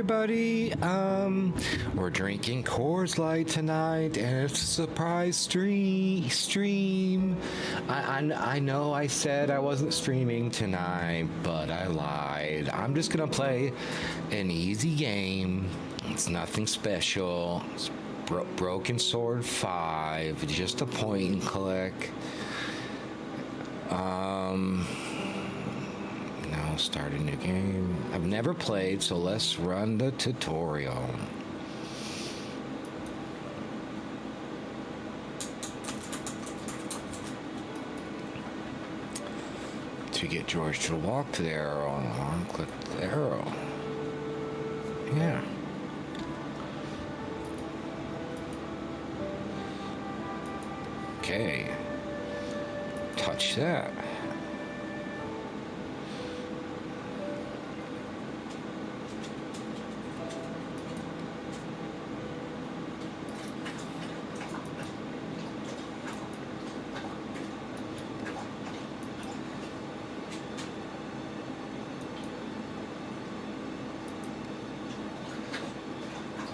everybody. We're drinking Coors Light tonight, and it's a surprise stream. I know I said I wasn't streaming tonight, but I lied. I'm just gonna play an easy game. It's nothing special. It's Broken Sword 5, just a point and click. Now start a new game. I've never played, so let's run the tutorial. To get George to walk to the arrow, click the arrow. Yeah. Okay. Touch that.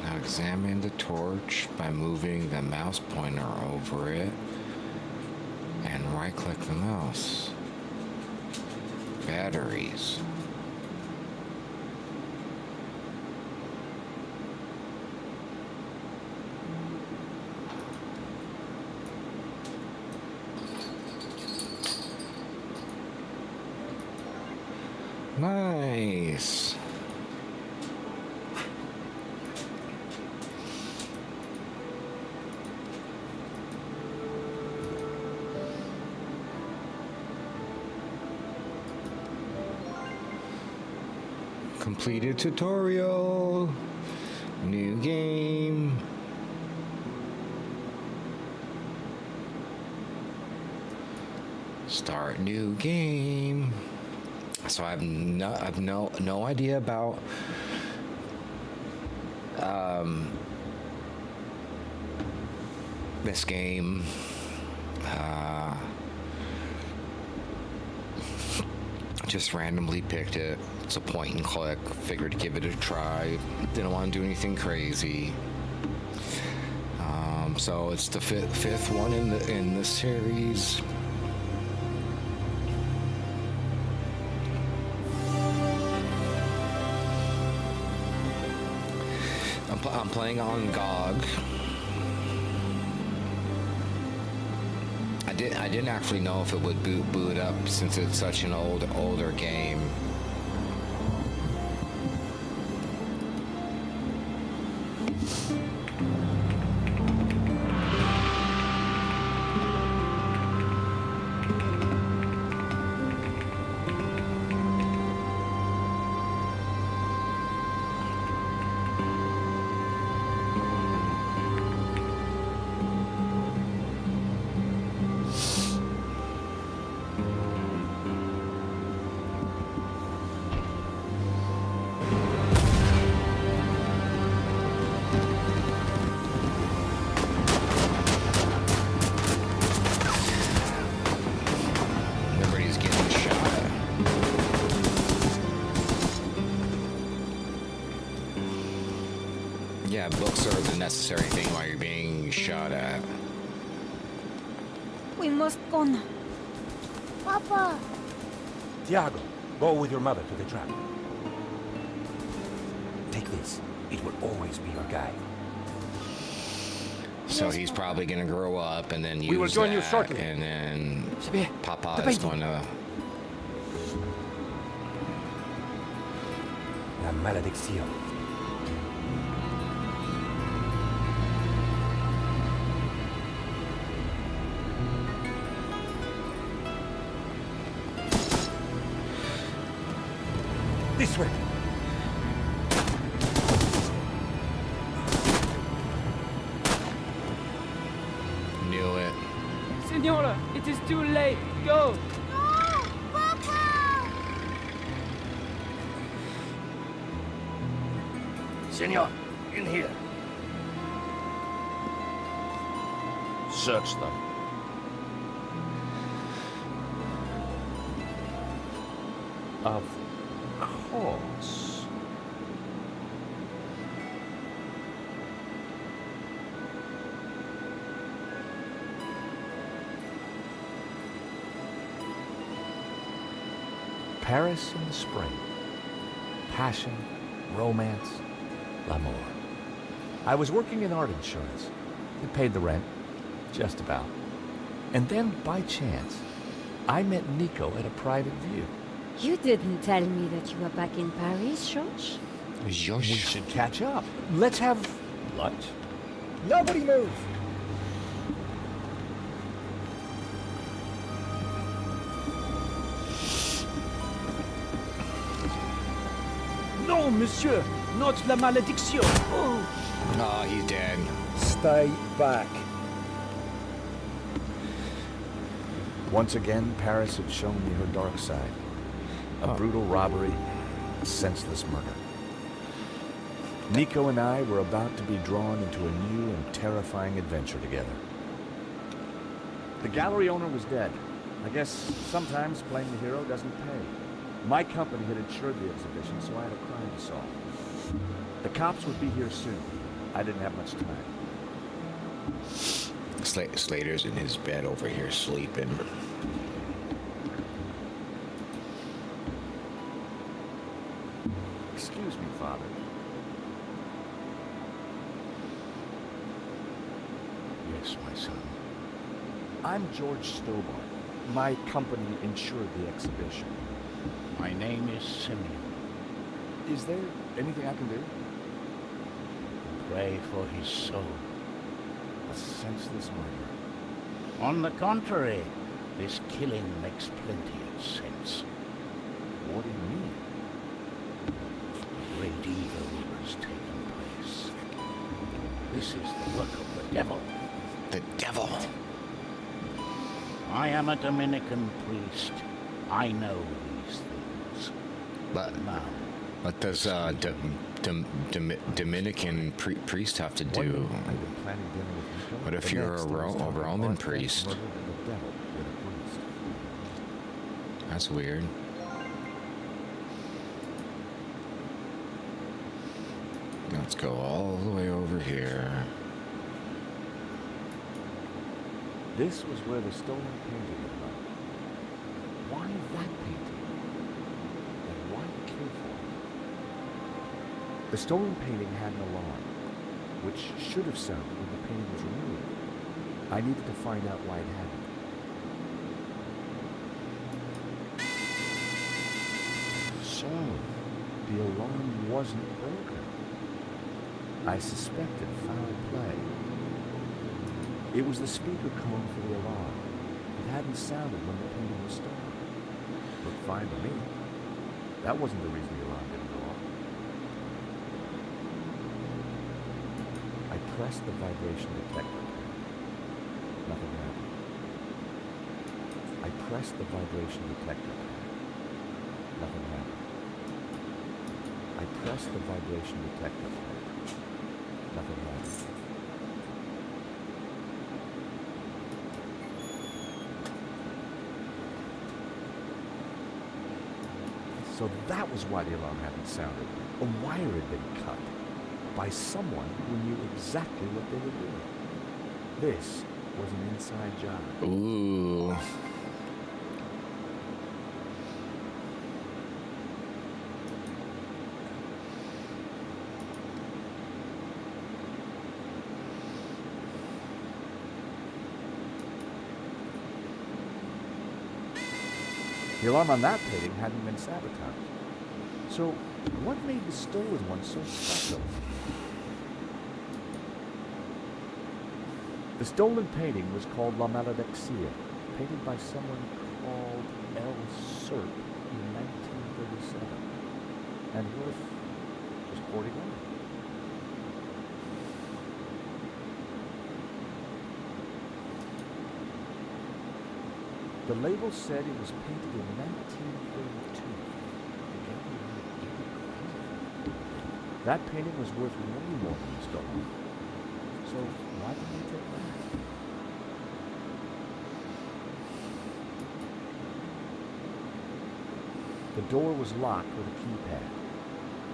Now examine the torch by moving the mouse pointer over it and right-click the mouse. Batteries. Nice. Completed tutorial. New game. Start new game. So I've no idea about this game. Just randomly picked it. It's a point and click. Figured to give it a try. Didn't want to do anything crazy. So it's the fifth one in the series. I'm playing on GOG. I didn't actually know if it would boot up since it's such an older game. Yeah, books are the necessary thing while you're being shot at. We must go now. Papa! Tiago, go with your mother to the trap. Take this. It will always be your guide. So he's probably going to grow up and then use We will join that, you shortly. And then Papa the is painting. going to... La maledicción. This way. Knew it. Senora, it is too late. Go! No! Papa! Senor, in here. Search them. Of course. Paris in the spring. Passion, romance, l'amour. I was working in art insurance. It paid the rent, just about. And then, by chance, I met Nico at a private view. You didn't tell me that you were back in Paris, George? We Josh. should catch up. Let's have lunch. Nobody move! No, monsieur! Not la malédiction! Oh. Oh, he's dead. Stay back. Once again, Paris had shown me her dark side. A brutal robbery, a senseless murder. Nico and I were about to be drawn into a new and terrifying adventure together. The gallery owner was dead. I guess sometimes playing the hero doesn't pay. My company had insured the exhibition, so I had a crime to solve. The cops would be here soon. I didn't have much time. Slater's in his bed over here sleeping. Excuse me, Father. Yes, my son. I'm George Stobart. My company insured the exhibition. My name is Simeon. Is there anything I can do? Pray for his soul. A senseless murder. On the contrary, this killing makes plenty of sense. What do you mean? A great evil has taken place. This is the work of the devil. The devil. I am a Dominican priest. I know these things. But Now, what does Dominican priest have to One do? minute I've been planning dinner with Nico. What if The you're next a I was talking Roman about priest? murder of the devil with a priest. That's weird. Let's go all the way over here. This was where the stolen painting had gone. Why that painting? And why kill for it? The stolen painting had an alarm, which should have sounded when the painting was removed. I needed to find out why it hadn't. So, the alarm wasn't broken. I suspected foul play. It was the speaker code for the alarm. It hadn't sounded when the painting was stolen. Looked fine to me. That wasn't the reason the alarm didn't go off. I pressed the vibration detector. Nothing happened. I pressed the vibration detector. Nothing happened. I pressed the vibration detector. Nothing happened. So that was why the alarm hadn't sounded. A wire had been cut by someone who knew exactly what they were doing. This was an inside job. Ooh. The alarm on that painting hadn't been sabotaged. So, what made the stolen one so special? The stolen painting was called La Maledixia, painted by someone called L. Serp in 1937, and worth just $40. The label said it was painted in 1932. That painting was worth way more than the stolen. So why didn't they take that? The door was locked with a keypad.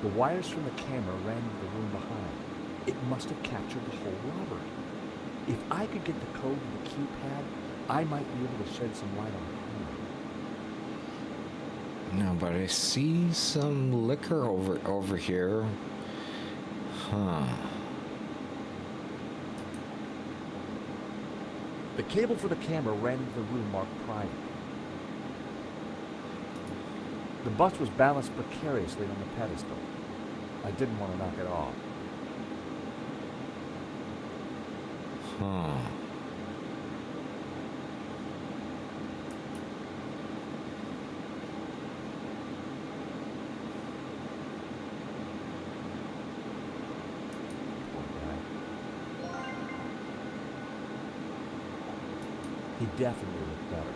The wires from the camera ran into the room behind. It must have captured the whole robbery. If I could get the code to the keypad, I might be able to shed some light on the crime. No, but I see some liquor over here. Huh. The cable for the camera ran into the room marked private. The bust was balanced precariously on the pedestal. I didn't want to knock it off. Huh. Poor guy. He definitely looked better.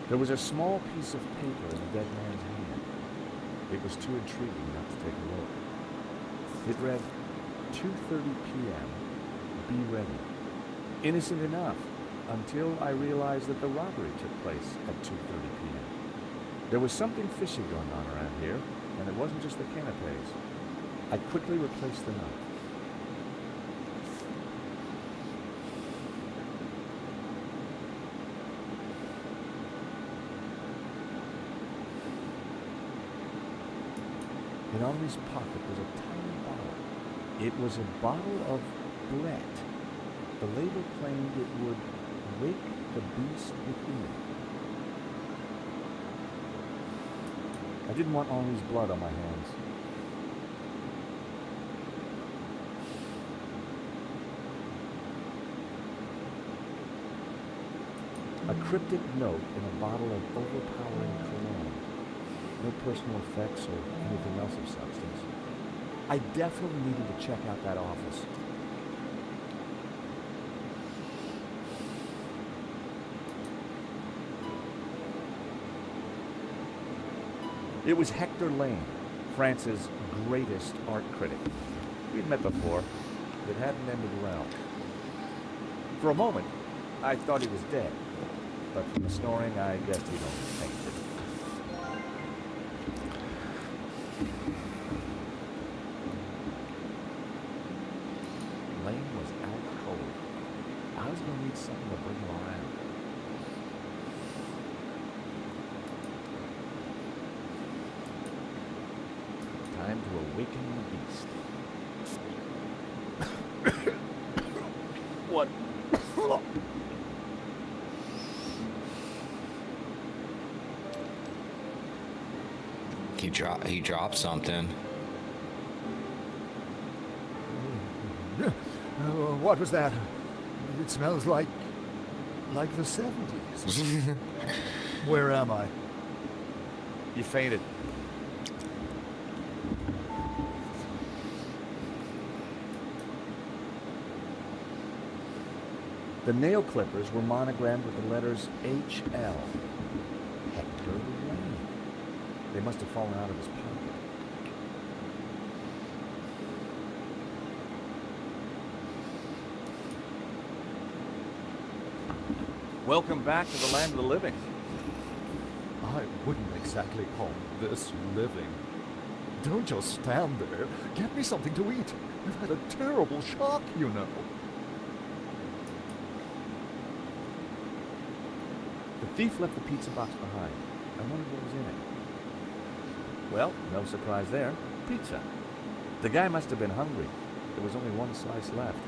There was a small piece of paper in the dead man's hand. It was too intriguing not to take a look. It read, 2:30 p.m., be ready. Innocent enough, until I realized that the robbery took place at 2:30 p.m. There was something fishy going on around here, and it wasn't just the canapes. I quickly replaced the note. In Henri's pocket was a tiny bottle. It was a bottle of Brett. The label claimed it would wake the beast within it. I didn't want Henri's blood on my hands. A cryptic note in a bottle of overpowering cologne. No personal effects or anything else of substance. I definitely needed to check out that office. It was Hector Lane, France's greatest art critic. We'd met before. It hadn't ended well. For a moment, I thought he was dead. But from the snoring, I guessed he'd only fainted. Lane was out cold. I was going to need something to bring him around. Time to awaken the beast. What? He dropped something. What was that? It smells like the 70s. Where am I? You fainted. The nail clippers were monogrammed with the letters H.L. Hector Lane. They must have fallen out of his pocket. Welcome back to the land of the living. I wouldn't exactly call this living. Don't just stand there. Get me something to eat. I've had a terrible shock, you know. The thief left the pizza box behind. I wondered what was in it. Well, no surprise there. Pizza. The guy must have been hungry. There was only one slice left.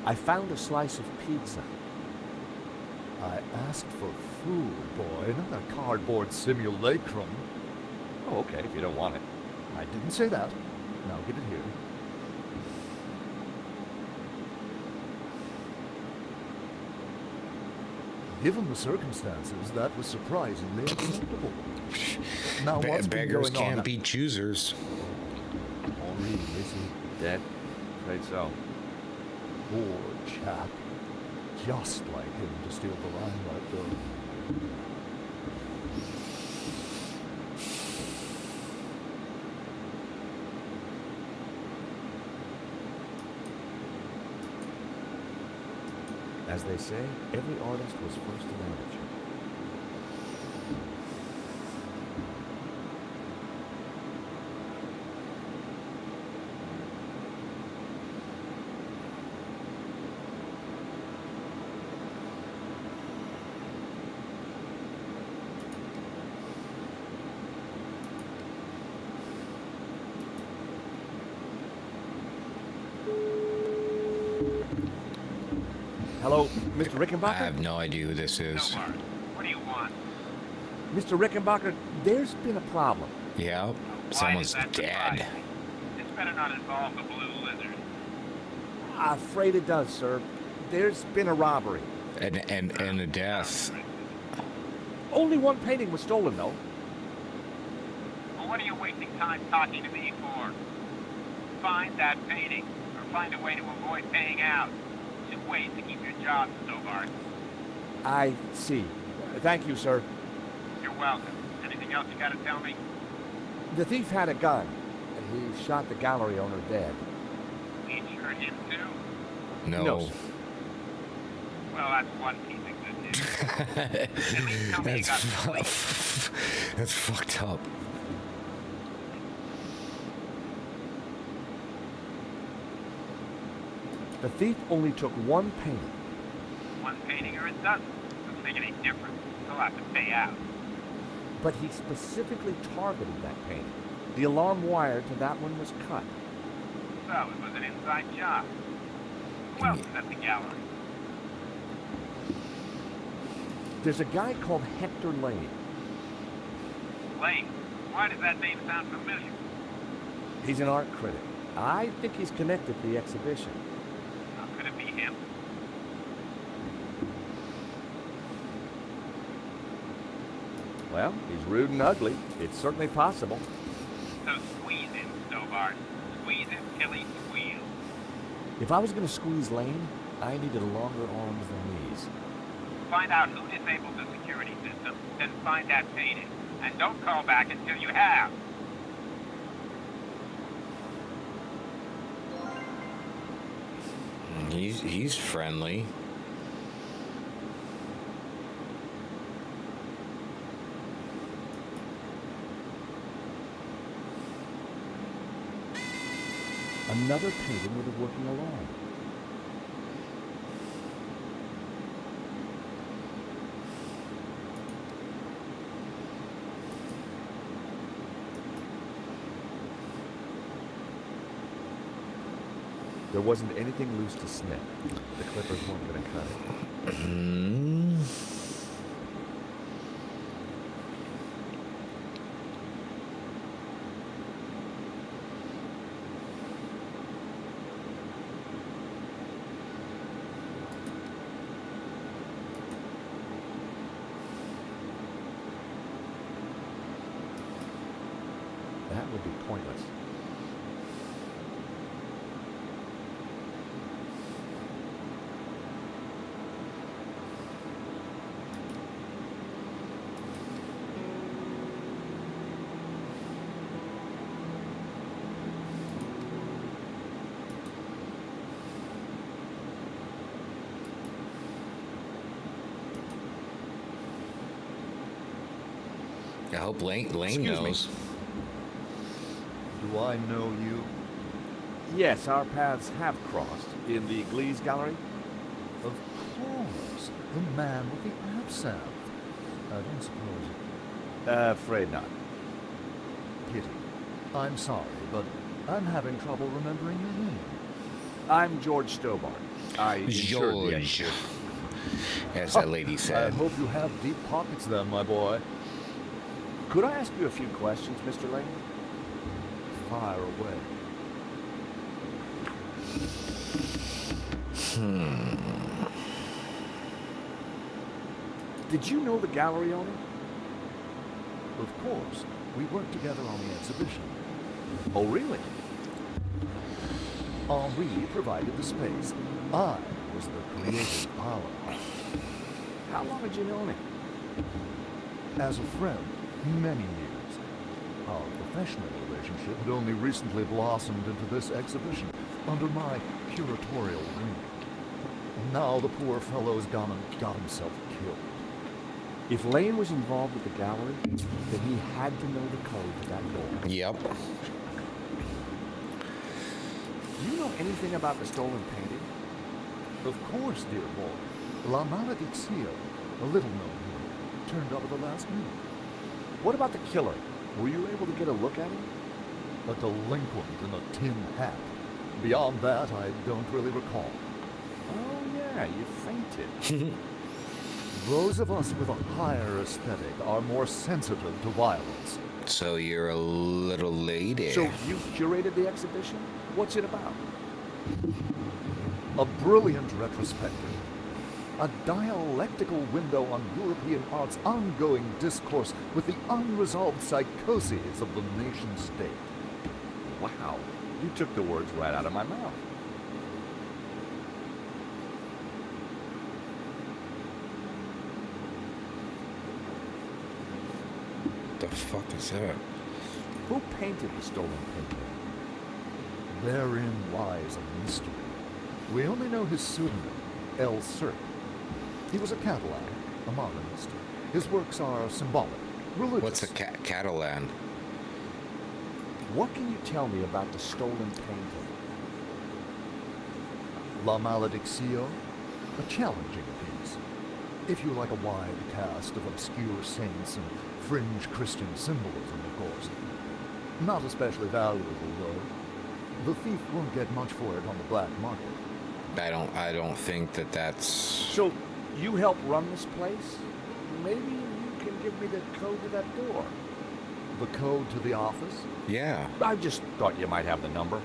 I found a slice of pizza. I asked for food, boy, not a cardboard simulacrum. Oh, okay, if you don't want it. I didn't say that. Now get it here. Given the circumstances, that was surprisingly acceptable. Now what's been Beggars going on? can't be choosers. Henri, is he dead? Afraid so. Poor chap. Just like him to steal the limelight, though. As they say, every artist was first an amateur. Hello, Mr. I Rickenbacker? have no idea who this is. What do you want? Mr. Rickenbacker, there's been a problem. Yeah, Why someone's is that dead. surprising? It's better not involve the Blue Lizard. Afraid it does, sir. There's been a robbery. And a death. Only one painting was stolen, though. Well, what are you wasting time talking to me for? Find that painting, or find a way to avoid paying out. Two ways to keep your job, Stobart. I see. Thank you, sir. You're welcome. Anything else you gotta tell me? The thief had a gun, and he shot the gallery owner dead. We insured him too? No. No, sir. Well, that's one piece of good news. At least tell me you got some sleep. That's fucked up. The thief only took one painting. One painting or a dozen. Doesn't make any difference. He'll have to pay out. But he specifically targeted that painting. The alarm wire to that one was cut. So, it was an inside job. Who else is at the gallery? There's a guy called Hector Lane. Lane. Why does that name sound familiar? He's an art critic. I think he's connected to the exhibition. How could it be him? Well, he's rude and ugly. It's certainly possible. So squeeze him, Stobart. Squeeze him till he squeals. If I was going to squeeze Lane, I needed longer arms than these. Find out who disabled the security system, then find that painting. And don't call back until you have. He's friendly. Another painting with a working alarm. There wasn't anything loose to snip. The clippers weren't going to cut it. Hmm. That would be pointless. I hope Lane Excuse me. knows. Do I know you? Yes, our paths have crossed in the Glees Gallery. Of course. The man with the absinthe. I don't suppose. Afraid not. Pity. I'm sorry, but I'm having trouble remembering your name. I'm George Stobart. I insured the George. exhibition. As that lady I said. hope you have deep pockets then, my boy. Could I ask you a few questions, Mr. Lane? Fire away. Did you know the gallery owner? Of course. We worked together on the exhibition. Oh, really? Henri provided the space. I was the creative power. How long had you known him? As a friend, many years. Our professional relationship had only recently blossomed into this exhibition under my curatorial wing. And now the poor fellow's gone and got himself killed. If Lane was involved with the gallery, then he had to know the code to that door. Yep. Do you know anything about the stolen painting? Of course, dear boy. La Malediction, a little known hero, turned up at the last minute. What about the killer? Were you able to get a look at him? A delinquent in a tin hat. Beyond that, I don't really recall. Oh, yeah, you fainted. Those of us with a higher aesthetic are more sensitive to violence. So you're a little lady. So you curated the exhibition? What's it about? A brilliant retrospective. A dialectical window on European art's ongoing discourse with the unresolved psychoses of the nation-state. Wow, you took the words right out of my mouth. The fuck is that? Who painted the stolen painting? Therein lies a mystery. We only know his pseudonym, El Serp. He was a Catalan, a modernist. His works are symbolic, religious. What's a Catalan? What can you tell me about the stolen painting? La Malediccio? A challenging piece. If you like a wide cast of obscure saints and fringe Christian symbolism, of course. Not especially valuable, though. The thief won't get much for it on the black market. I don't think that's... So, you help run this place? Maybe you can give me the code to that door. The code to the office? Yeah. I just thought you might have the number.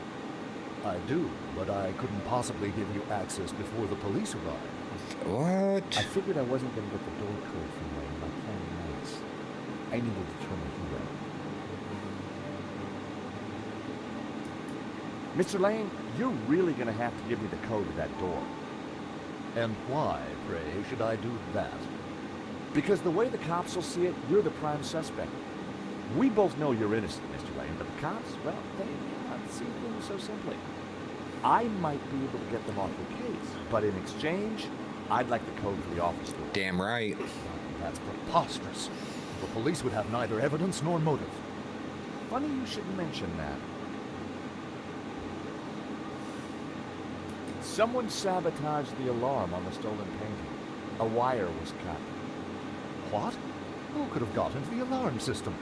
I do, but I couldn't possibly give you access before the police arrived. What? I figured I wasn't going to get the door code from Lane by playing nice. I needed to determine who read. Mr. Lane, you're really going to have to give me the code to that door. And why, pray, should I do that? Because the way the cops will see it, you're the prime suspect. We both know you're innocent, Mr. Lane, but the cops, well, they cannot see things so simply. I might be able to get them off your case, but in exchange, I'd like the code for the office door. Damn right. That's preposterous. The police would have neither evidence nor motive. Funny you should mention that. Someone sabotaged the alarm on the stolen painting. A wire was cut. What? Who could have got into the alarm system?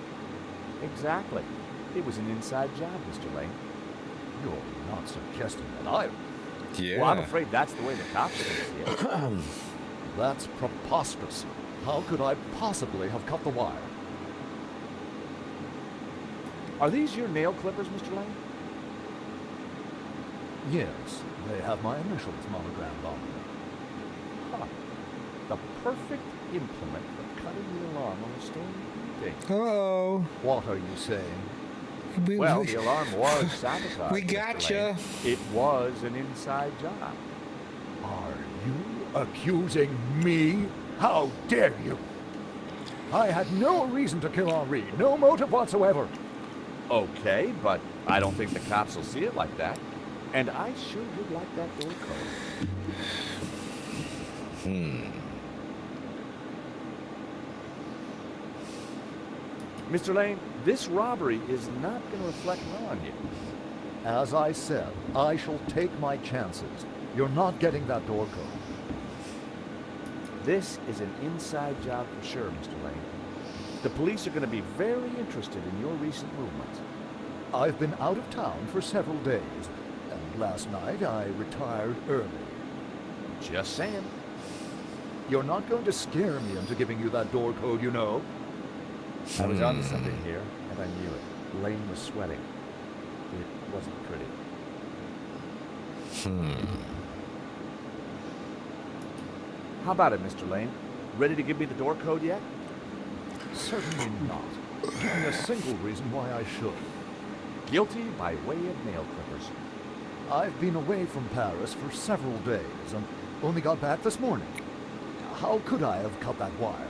Exactly. It was an inside job, Mr. Lane. You're not suggesting that I... Yeah. Well, I'm afraid that's the way the cops are going to see it. That's preposterous. How could I possibly have cut the wire? Are these your nail clippers, Mr. Lane? Yes, they have my initials monogrammed on them. Huh. The perfect implement for cutting the alarm on a stolen painting. Oh. What are you saying? Well, the alarm was sabotaged. We Mr. gotcha. Lane. It was an inside job. Are you accusing me? How dare you? I had no reason to kill Henri, no motive whatsoever. Okay, but I don't think the cops will see it like that. And I sure would like that door code. Mr. Lane, this robbery is not going to reflect well on you. As I said, I shall take my chances. You're not getting that door code. This is an inside job for sure, Mr. Lane. The police are going to be very interested in your recent movements. I've been out of town for several days, and last night I retired early. Just saying. You're not going to scare me into giving you that door code, you know. I was onto something here, and I knew it. Lane was sweating. It wasn't pretty. How about it, Mr. Lane? Ready to give me the door code yet? Certainly not. Give me a single reason why I should. Guilty by way of nail clippers. I've been away from Paris for several days and only got back this morning. How could I have cut that wire?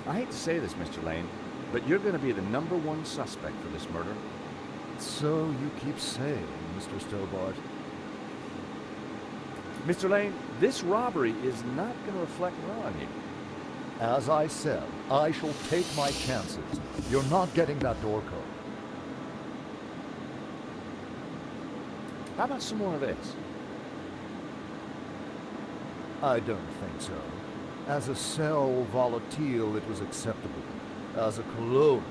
I hate to say this, Mr. Lane, but you're going to be the #1 suspect for this murder. So you keep saying, Mr. Stobart. Mr. Lane, this robbery is not going to reflect well on you. As I said, I shall take my chances. You're not getting that door code. How about some more of this? I don't think so. As a sal volatile, it was acceptable. As a cologne,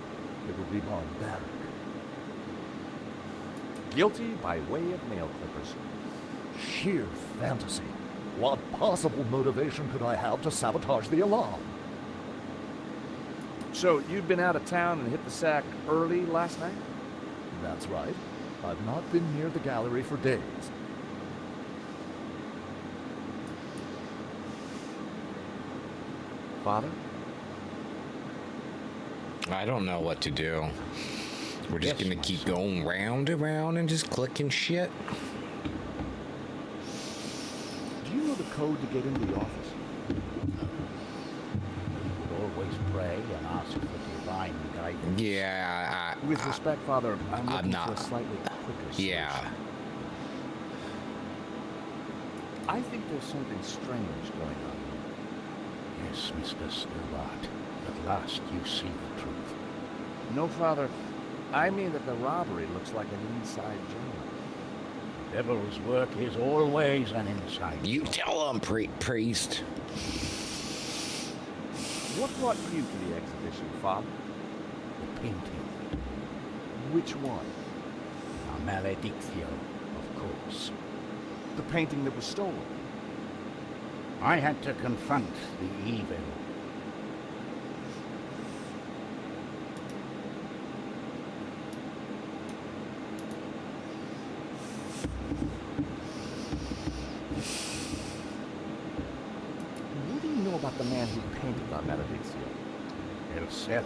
It would be barbaric. Guilty by way of nail clippers. Sheer fantasy. What possible motivation could I have to sabotage the alarm? So, you'd been out of town and hit the sack early last night? That's right. I've not been near the gallery for days. Father? I don't know what to do. We're just Yes, gonna my keep son. going round and round and just clicking shit. Do you know the code to get into the office? Would always pray and ask for divine guidance. Yeah, With respect, Father, I'm looking not- for a slightly quicker solution. yeah. I think there's something strange going on here. Yes, Mr. Stewart. At last you see the truth. No, Father. I mean that the robbery looks like an inside job. The devil's work is always an inside You job. tell him, priest. What brought you to the exhibition, Father? The painting. Which one? A maledictio, of course. The painting that was stolen. I had to confront the evil. What do you know about the man who painted La Maledictio? El Cero.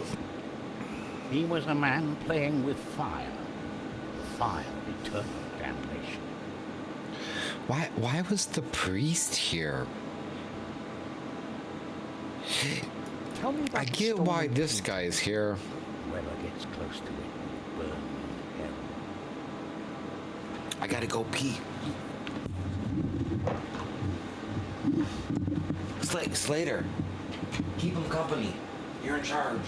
He was a man playing with fire. The fire of eternal damnation. Why was the priest here? Tell me about I the get why stolen this painting. guy is here. Whoever gets close to it will burn in hell. I gotta go pee. Slater, keep him company. You're in charge.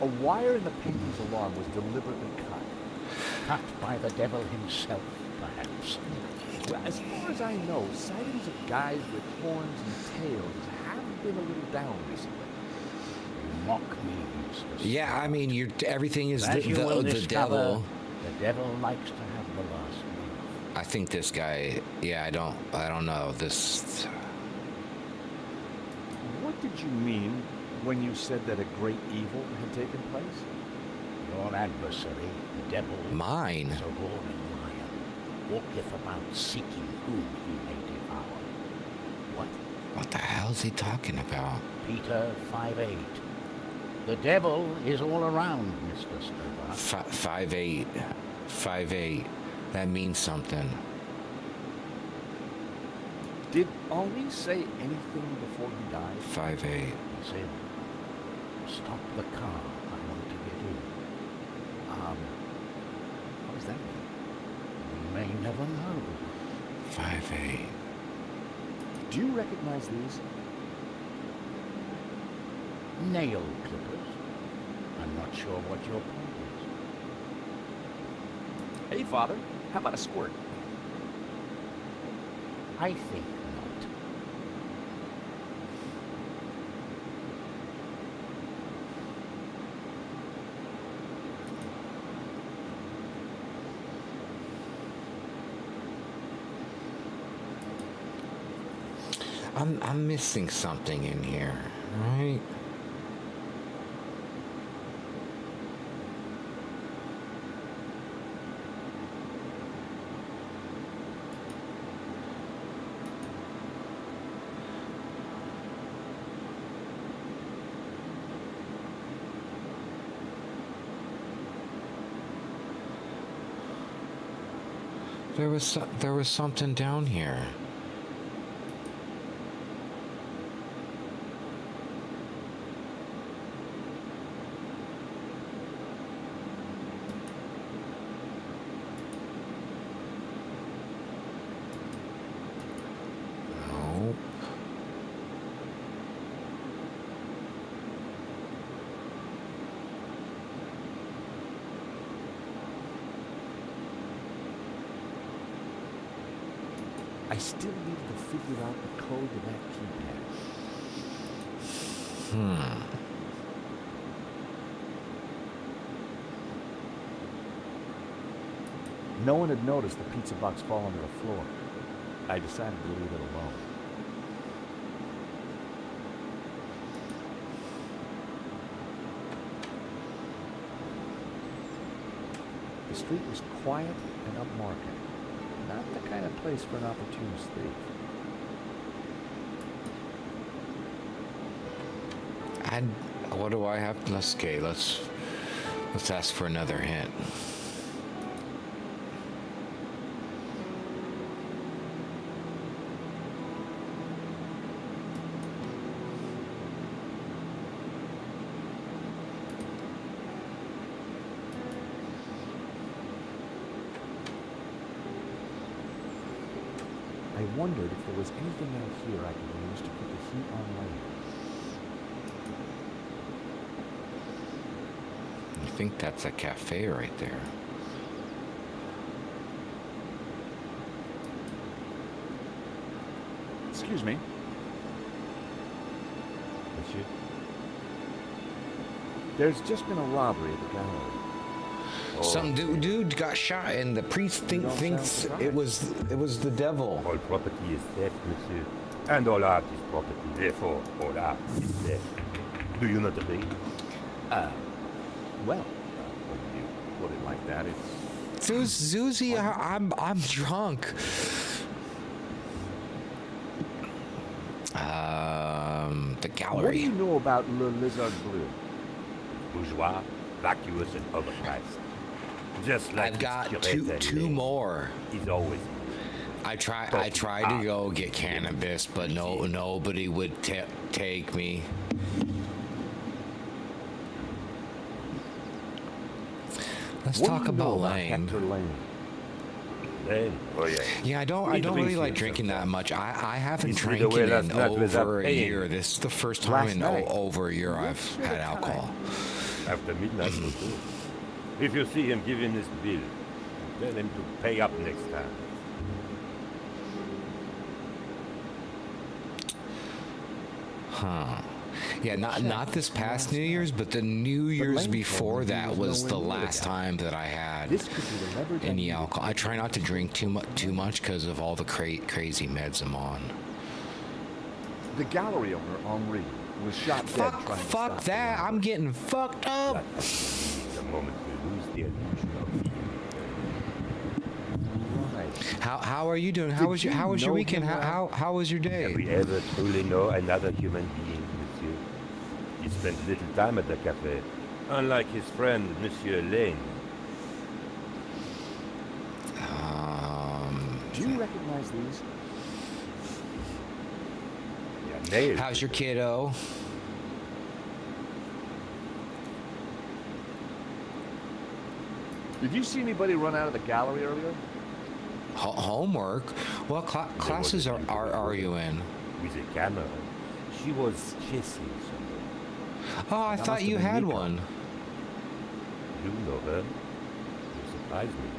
A wire in the painting's alarm was deliberately cut. Cut by the devil himself, perhaps. Well, as far as I know, sightings of guys with horns and tails have been a little down recently. You mock me, Mr. Yeah, I mean, everything is As you will the discover, devil. the devil likes to have the last word. I think this guy. Yeah, I don't know this. What did you mean when you said that a great evil had taken place? Your adversary, the devil, Mine. is a roaring lion, walketh about seeking whom he may devour. What? What the hell is he talking about? Peter 5:8. The devil is all around, Mr. Stewart. 5'8". 5'8". That means something. Did Henri say anything before he died? 5'8". He said, stop the car, I want to get in. What does that mean? We may never know. 5'8". Do you recognize these? Nail clippers. I'm not sure what your point is. Hey, Father, how about a squirt? I think not. I'm missing something in here, right? There was something down here. No. I still need to figure out the code to that keypad. No one had noticed the pizza box falling to the floor. I decided to leave it alone. The street was quiet and upmarket. Not the kind of place for an opportunist thief. And what do I have? Let's ask for another hint. I wondered if there was anything out here I could use to put the heat on later. I think that's a cafe right there. Excuse me. Monsieur? There's just been a robbery at the gallery. Some dude got shot, and the priest thinks it was the devil. All property is theft, monsieur. And all art is property. Therefore, all art is theft. Do you not agree? Well, when you put it like that, it's... Zuzi, I'm drunk. The gallery. What do you know about Le Lizard Bleu? Bourgeois, vacuous, and overpriced. Just like I've got his two more. He's always. I tried to go get cannabis, but nobody would take me. Let's talk about Lane. Lane? Oh yeah. Yeah, I don't really like drinking that much. I haven't drank in over a year. This is the first time in over a year I've had alcohol. After midnight, will do. If you see him, give him this bill. Tell him to pay up next time. Huh. Yeah, not this past New Year's, but the New Year's before that was the last time that I had any alcohol. I try not to drink too much because of all the crazy meds I'm on. The gallery owner, Henri, was shot dead trying to Fuck stop that! I'm getting fucked up. The moment we lose the illusion of How are you doing? How was your weekend? How was your day? Have we ever truly know another human being, monsieur? He spent little time at the cafe, unlike his friend, Monsieur Lane. Do you recognize these? Yeah, nailed. How's your kiddo? Did you see anybody run out of the gallery earlier? Homework? What classes are you in? With a camera. She was chasing someone. Oh, I thought you had one. You know her. You surprised me.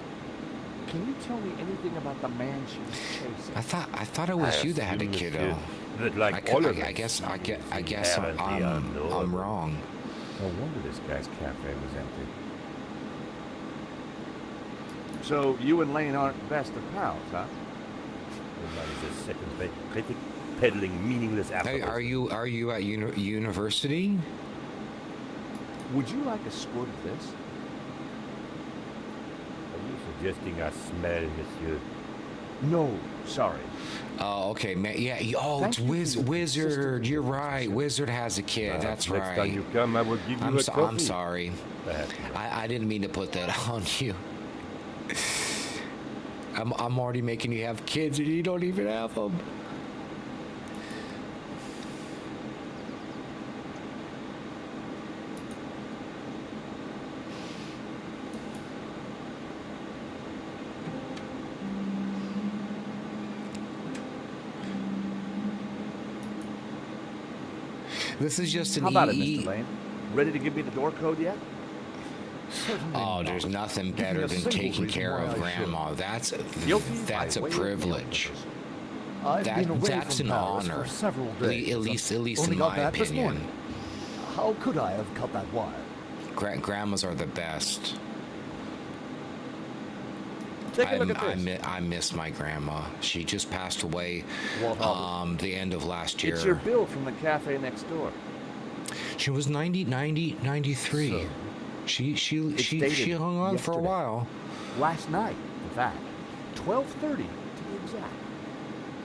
Can you tell me anything about the man she was chasing? I thought it was you that had a kiddo. That like all of us, I guess I'm wrong. No wonder this guy's cafe was empty. So you and Lane aren't best of pals, huh? The man is a second-rate critic, peddling meaningless Hey, aphorisms. are you at university? Would you like a squirt of this? Are you suggesting I smell, monsieur? No, sorry. Oh, okay, man. Yeah. It's Wizard. You're right. Wizard has a kid. That's Next right. time you come, I will give you a coffee. I'm sorry. I didn't mean to put that on you. I'm already making you have kids and you don't even have them. This is just an How about it, EE. Mr. Lane? Ready to give me the door code yet? Oh, there's nothing better than taking care of Grandma. That's a privilege. That's an honor. At least in my opinion. How could I have cut that wire? Grandmas are the best. Take a look at this. I miss my grandma. She just passed away the end of last year. It's your bill from the cafe next door. She was 93. So, she hung on for a while. Last night, in fact. 12:30 to be exact.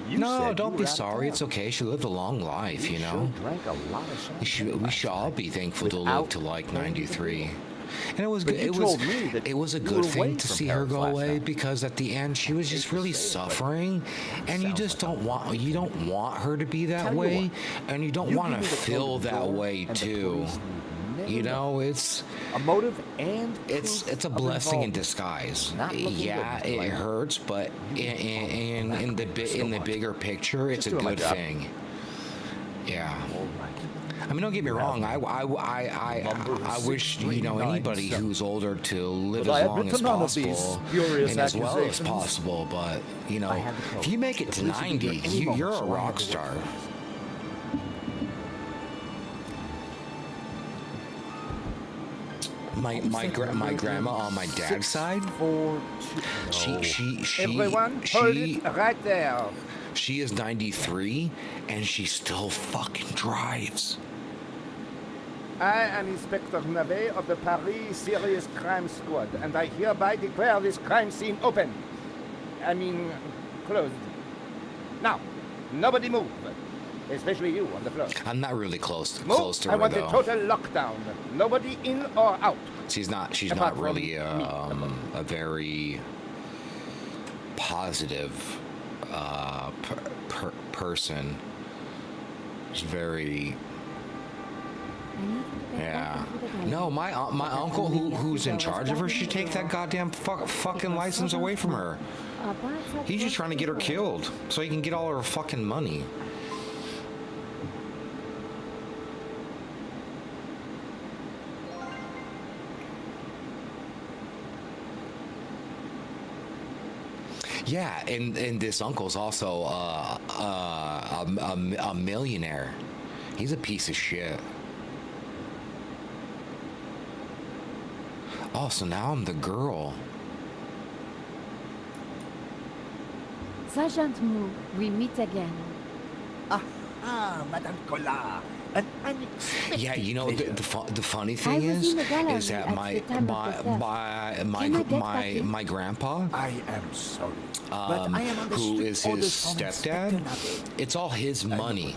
No, don't be sorry. It's okay. She lived a long life, you know. Sure drank a lot of we should all be thankful to live to like 93. And it was good. It was a good thing to see her go away because at the end she was just really suffering, and you just don't want her to be that way, and you don't want to feel that way too. You know, it's a motive and it's a blessing in disguise. Yeah, it hurts, but in the bigger picture, it's a good thing. Yeah. I mean, don't get me wrong. I wish anybody who's older to live as long as possible and as well as possible. But if you make it to 90, you're a rock star. My grandma on my dad's side. Everyone, hold it right there. She is 93 and she still fucking drives. I am Inspector Navet of the Paris Serious Crime Squad, and I hereby declare this crime scene open. I mean, closed. Now, nobody move. Especially you on the floor. I'm not really close to her, I want though. a total lockdown. Nobody in or out. She's not really a very positive person. She's very... Yeah. No, my uncle who's in charge of her should take that goddamn fucking license away from her. He's just trying to get her killed so he can get all her fucking money. Yeah, and this uncle's also a millionaire. He's a piece of shit. Oh, so now I'm the girl. Sergeant Moore, we meet again. Madame Collard. An unexpected yeah, the funny thing is that my grandpa, I am sorry, but I am who is his stepdad, it's all his money,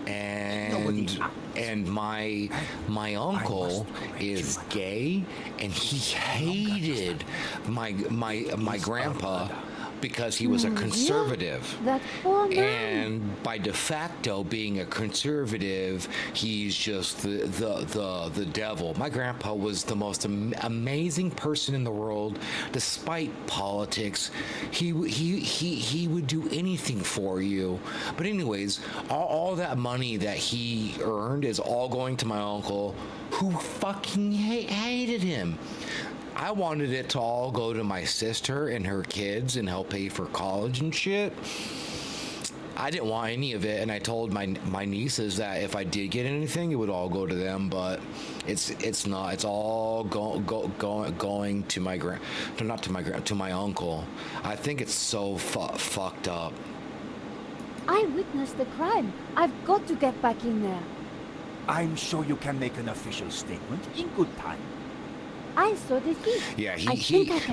and my uncle is gay, and he hated my grandpa because he was a conservative, and by de facto being a conservative, he's just the devil. My grandpa was the most amazing person in the world, despite politics. He would do anything for you. But anyways, all that money that he earned is all going to my uncle, who fucking hated him. I wanted it to all go to my sister and her kids and help pay for college and shit. I didn't want any of it, and I told my nieces that if I did get anything, it would all go to them. But it's not. It's all going to my uncle. I think it's so fucked up. I witnessed the crime. I've got to get back in there. I'm sure you can make an official statement in good time. I saw the thief. Yeah,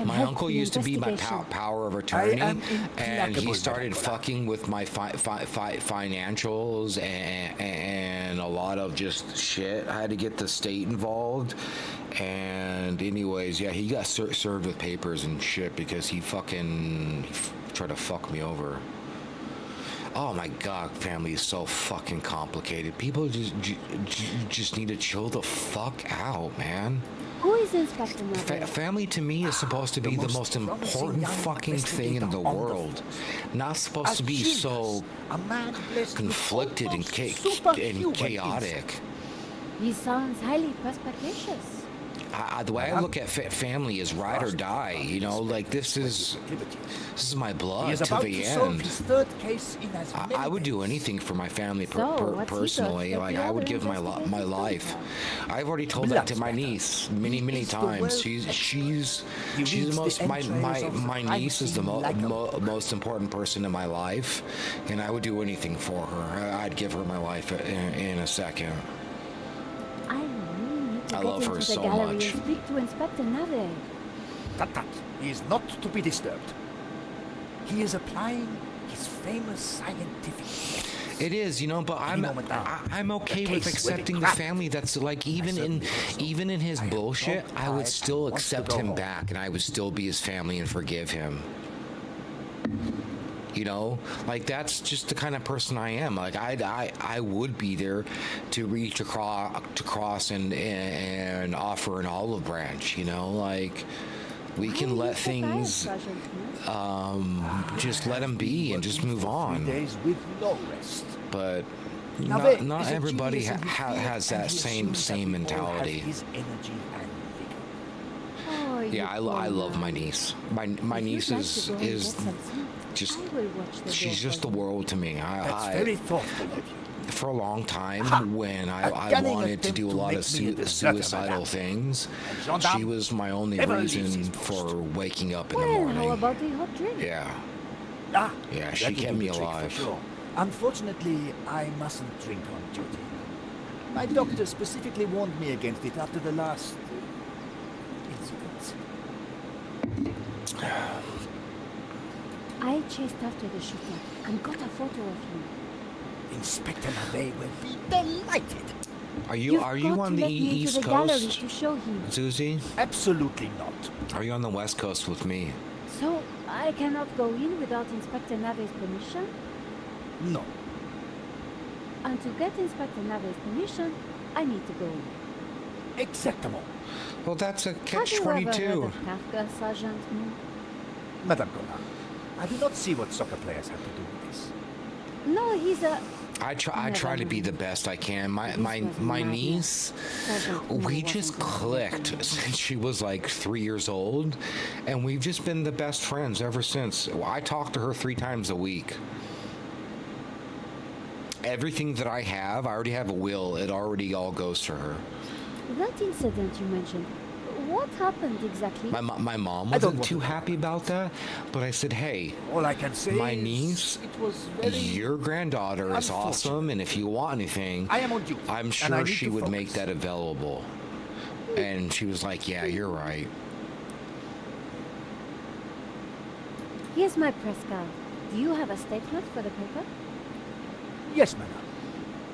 my uncle used to be my power of attorney, and he started fucking with my financials and a lot of just shit. I had to get the state involved, And anyways, yeah, he got served with papers and shit because he fucking tried to fuck me over. Oh my god, family is so fucking complicated. People just need to chill the fuck out, man. Who is Inspector Navarre? Family to me is supposed to be the most important fucking thing in the world. Not supposed to be so conflicted and chaotic. He sounds highly perspicacious. The way I look at family is ride or die. You know, like this is my blood to the end. I would do anything for my family personally. Like I would give my life. I've already told that to my niece many times. She's the most. My niece is the most important person in my life, and I would do anything for her. I'd give her my life in a second. I love her so much. Speak to Inspector Navarre. That. He is not to be disturbed. He is applying his famous scientific methods. It is, you know, but I'm okay with accepting the family. That's like even in his bullshit, I would still accept him back, and I would still be his family and forgive him. You know, like that's just the kind of person I am. Like I would be there to reach across and offer an olive branch. You know, like we can let things just let them be and just move on. But not everybody has that same mentality. Yeah, I love my niece. My niece is just she's just the world to me. For a long time, when I wanted to do a lot of suicidal things, she was my only reason for waking up in the morning. How about the hot drink? Yeah, she kept me alive. Sure. Unfortunately, I mustn't drink on duty. My doctor specifically warned me against it after the last incident. I chased after the shooter and got a photo of him. Inspector Navarre will be delighted. Are you on the East Coast, to show him. Susie? Absolutely not. Are you on the West Coast with me? So I cannot go in without Inspector Navarre's permission? No. And to get Inspector Navarre's permission, I need to go in. Exactement. Well, that's a Have catch-22. you ever heard of Kafka, Sergeant Moon? Madame Golan, I do not see what soccer players have to do with this. No, he's a... I try to be the best I can. My niece, we just clicked since she was like 3 years old, and we've just been the best friends ever since. I talk to her 3 times a week. Everything that I already have a will. It already all goes to her. That incident you mentioned, what happened exactly? My mom wasn't too happy about that, but I said, hey, all I can say my niece, your granddaughter is awesome, and if you want anything, I am on duty, I'm sure she would make that available. And she was like, yeah, you're right. Here's my press card. Do you have a statement for the paper? Yes, madam.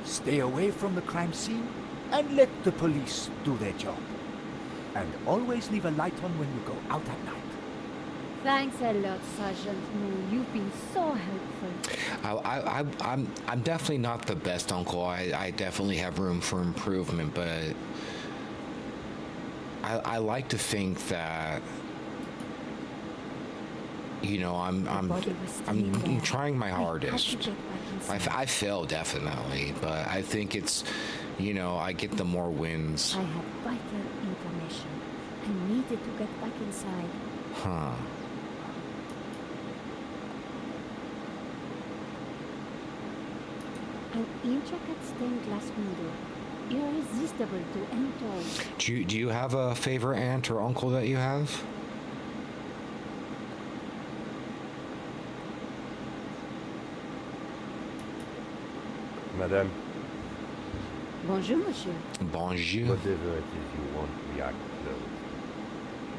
Stay away from the crime scene and let the police do their job. And always leave a light on when you go out at night. Thanks a lot, Sergeant Moon. You've been so helpful. I'm definitely not the best uncle. I definitely have room for improvement, but I like to think that, you know, I'm trying my hardest. I fail definitely, but I think it's, you know, I get the more wins. I have vital information. I needed to get back inside. Huh. An intricate stained glass window. Irresistible to any toy. Do you have a favorite aunt or uncle that you have? Madame, Bonjour, monsieur. Bonjour. whatever it is you want, we are closed.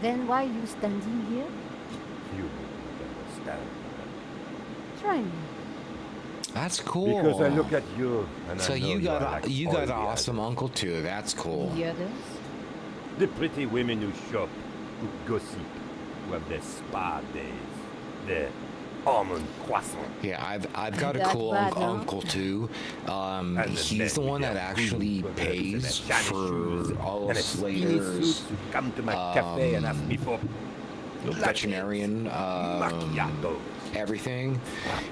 Then why you standing here? You wouldn't understand. Try me. That's cool. Because I look at you and so I know you got are like you all got an the awesome others. uncle too. That's cool. The others? The pretty women who shop, who gossip, who have their spa days, their almond croissant. Yeah, I've got a That's cool bad, no? uncle too. And He's the men one with that their actually blue covers and their pays shiny shoes for all and of a skinny Slater's suit who come to my cafe and ask me for veterinarian macchiato. everything.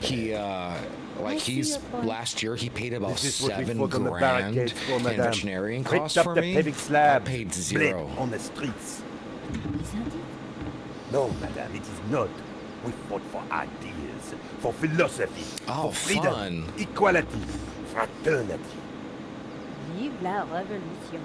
He like I see he's your point. last year he paid about This is what we $7 put on the grand barricades for, in madame. veterinarian Fix costs up for the me. paving I slabs. paid Bled zero. on the streets. Isn't it? No, madame, it is not. We fought for ideas, for philosophy, Oh, for freedom, fun. equality, fraternity. Vive la révolution.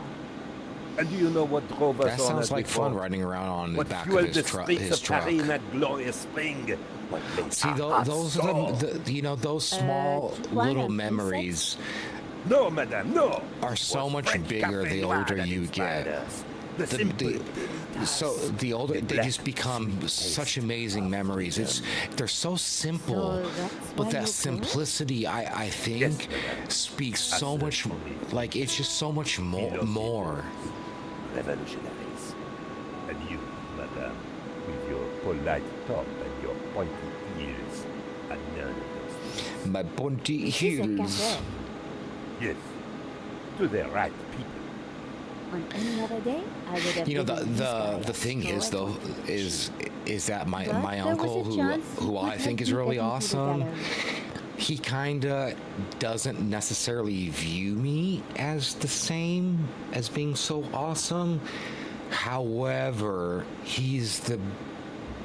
And do you know what drove us That on sounds that like before? fun riding around on the What back of fueled his, the truck. streets of Paris in that glorious spring? What made See, our those hearts are soar? the you know those small wine little and memories No, madame, no. are It so was much French bigger café the noir older that you inspired get. us. The simple, So the older they black just become such amazing memories. They're so simple, So that's but why that you simplicity I think Yes, madame. speaks so That's much. for me. Like it's just so much more. revolutionaries. And you, madame, with your polite top and your pointy ears, are none of those things. My pointy This is a heels. cafe. Yes, to the right people. On any other day, I would have You know given this guy the a thing is score. though is that my But my there was uncle a chance he who I could think have is really beaten into the awesome. gallery. He kinda doesn't necessarily view me as the same as being so awesome. However, he's the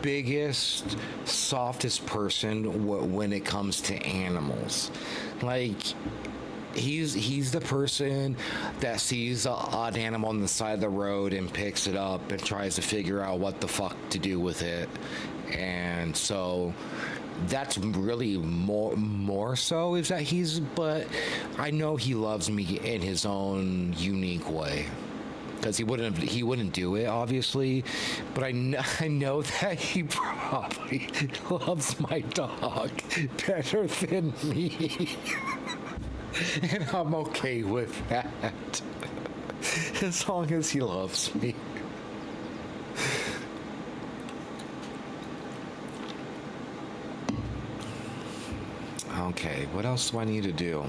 biggest, softest person when it comes to animals. Like he's the person that sees an odd animal on the side of the road and picks it up and tries to figure out what the fuck to do with it. And so that's really more so is that but I know he loves me in his own unique way. Because he wouldn't do it, obviously, but I know that he probably loves my dog better than me, and I'm okay with that, as long as he loves me. Okay, what else do I need to do?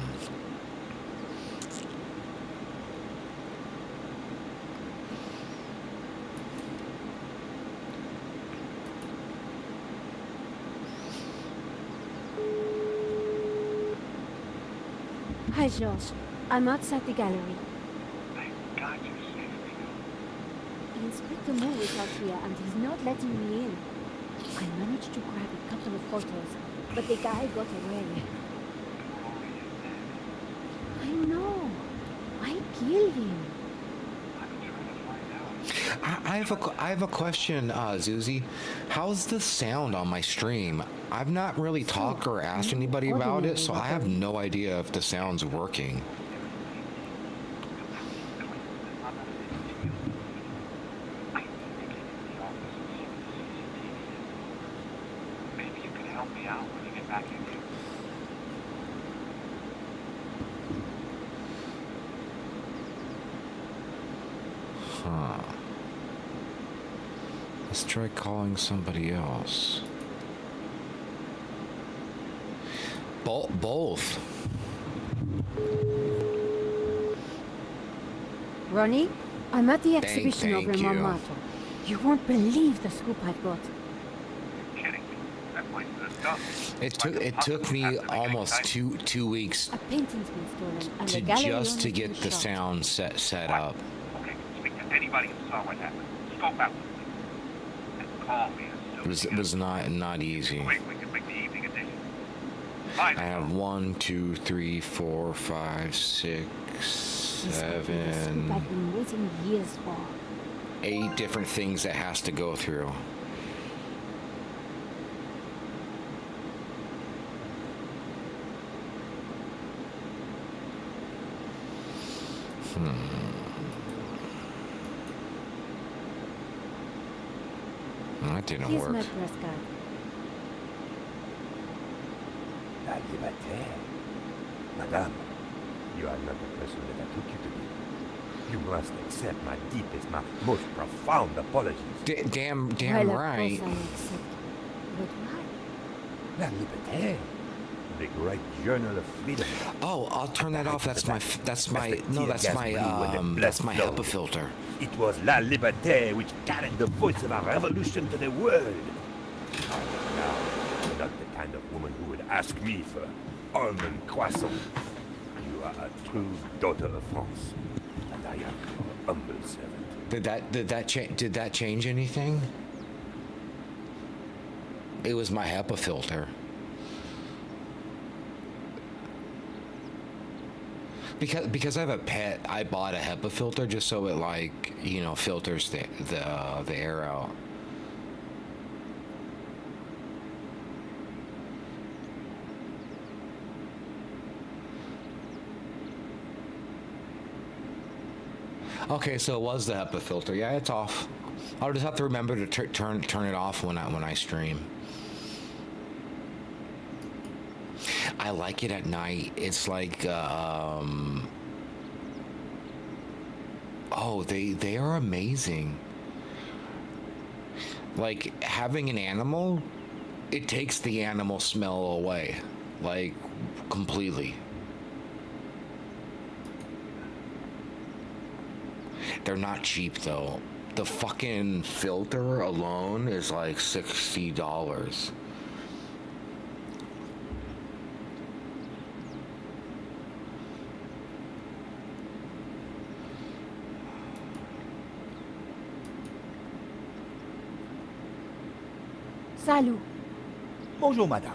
Hi, George. I'm outside the gallery. Thank God you're safe. Inspector Moore is out here and he's not letting me in. I managed to grab a couple of photos, but the guy got away. I know. I killed him. I have a question, Zuzi. How's the sound on my stream? I've not really talked or asked anybody about it, so I have no idea if the sound's working. Maybe you can help me out when you get back in here. Huh. Let's try calling somebody else. Both. Ronnie, I'm at the exhibition thank over in you. Montmartre. You won't believe the scoop I've got. You're kidding me. That place is a dump. It took me almost two weeks A painting's been stolen and the to gallery just to owner's get been the shot. sound set up. Okay, speak to anybody who saw what happened. Scope out with me. And call me as soon It was not easy. quick we can make the evening edition. Bye. I have 1, 2, 3, 4, 5, 6, This could be the scoop 7, I've been waiting years for. 8 different things that has to go through. That didn't Here's work. my press card. Madame, you are not the person that I took you to be. You must accept my deepest, my most profound apologies. Damn Well, right. of course I accept. But why? La Liberté, the great journal of freedom. Oh, I'll turn that off. That's my HEPA filter. It was La Liberté which carried the voice of our revolution to the world. Now, you're not the kind of woman who would ask me for almond croissant. You are a true daughter of France, and I am your humble servant. Did that change anything? It was my HEPA filter. Because I have a pet, I bought a HEPA filter just so it, like, you know, filters the air out. Okay, so it was the HEPA filter. Yeah, it's off. I'll just have to remember to turn it off when I stream. I like it at night. It's like, oh, they are amazing. Like, having an animal, it takes the animal smell away, like, completely. They're not cheap though. The fucking filter alone is like $60. Salut. Bonjour, madame.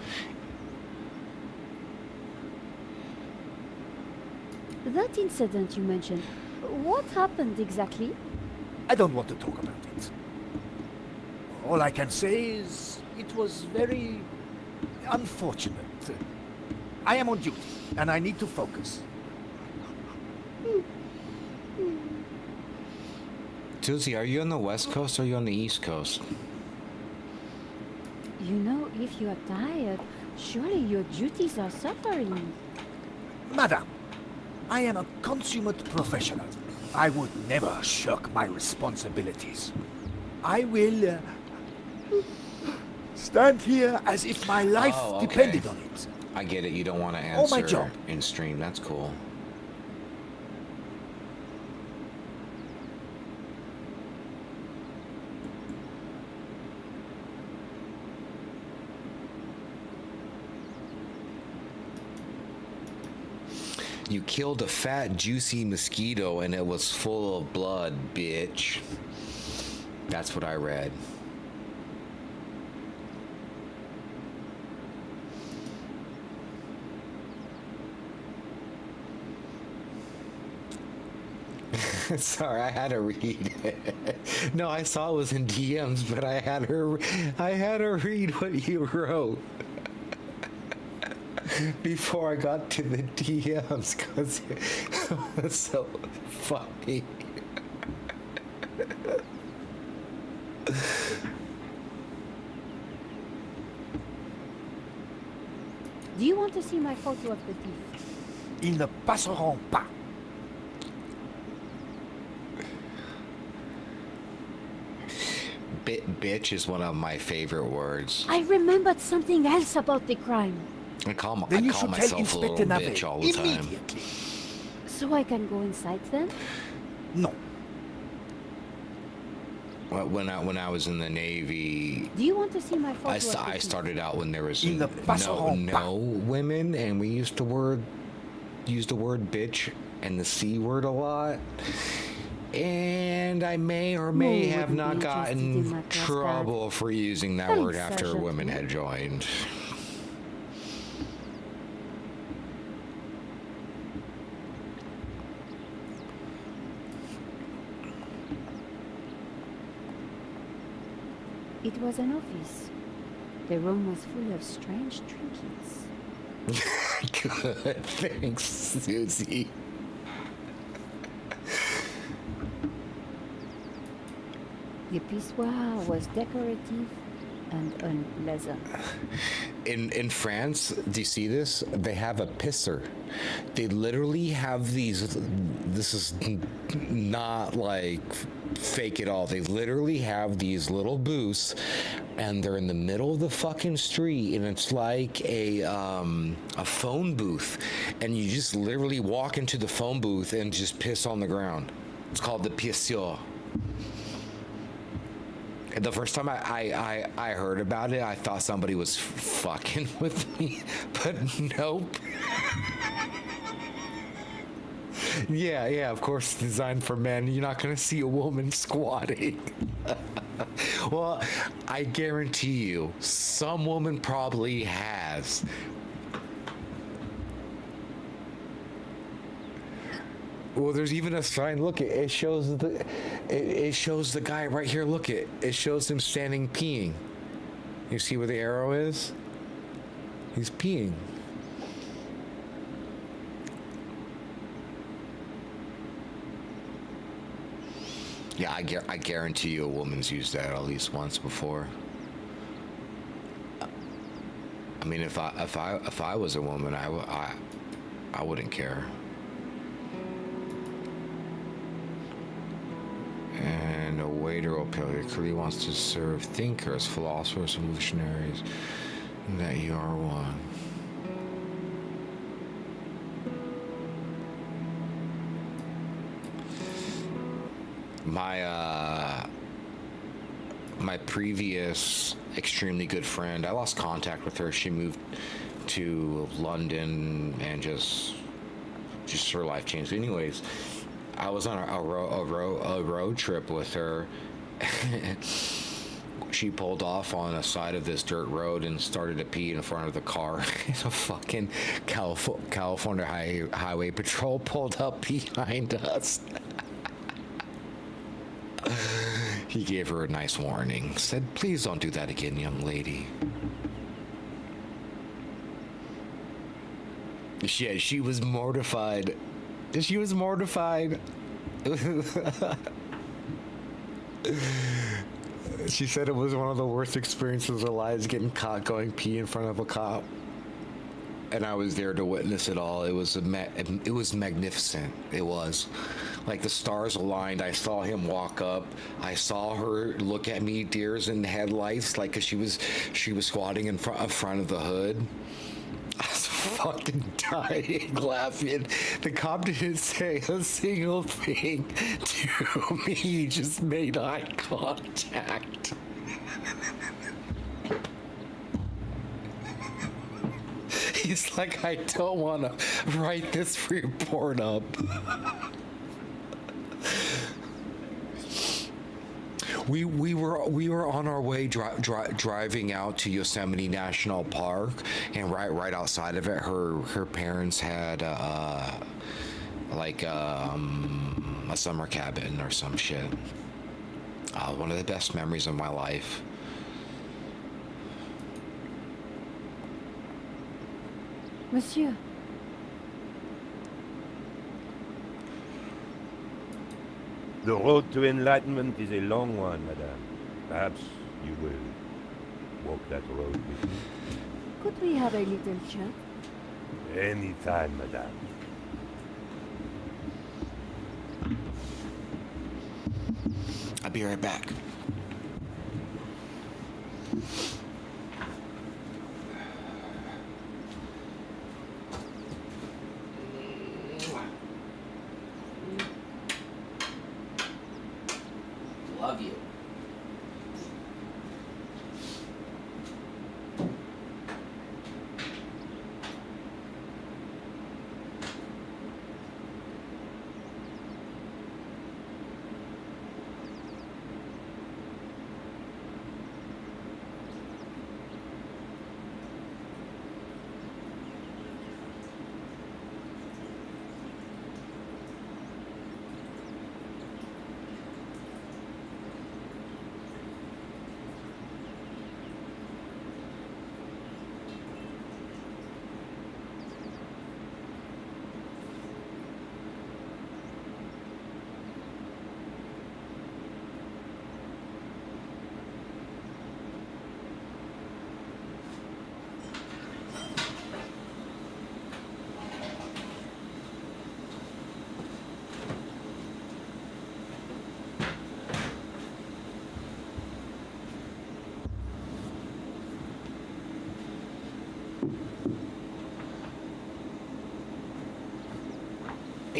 That incident you mentioned, what happened exactly? I don't want to talk about it. All I can say is it was very unfortunate. I am on duty, and I need to focus. Susie, are you on the West Coast or are you on the East Coast? You know, if you are tired, surely your duties are suffering. Madam, I am a consummate professional. I would never shirk my responsibilities. I will stand here as if my life depended on it. I get it. You don't want to Oh, my answer job. in stream. That's cool. You killed a fat, juicy mosquito and it was full of blood, bitch. That's what I read. Sorry, I had to read it. No, I saw it was in DMs, but I had her read what you wrote. Before I got to the DMs, because it's so funny. Do you want to see my photo of the thief? Ils ne passeront pas. Bitch is one of my favorite words. I remembered something else about the crime. I call Then you myself should tell a little Inspector Navet bitch all the time. immediately. So I can go inside then? No. When I was in the Navy, Do you want to see my photo of the I thief? started out when there was Ils ne passeront pas. no women, and we used the word bitch and the C word a lot. And I may or may Who have wouldn't not be gotten interested in my prostate? trouble for using that Thanks, word after Sergeant. women had joined. It was an office. The room was full of strange trinkets. Good, thanks, Susie. The pissoir was decorative and unpleasant. in France, do you see this? They have a pisser. They literally have these. This is not like fake at all. They literally have these little booths, and they're in the middle of the fucking street, and it's like a phone booth, and you just literally walk into the phone booth and just piss on the ground. It's called the pisseur. The first time I heard about it, I thought somebody was fucking with me, but nope. Yeah, of course, designed for men. You're not gonna see a woman squatting. Well, I guarantee you, some woman probably has. Well, there's even a sign. Look, it shows it shows the guy right here. Look, it shows him standing peeing. You see where the arrow is? He's peeing. Yeah, I guarantee you a woman's used that at least once before. I mean, if I was a woman, I wouldn't care. And a waiter or pillar clearly wants to serve thinkers, philosophers, revolutionaries, and that you are one. My previous extremely good friend, I lost contact with her. She moved to London and just her life changed. Anyways, I was on a road trip with her. She pulled off on a side of this dirt road and started to pee in front of the car. A fucking California Highway Patrol pulled up behind us. He gave her a nice warning. Said, "Please don't do that again, young lady." Yeah, she was mortified. She was mortified. She said it was one of the worst experiences of her lives, getting caught going pee in front of a cop. And I was there to witness it all. It was magnificent. It was. Like the stars aligned. I saw him walk up. I saw her look at me, deers in the headlights, like 'cause she was squatting in front of the hood. I was fucking dying laughing. The cop didn't say a single thing to me. He just made eye contact. He's like, "I don't want to write this report up." We were on our way driving out to Yosemite National Park, and right outside of it, her parents had like a summer cabin or some shit. One of the best memories of my life. Monsieur. The road to enlightenment is a long one, madame. Perhaps you will walk that road with me. Could we have a little chat? Any time, madame. I'll be right back. Love you.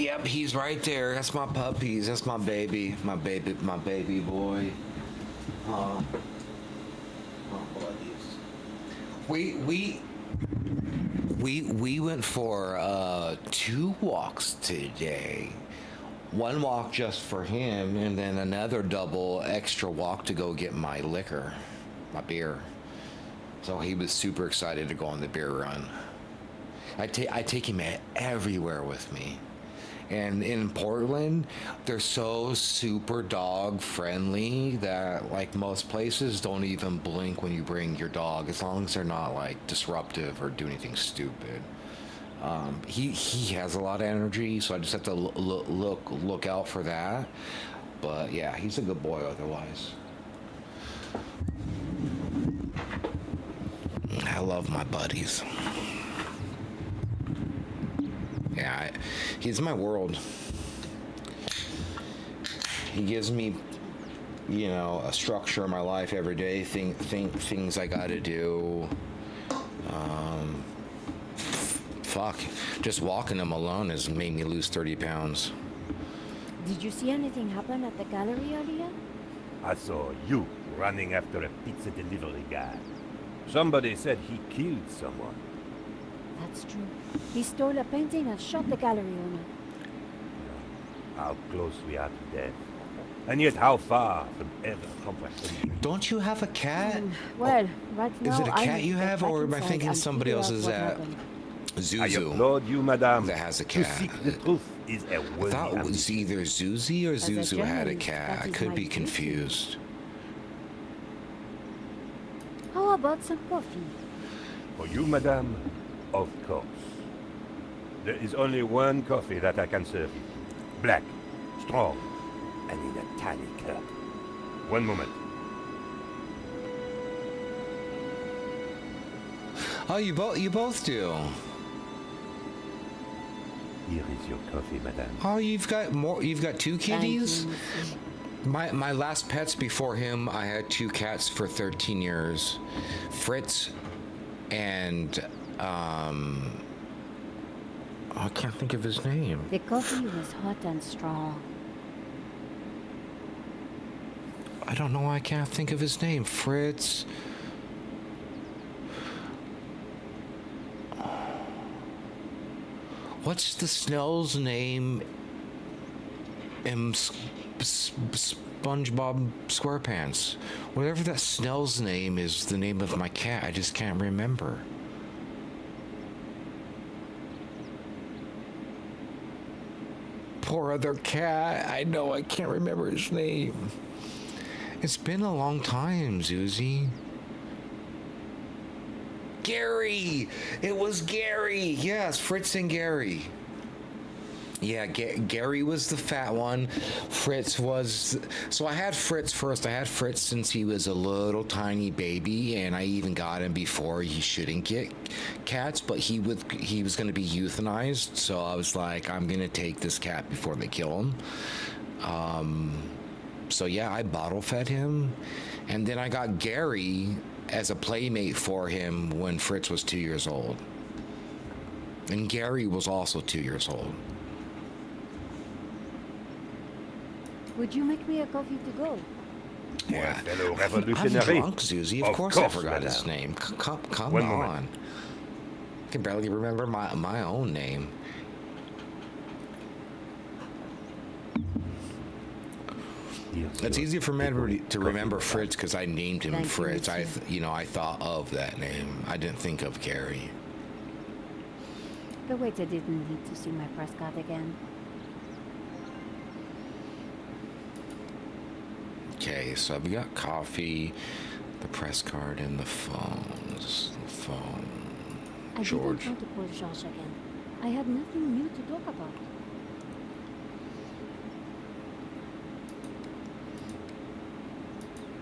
Yep, he's right there. That's my puppies. That's my baby boy. My buddies. We went for 2 walks today. One walk just for him, and then another double extra walk to go get my liquor, my beer. So he was super excited to go on the beer run. I take him everywhere with me. And in Portland, they're so super dog friendly that, like, most places don't even blink when you bring your dog, as long as they're not like disruptive or do anything stupid. He has a lot of energy, so I just have to look out for that. But yeah, he's a good boy otherwise. I love my buddies. Yeah, he's my world. He gives me, a structure in my life every day. Things I gotta do. Just walking him alone has made me lose 30 pounds. Did you see anything happen at the gallery earlier? I saw you running after a pizza delivery guy. Somebody said he killed someone. That's true. He stole a painting and shot the gallery owner. How close we are to death. And yet how far from ever comprehending. Don't you have a cat? Well, right now Is it a I cat need you to get have, back or am I inside thinking and somebody figure out else's what at happened. I Zuzu? applaud you, madame. That has a To cat. seek the truth is a I worthy thought it was ambition. either Zuzi or As a Zuzu had a journalist, cat. that I is could my be duty. confused. How about some coffee? For you, madame, of course. There is only one coffee that I can serve you. Black, strong, and in a tiny cup. One moment. Oh, you both do. Here is your coffee, madame. Oh, you've got more. You've got 2 kitties. Thank you. My last pets before him, I had 2 cats for 13 years, Fritz, and I can't think of his name. The coffee was hot and strong. I don't know why I can't think of his name. Fritz. What's the snail's name in SpongeBob SquarePants? Whatever that snail's name is, the name of my cat. I just can't remember. Poor other cat. I know I can't remember his name. It's been a long time, Zuzi. Gary! It was Gary! Yes, Fritz and Gary. Yeah, Gary was the fat one. Fritz was... So I had Fritz first. I had Fritz since he was a little tiny baby, and I even got him before he shouldn't get cats, but he was going to be euthanized, so I was like, I'm going to take this cat before they kill him. So yeah, I bottle fed him, and then I got Gary as a playmate for him when Fritz was 2 years old. And Gary was also 2 years old. Would you make me a coffee to go? Yeah. fellow I'm revolutionary. drunk, Zuzi. Of Of course I course, forgot his madame. name. Come One on. moment. I can barely remember my own name. Here's It's your easier for me to coffee, remember madame. Fritz because I named him Thank you, Fritz. I Richie. thought of that name. I didn't think of Gary. The waiter didn't need to see my press card again. Okay, so we got coffee, the press card, and the phones. The phone. I George. didn't want to call George again. I had nothing new to talk about.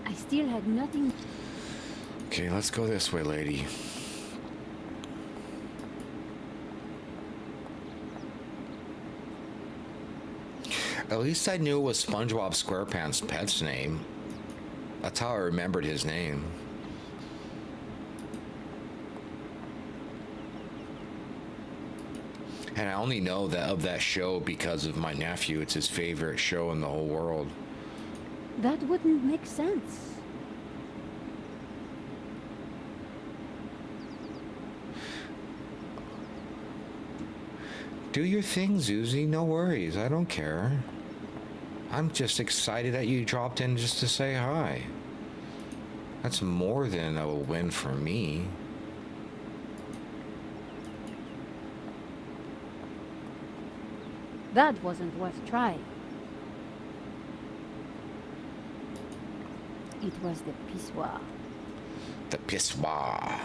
I still had nothing. Okay, let's go this way, lady. At least I knew it was SpongeBob SquarePants' pet's name. That's how I remembered his name. And I only know that of that show because of my nephew. It's his favorite show in the whole world. That wouldn't make sense. Do your thing, Zuzi. No worries. I don't care. I'm just excited that you dropped in just to say hi. That's more than a win for me. That wasn't worth trying. It was the pissoir. The pissoir.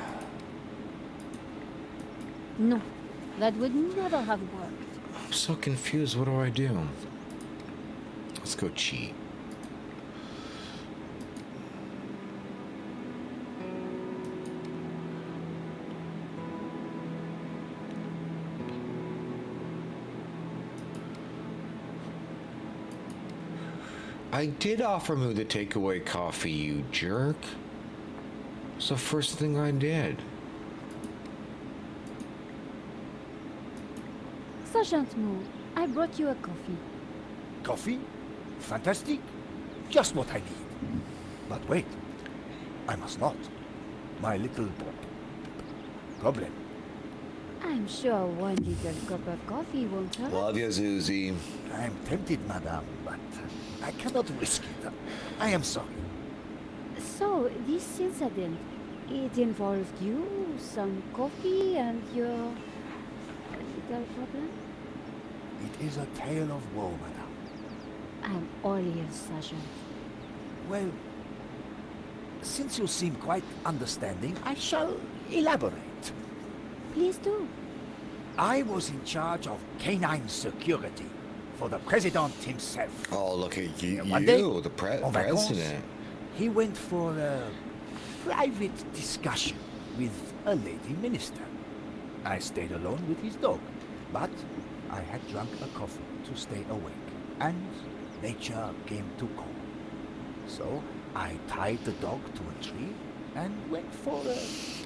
No, that would never have worked. I'm so confused. What do I do? Let's go cheat. I did offer Moo the takeaway coffee, you jerk. It's the first thing I did. Sergeant Moo, I brought you a coffee. Coffee? Fantastic. Just what I need. But wait, I must not. My little problem. I'm sure one little cup of coffee won't hurt. Love you, Zuzi. I am tempted, madame, but I cannot risk it. I am sorry. So, this incident, it involved you, some coffee, and your little problem? It is a tale of woe, madame. I'm all ears, Sergeant. Well, since you seem quite understanding, I shall elaborate. Please do. I was in charge of canine security for the president himself. Oh, look at you, One day, the en vacances, president. he went for a private discussion with a lady minister. I stayed alone with his dog, but I had drunk a coffee to stay awake, and nature came to call. So I tied the dog to a tree and went for a...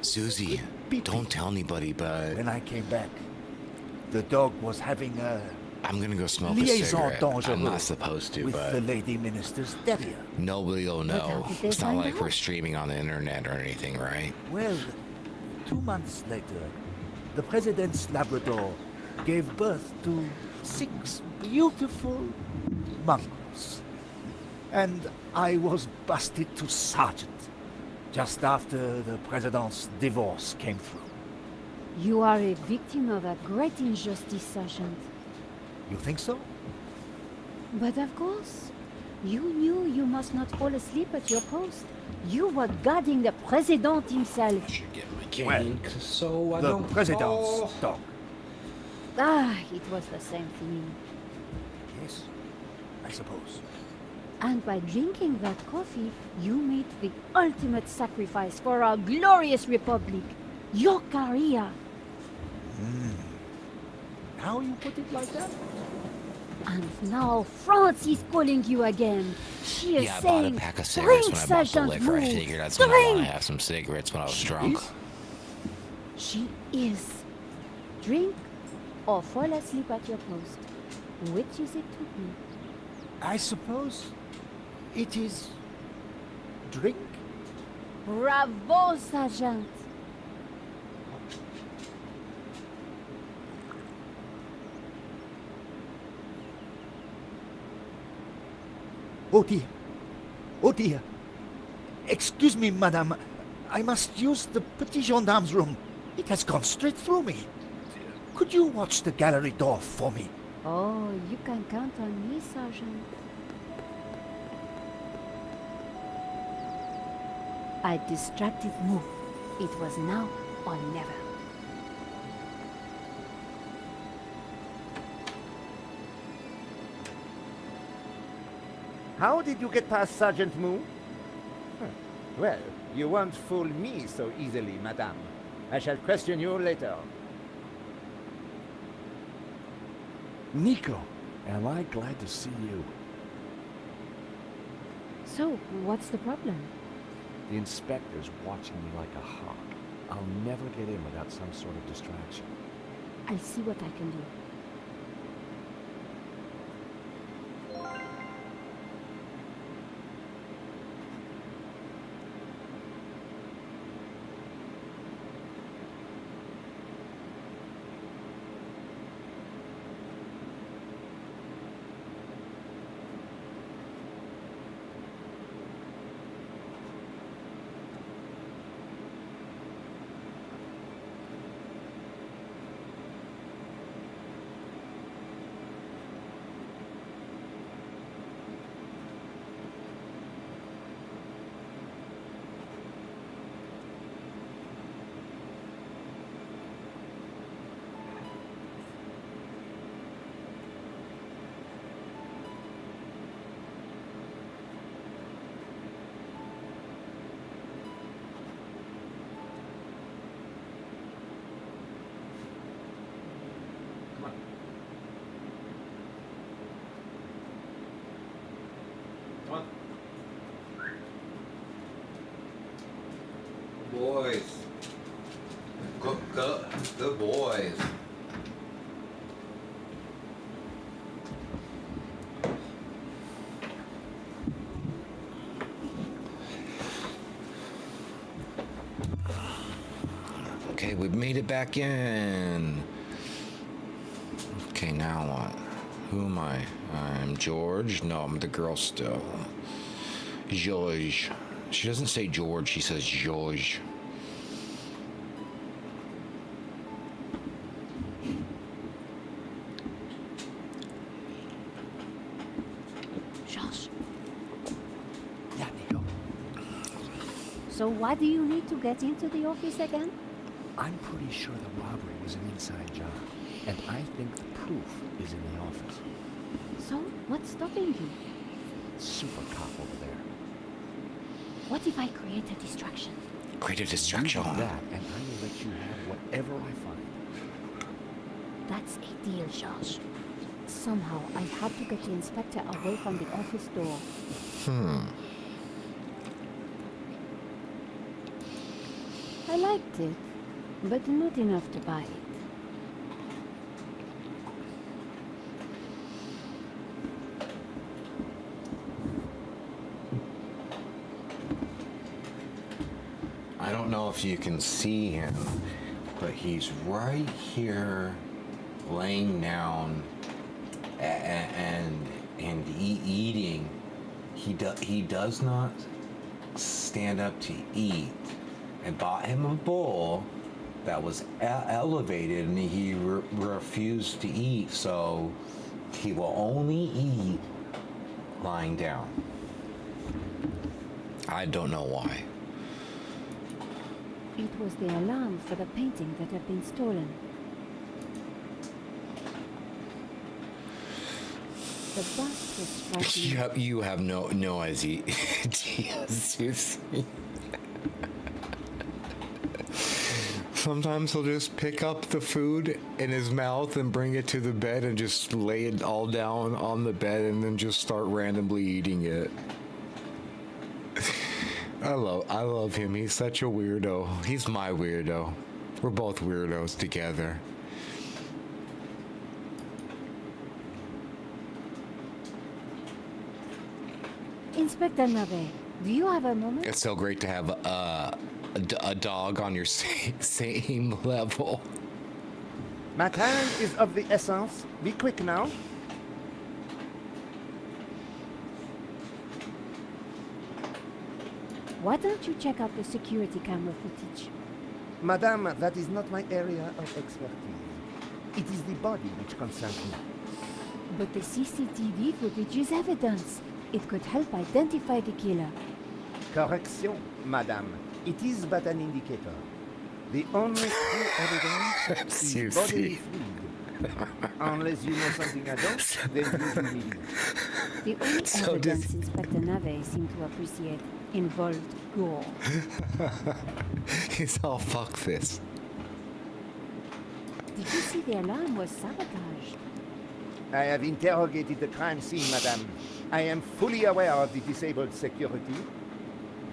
Susie, pee-pee. don't tell anybody, but When I came back, the dog was having a I'm gonna go smoke a liaison cigarette. I'm dangereuse not supposed to, with but the lady minister's terrier. nobody will how know. did they It's not find like out? we're streaming on the internet or anything, right? Well, 2 months later, the president's Labrador gave birth to 6 beautiful mongrels. And I was busted to sergeant just after the president's divorce came through. You are a victim of a great injustice, Sergeant. You think so? But of course, you knew you must not fall asleep at your post. You were guarding the president himself. Should get my Well, cane, so I The don't president's fall. dog. Ah, it was the same thing. Yes, I suppose. And by drinking that coffee, you made the ultimate sacrifice for our glorious republic. Your career. Now you put it like that? And now France is calling you again. She is Yeah, I bought a saying, pack of cigarettes drink, when I bought the Sergeant liquor. I Moo. figured that's when I want to Drink. have some cigarettes when I was drunk. Is? She is. Drink or fall asleep at your post. Which is it to be? I suppose it is drink? Bravo, Sergeant. Oh dear. Oh dear. Excuse me, madame. I must use the petit gendarme's room. It has gone straight through me. Could you watch the gallery door for me? Oh, you can count on me, Sergeant. I distracted Moo. It was now or never. How did you get past Sergeant Moo? Huh. Well, you won't fool me so easily, madame. I shall question you later. Nico, am I glad to see you. So, what's the problem? The inspector's watching me like a hawk. I'll never get in without some sort of distraction. I'll see what I can do. Boys. Good boys. Okay, we've made it back in. Okay, now what? Who am I? I'm George. No, I'm the girl still. George. She doesn't say George, she says George. Josh. Yeah, Nico. So why do you need to get into the office again? I'm pretty sure the robbery was an inside job, and I think the proof is in the office. So, what's stopping you? Super cop over there. What if I create a distraction? Create a distraction. You do that, and I will let you have whatever I find. That's a deal, Josh. Somehow, I had to get the inspector away from the office door. I liked it, but not enough to buy it. I don't know if you can see him, but he's right here laying down and eating. He does not stand up to eat. I bought him a bowl that was elevated, and he refused to eat, so he will only eat lying down. I don't know why. It was the alarm for the painting that had been stolen. The bust was striking. You have no idea. Sometimes he'll just pick up the food in his mouth and bring it to the bed and just lay it all down on the bed and then just start randomly eating it. I love him. He's such a weirdo. He's my weirdo. We're both weirdos together. Inspector Navet, do you have a moment? It's so great to have a dog on your same level. My time is of the essence. Be quick now. Why don't you check out the security camera footage? Madame, that is not my area of expertise. It is the body which concerns me. But the CCTV footage is evidence. It could help identify the killer. Correction, madame. It is but an indicator. The only true evidence is bodily fluid. Unless you know something I don't, then you need it. The only evidence Inspector Navet seemed to appreciate involved gore. He's all fuck this. Did you see the alarm was sabotaged? I have interrogated the crime scene, madame. I am fully aware of the disabled security.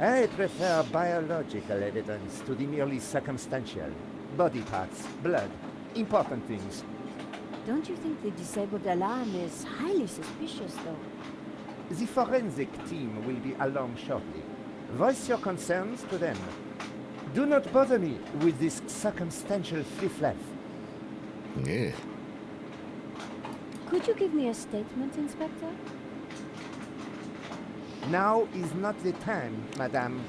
I prefer biological evidence to the merely circumstantial. Body parts, blood, important things. Don't you think the disabled alarm is highly suspicious, though? The forensic team will be along shortly. Voice your concerns to them. Do not bother me with this circumstantial fliff-laff. Yeah. Could you give me a statement, Inspector? Now is not the time, madame.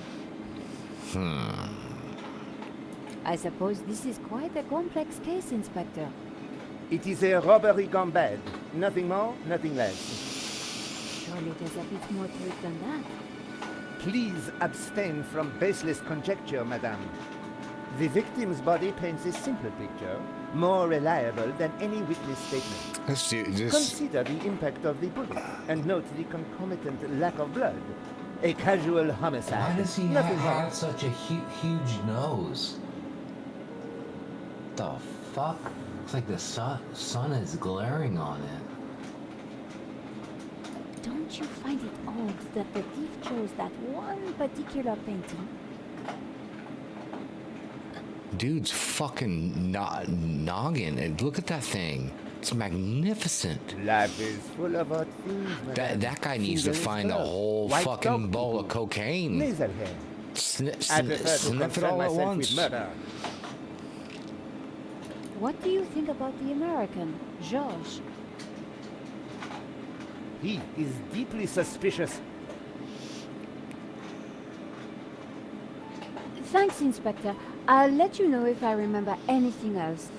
I suppose this is quite a complex case, Inspector. It is a robbery gone bad. Nothing more, nothing less. Surely there's a bit more to it than that. Please abstain from baseless conjecture, madame. The victim's body paints a simple picture, more reliable than any witness statement. Let's do this. Consider the impact of the bullet, and note the concomitant lack of blood. A casual homicide. Why does he Nothing more. have such a huge nose? The fuck? Looks like the sun is glaring on it. Don't you find it odd that the thief chose that one particular painting? Dude's fucking noggin. And look at that thing. It's magnificent. Life is full of odd things, madame. That guy needs to Single find a skull, whole white fucking dog bowl of people, cocaine. nasal hair. I prefer to Sniff it concern all at myself once. with murder. What do you think about the American, Georges? He is deeply suspicious. Thanks, Inspector. I'll let you know if I remember anything else.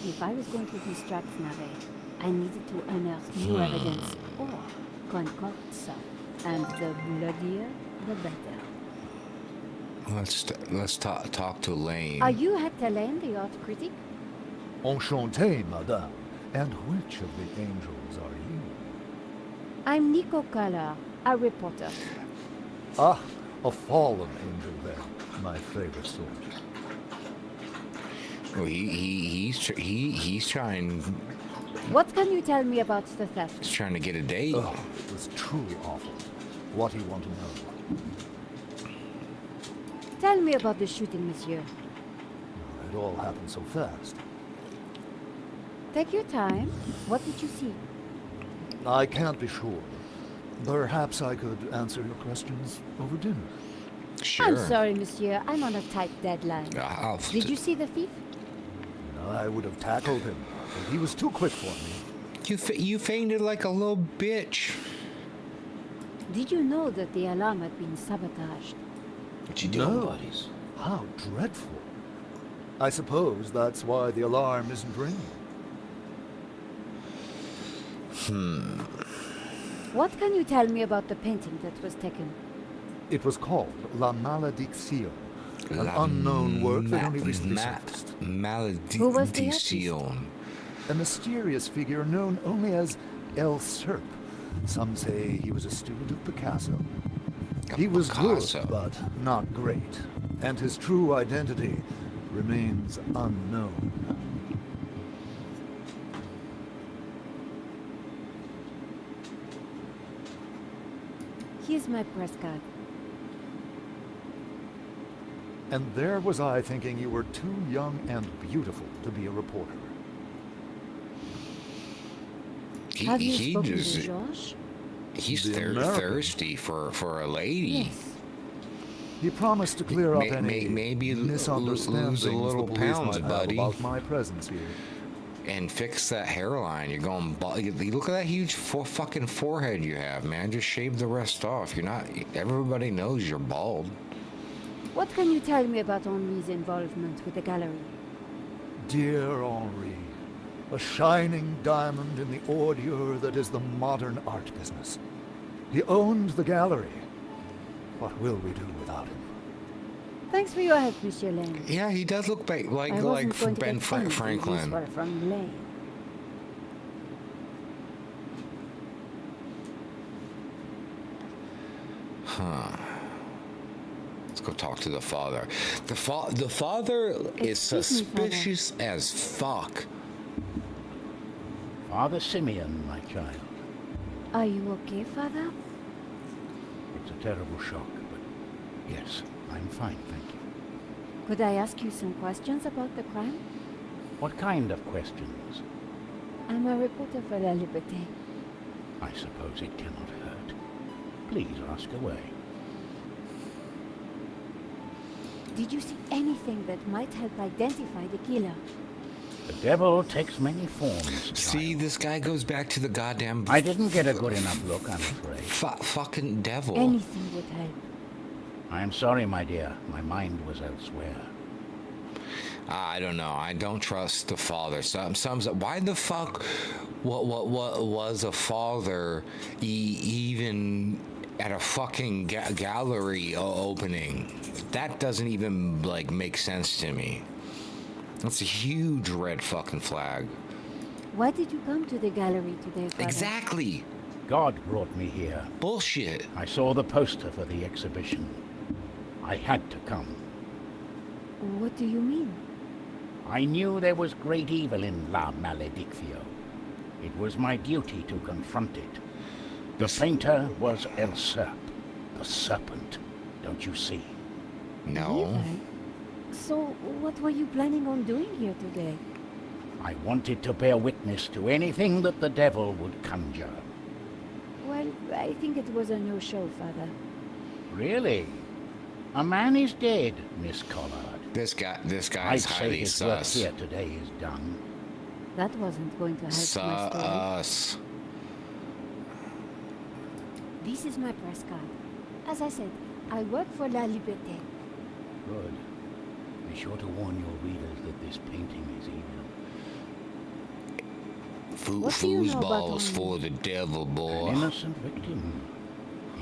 If I was going to distract Nave, I needed to unearth new evidence or concoct some. And the bloodier, the better. Let's talk to Lane. Are you Hector Lane, the art critic? Enchanté, madame. And which of the angels are you? I'm Nico Collar, a reporter. Ah, a fallen angel then. My favorite sort. Well, he's trying. What can you tell me about the theft? He's trying to get a date. Oh, it was truly awful. What do you want to know? Tell me about the shooting, monsieur. It all happened so fast. Take your time. What did you see? I can't be sure. Perhaps I could answer your questions over dinner. Sure. I'm sorry, monsieur. I'm on a tight deadline. Did you see the thief? I would have tackled him, but he was too quick for me. You fainted like a little bitch. Did you know that the alarm had been sabotaged? What you doing, buddies? How dreadful. I suppose that's why the alarm isn't ringing. What can you tell me about the painting that was taken? It was called La Malédiction, an unknown work that only recently surfaced. Who was the artist? Malediction. A mysterious figure known only as El Serp. Some say he was a student of Picasso. He was Picasso. good, but not great, and his true identity remains unknown. Here's my press card. And there was I thinking you were too young and beautiful to be a reporter. Have you spoken to Georges? He's The American. thirsty for a lady. Yes. He promised to clear up any maybe misunderstandings lose a little the police pounds, might have buddy. about my presence here. And fix that hairline. You're going bald. Look at that huge fucking forehead you have, man. Just shave the rest off. You're not. Everybody knows you're bald. What can you tell me about Henri's involvement with the gallery? Dear Henri, a shining diamond in the ordure that is the modern art business. He owned the gallery. What will we do without him? Thanks for your help, Monsieur Lane. Yeah, he does look like I wasn't going to Ben get anything Franklin. useful from Lane. Huh. Let's go talk to the father. The father is Excuse me, suspicious as fuck. Father Simeon, my child. Are you okay, Father? It's a terrible shock, but yes, I'm fine, thank you. Could I ask you some questions about the crime? What kind of questions? I'm a reporter for La Liberté. I suppose it cannot hurt. Please ask away. Did you see anything that might help identify the killer? The devil takes many forms. See, child. this guy goes back to the goddamn. I didn't get a good enough look, I'm afraid. Fucking devil. Anything would help. I am sorry, my dear. My mind was elsewhere. I don't know. I don't trust the father. Why the fuck? What was a father even at a fucking gallery opening? That doesn't even like make sense to me. That's a huge red fucking flag. Why did you come to the gallery today, Father? Exactly. God brought me here. Bullshit. I saw the poster for the exhibition. I had to come. What do you mean? I knew there was great evil in La Maledictio. It was my duty to confront it. The painter was El Serp, the serpent. Don't you see? No. Levi? So, what were you planning on doing here today? I wanted to bear witness to anything that the devil would conjure. Well, I think it was a no-show, Father. Really? A man is dead, Miss Collard. This I'd guy's say highly his work sus. here today is done. That wasn't going to help my story. Sus. This is my press card. As I said, I work for La Liberté. Good. Be sure to warn your readers that this painting is evil. What do you know about Foosball's him? for the devil, boy. An innocent victim,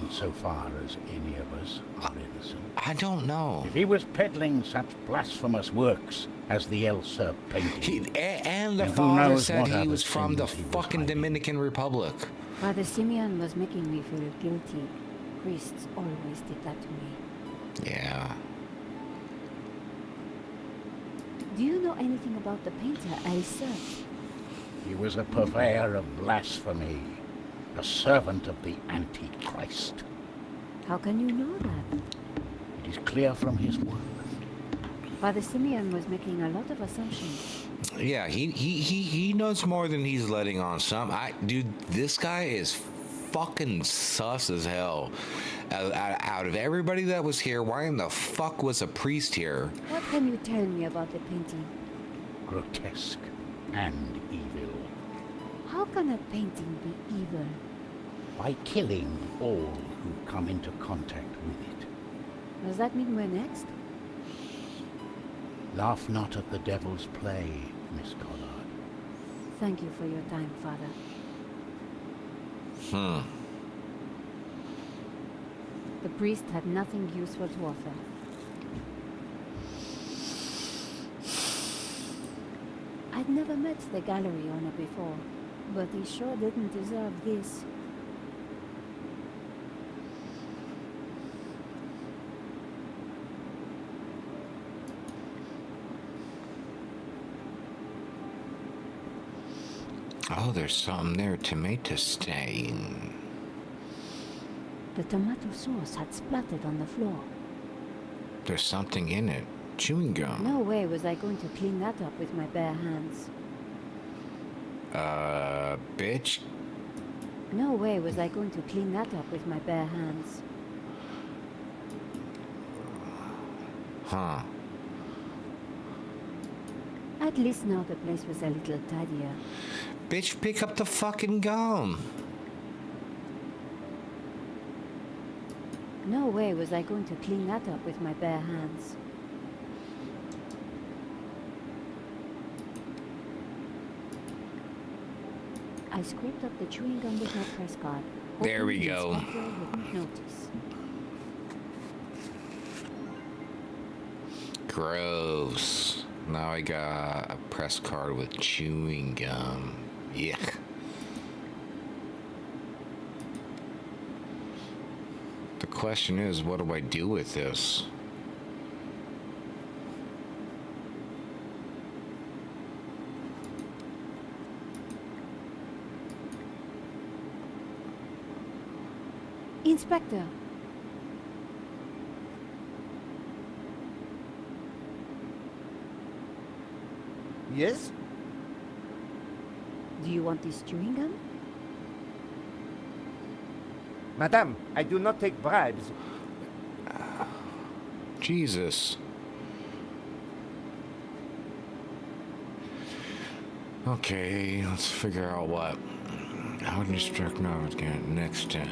insofar as any of us are innocent. I don't know. If he was peddling such blasphemous works as the El Serp painting, And the And who father knows said what he other was from the sins he was fucking hiding. Dominican Republic. Father Simeon was making me feel guilty. Priests always did that to me. Yeah. Do you know anything about the painter, El Serp? he was a purveyor of blasphemy, a servant of the Antichrist. How can you know that? It is clear from his work. Father Simeon was making a lot of assumptions. Yeah, he knows more than he's letting on. Dude, this guy is fucking sus as hell. Out of everybody that was here, why in the fuck was a priest here? What can you tell me about the painting? Grotesque and evil. How can a painting be evil? By killing all who come into contact with it. Does that mean we're next? Laugh not at the devil's play, Miss Collard. Thank you for your time, Father. The priest had nothing useful to offer. I'd never met the gallery owner before, but he sure didn't deserve this. Oh, there's something there. Tomato stain. The tomato sauce had splattered on the floor. There's something in it. Chewing gum. No way was I going to clean that up with my bare hands. Bitch. No way was I going to clean that up with my bare hands. Huh. At least now the place was a little tidier. Bitch, pick up the fucking gum. No way was I going to clean that up with my bare hands. I scraped up the chewing gum with my press card. There we hoping the go. inspector wouldn't notice. Gross. Now I got a press card with chewing gum. Yuck. The question is, what do I do with this? Inspector! Yes? Do you want this chewing gum? Madame, I do not take bribes. Jesus. Okay, let's figure out what. How would you struck now again? Next step.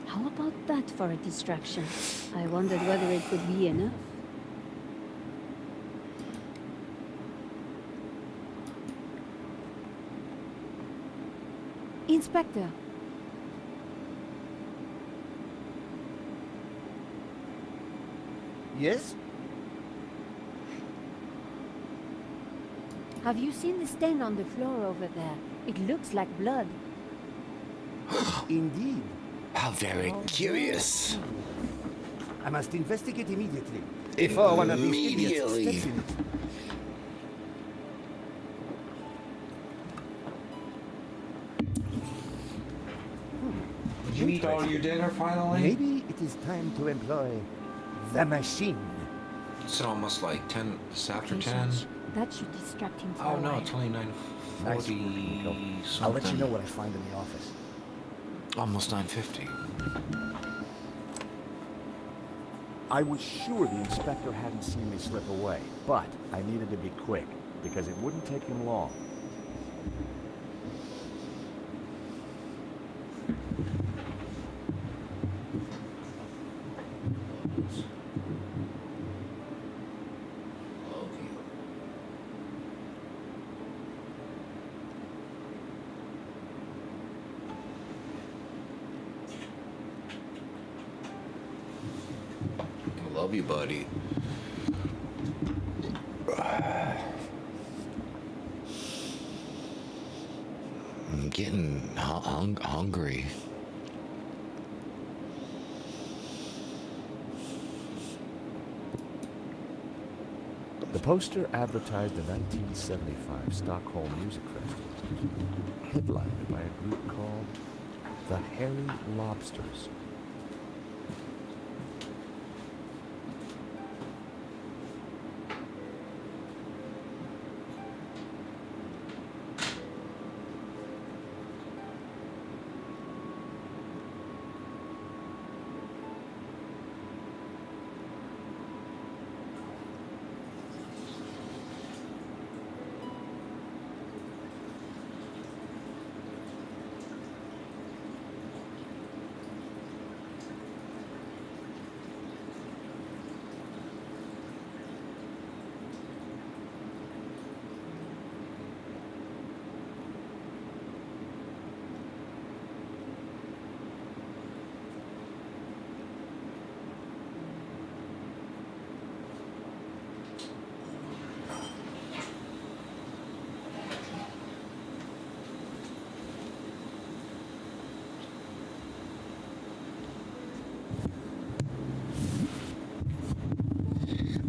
How about that for a distraction? I wondered whether it could be enough. Inspector. Yes? Have you seen the stain on the floor over there? It looks like blood. Indeed. How very curious. I must investigate immediately. Before one of these idiots Immediately. steps in it. Did you eat all your dinner finally? Maybe it is time to employ the machine. It's almost like 10. It's after 10. Patience. That should distract him for Oh a no, while. it's only 9:40 Nice. Rico. something. I'll let you know what I find in the office. Almost 9:50. I was sure the inspector hadn't seen me slip away, but I needed to be quick, because it wouldn't take him long. I love you, buddy. I'm getting hungry. The poster advertised the 1975 Stockholm Music Festival, headlined by a group called the Hairy Lobsters.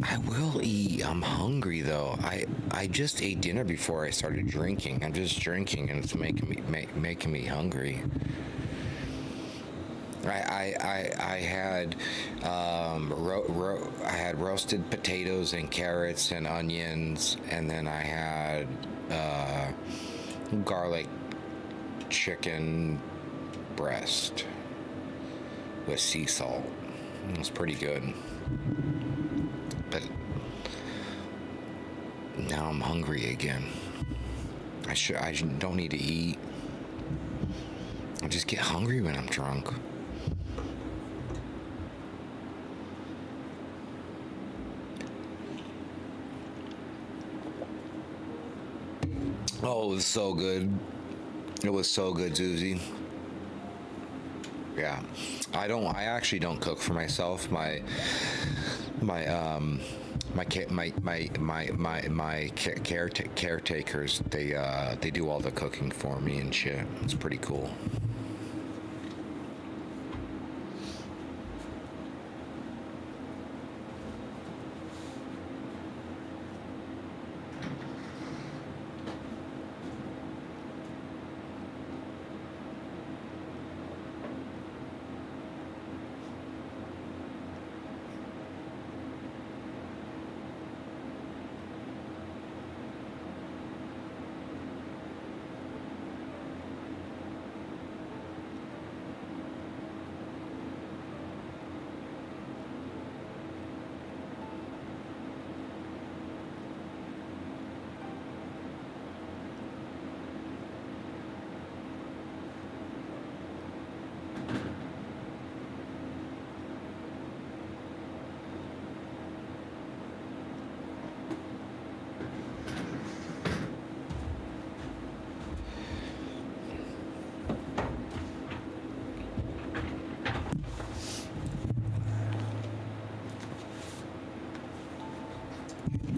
I will eat. I'm hungry though. I just ate dinner before I started drinking. I'm just drinking and it's making me hungry. I had I had roasted potatoes and carrots and onions, and then I had garlic chicken breast with sea salt. It was pretty good. But now I'm hungry again. I don't need to eat. I just get hungry when I'm drunk. Oh, it was so good. It was so good, Zuzi. Yeah. I actually don't cook for myself. my caretakers, they do all the cooking for me and shit. It's pretty cool.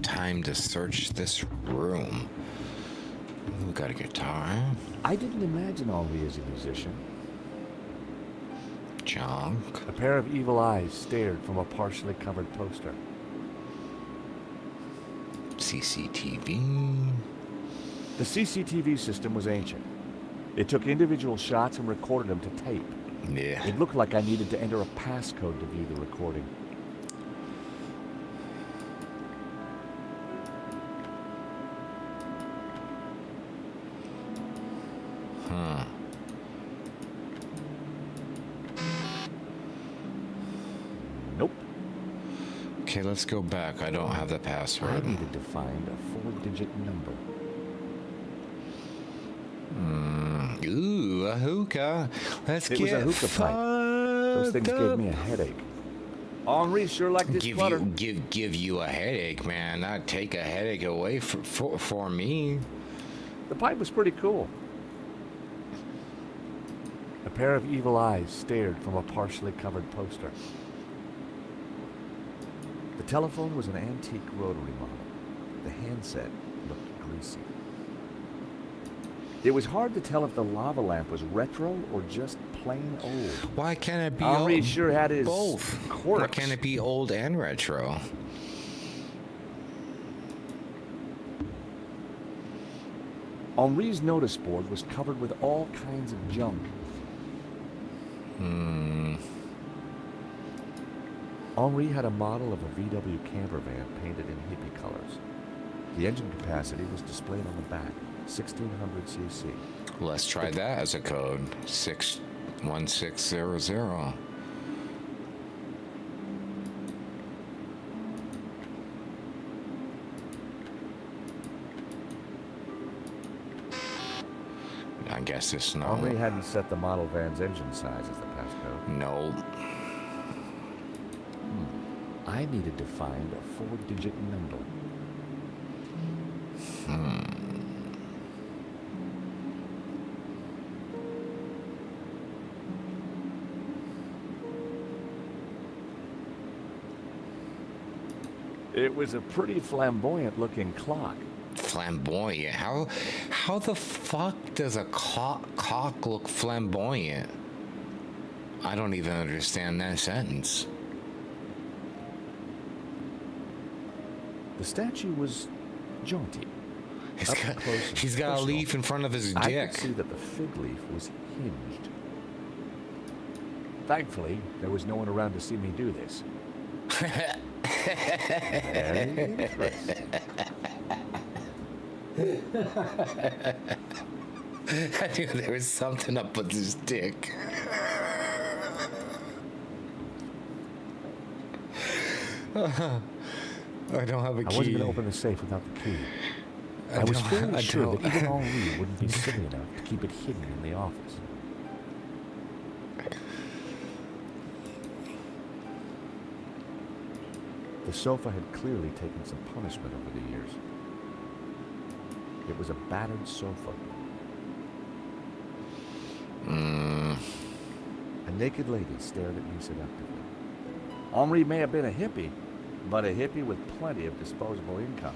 Time to search this room. We got a guitar. I didn't imagine Henri as a musician. Junk. A pair of evil eyes stared from a partially covered poster. CCTV. The CCTV system was ancient. It took individual shots and recorded them to tape. Yeah. It looked like I needed to enter a passcode to view the recording. Nope. Okay, let's go back. I don't have the I password. needed to find a 4-digit number. Ooh, a hookah. Let's It get was a hookah pipe. Those things gave me a headache. Henri sure liked this clutter. Give you a headache, man. Not take a headache away for me. The pipe was pretty cool. A pair of evil eyes stared from a partially covered poster. The telephone was an antique rotary model. The handset looked greasy. It was hard to tell if the lava lamp was retro or just plain old. Why can't it be Henri old? sure had his both? quirks. Why can't it be old and retro? Henri's notice board was covered with all kinds of junk. Henri had a model of a VW camper van painted in hippie colors. The engine capacity was displayed on the back, 1600 cc. Let's try that as a code. 61600. I guess it's no. Henri hadn't set the model van's engine size as the passcode. No. I needed to find a 4-digit number. It was a pretty flamboyant-looking clock. Flamboyant? How the fuck does a cock look flamboyant? I don't even understand that sentence. The statue was jaunty. He's got a leaf in front of his I dick. could see that the fig leaf was hinged. Thankfully, there was no one around to see me do this. Very interesting. I knew there was something up with his dick. I don't have a key. I wasn't going to open the safe without the key. I was fairly sure that even Henri wouldn't be silly enough to keep it hidden in the office. The sofa had clearly taken some punishment over the years. It was a battered sofa. A naked lady stared at me seductively. Henri may have been a hippie, but a hippie with plenty of disposable income.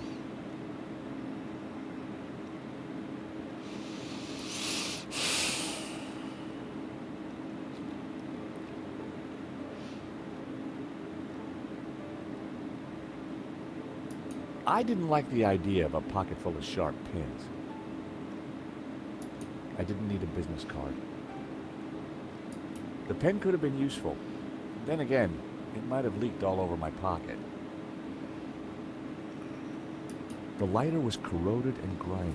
I didn't like the idea of a pocket full of sharp pins. I didn't need a business card. The pen could have been useful. Then again, it might have leaked all over my pocket. The lighter was corroded and grimy.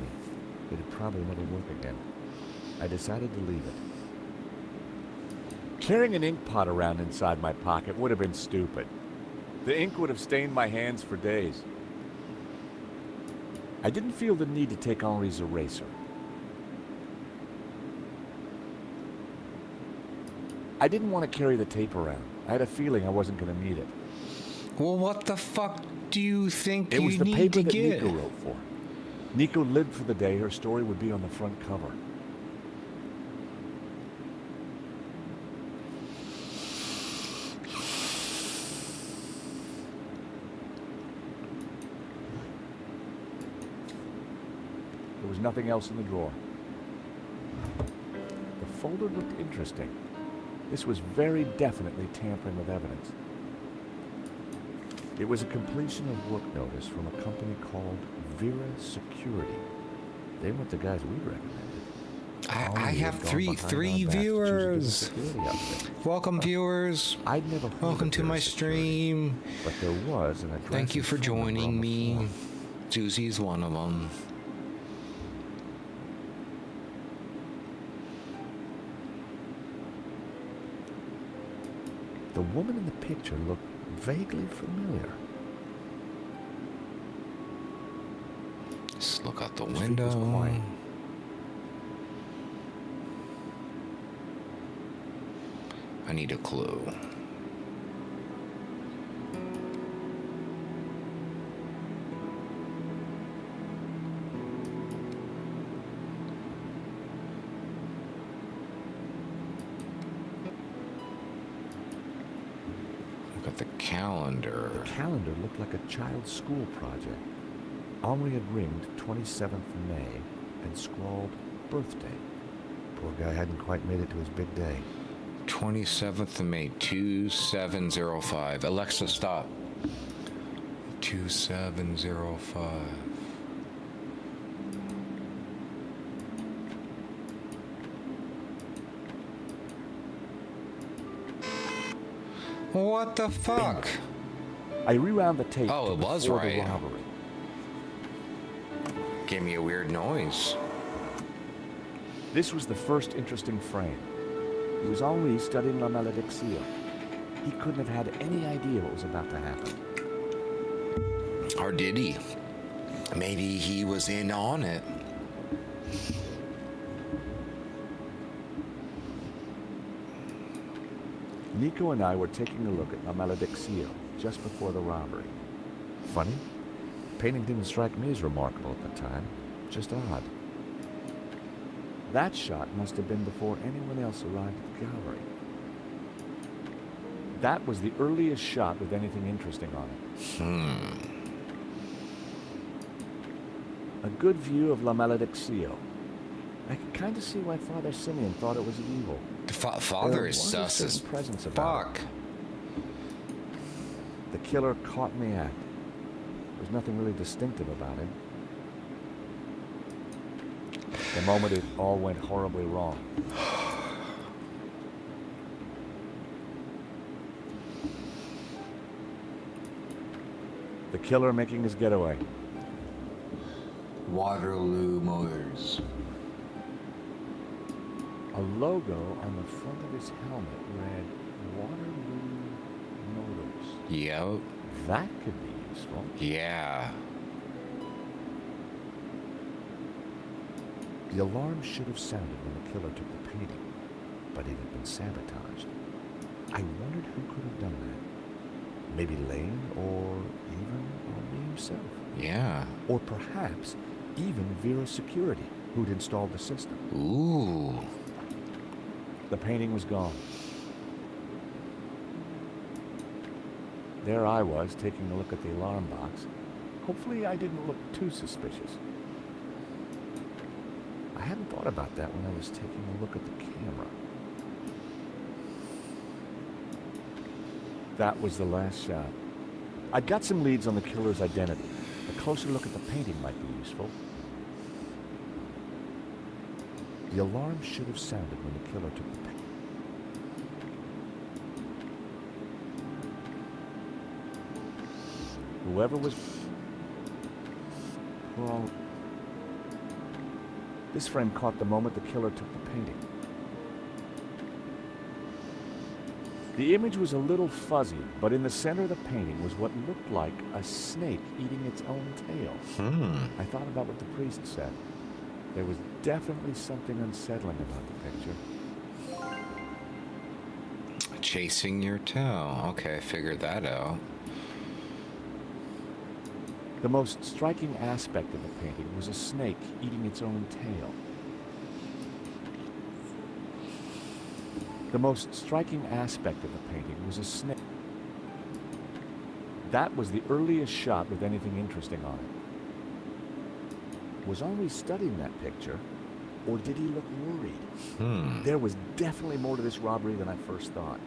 It'd probably never work again. I decided to leave it. Carrying an ink pot around inside my pocket would have been stupid. The ink would have stained my hands for days. I didn't feel the need to take Henri's eraser. I didn't want to carry the tape around. I had a feeling I wasn't going to need it. Well, what the fuck do you think It was the need paper to that get? Nico wrote for. Nico lived for the day her story would be on the front cover. There was nothing else in the drawer. The folder looked interesting. This was very definitely tampering with evidence. It was a completion of work notice from a company called Vera Security. They weren't the guys we'd recommended. I have three viewers. Welcome, viewers. I'd never heard Welcome of to my Vera Security, stream. but there was an address. Thank you and for phone number on joining the me. form. Susie's one of them. The woman in the picture looked vaguely familiar. Just look out the The street was window. quiet. I need a clue. Look at the calendar. The calendar looked like a child's school project. Henri had ringed 27th May and scrawled birthday. Poor guy hadn't quite made it to his big day. 27th of May, 2705. Alexa, stop. 2705. What the fuck? I rewound the tape. Oh, to it was before right. the robbery. Gave me a weird noise. This was the first interesting frame. It was Henri studying La Malédiction. He couldn't have had any idea what was about to happen. Or did he? Maybe he was in on it. Nico and I were taking a look at La Malédiction just before the robbery. Funny, the painting didn't strike me as remarkable at the time, just odd. That shot must have been before anyone else arrived at the gallery. That was the earliest shot with anything interesting on it. A good view of La Malédiction. I could kind of see why Father Simeon thought it was evil. The father There is was a sus certain as presence about fuck. it. The killer caught in the act. There's nothing really distinctive about him. The moment it all went horribly wrong. The killer making his getaway. Waterloo Motors. A logo on the front of his helmet read Waterloo Motors. Yep. That could be useful. Yeah. The alarm should have sounded when the killer took the painting, but it had been sabotaged. I wondered who could have done that. Maybe Lane or even Henri himself. Yeah. Or perhaps even Vera Security, who'd installed the system. Ooh. The painting was gone. There I was, taking a look at the alarm box. Hopefully I didn't look too suspicious. I hadn't thought about that when I was taking a look at the camera. That was the last shot. I'd got some leads on the killer's identity. A closer look at the painting might be useful. The alarm should have sounded when the killer took the painting. Whoever was... Well... This frame caught the moment the killer took the painting. The image was a little fuzzy, but in the center of the painting was what looked like a snake eating its own tail. I thought about what the priest said. There was definitely something unsettling about the picture. Chasing your tail. Okay, I figured that out. The most striking aspect of the painting was a snake eating its own tail. The most striking aspect of the painting was a snake. That was the earliest shot with anything interesting on it. Was Henri studying that picture, or did he look worried? There was definitely more to this robbery than I first thought.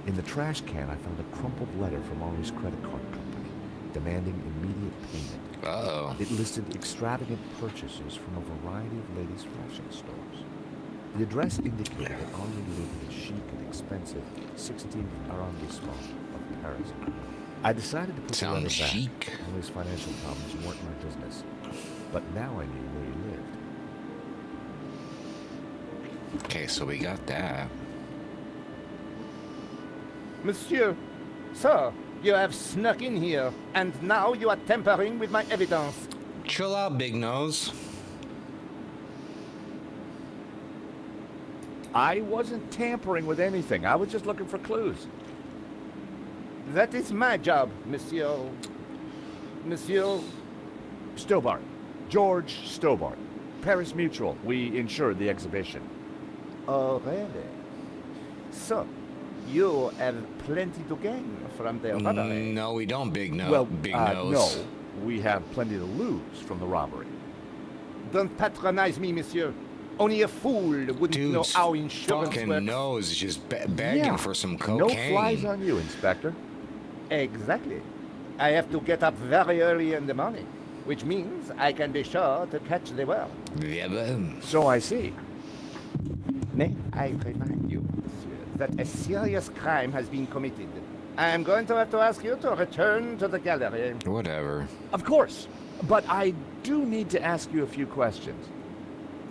In the trash can, I found a crumpled letter from Henri's credit card company, demanding immediate payment. Uh-oh. It listed extravagant purchases from a variety of ladies' fashion stores. The address indicated that Henri lived in a chic and expensive 16th arrondissement of Paris. I decided to put the letter back. Chic. Henri's financial problems weren't my business, but now I knew where he lived. Okay, so we got that. Monsieur, sir, you have snuck in here, and now you are tampering with my evidence. Chill out, Big Nose. I wasn't tampering with anything. I was just looking for clues. That is my job, Monsieur... Monsieur... Stobart. George Stobart. Paris Mutual. We insured the exhibition. Oh, really? So, you have plenty to gain from the robbery. No, we don't, Big Nose. Well, Big Nose. no. We have plenty to lose from the robbery. Don't patronize me, monsieur. Only a fool wouldn't know how insurance fucking works. nose is just begging for some cocaine. No flies on you, Inspector. Exactly. I have to get up very early in the morning, which means I can be sure to catch the worm. Yeah, but... So I see. May I remind you, monsieur, that a serious crime has been committed. I am going to have to ask you to return to the gallery. Whatever. Of course. But I do need to ask you a few questions.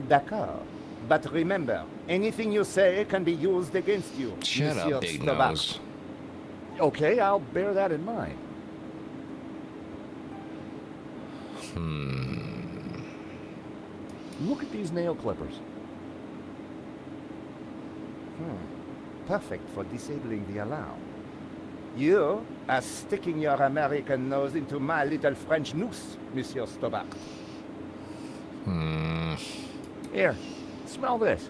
D'accord. But remember, anything you say can be used against you. Shut Monsieur up, Big Stobart. Nose. Okay, I'll bear that in mind. Look at these nail clippers. Perfect for disabling the alarm. You are sticking your American nose into my little French noose, Monsieur Stobart. Here, smell this.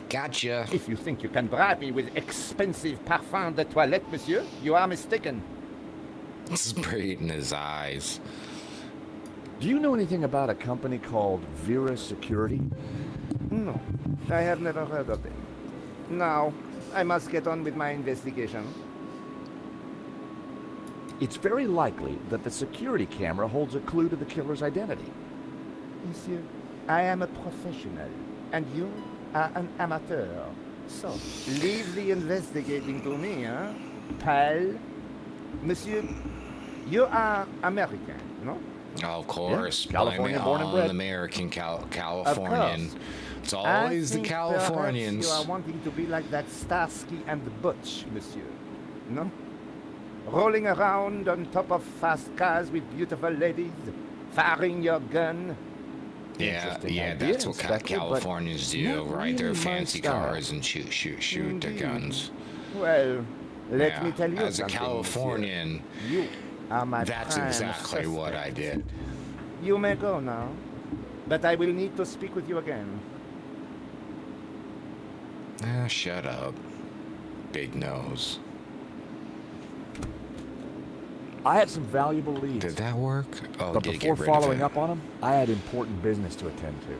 Gotcha. If you think you can bribe me with expensive parfum de toilette, monsieur, you are mistaken. Spray it in his eyes. Do you know anything about a company called Vera Security? No, I have never heard of them. Now, I must get on with my investigation. It's very likely that the security camera holds a clue to the killer's identity. Monsieur, I am a professional, and you are an amateur. So, leave the investigating to me, huh? Pal? Monsieur, you are American, no? Oh, of course. Yeah, California, born and An bred. American, Californian. Of course. It's always the I think Californians. perhaps you are wanting to be like that Starsky and Butch, monsieur. No? rolling around on top of fast cars with beautiful ladies, firing your gun. Yeah, Interesting yeah, idea, that's what Inspector, but Californians do, not right? They're really my fancy style. cars and shoot their Indeed. guns. Well, let Yeah, me tell you as a something, Californian, monsieur. You are my that's prime exactly what I suspect. did. You may go now, but I will need to speak with you again. Ah, shut up, big nose. I had some valuable leads. Did that work? Oh, But did it before get rid of following it? up on them, I had important business to attend to.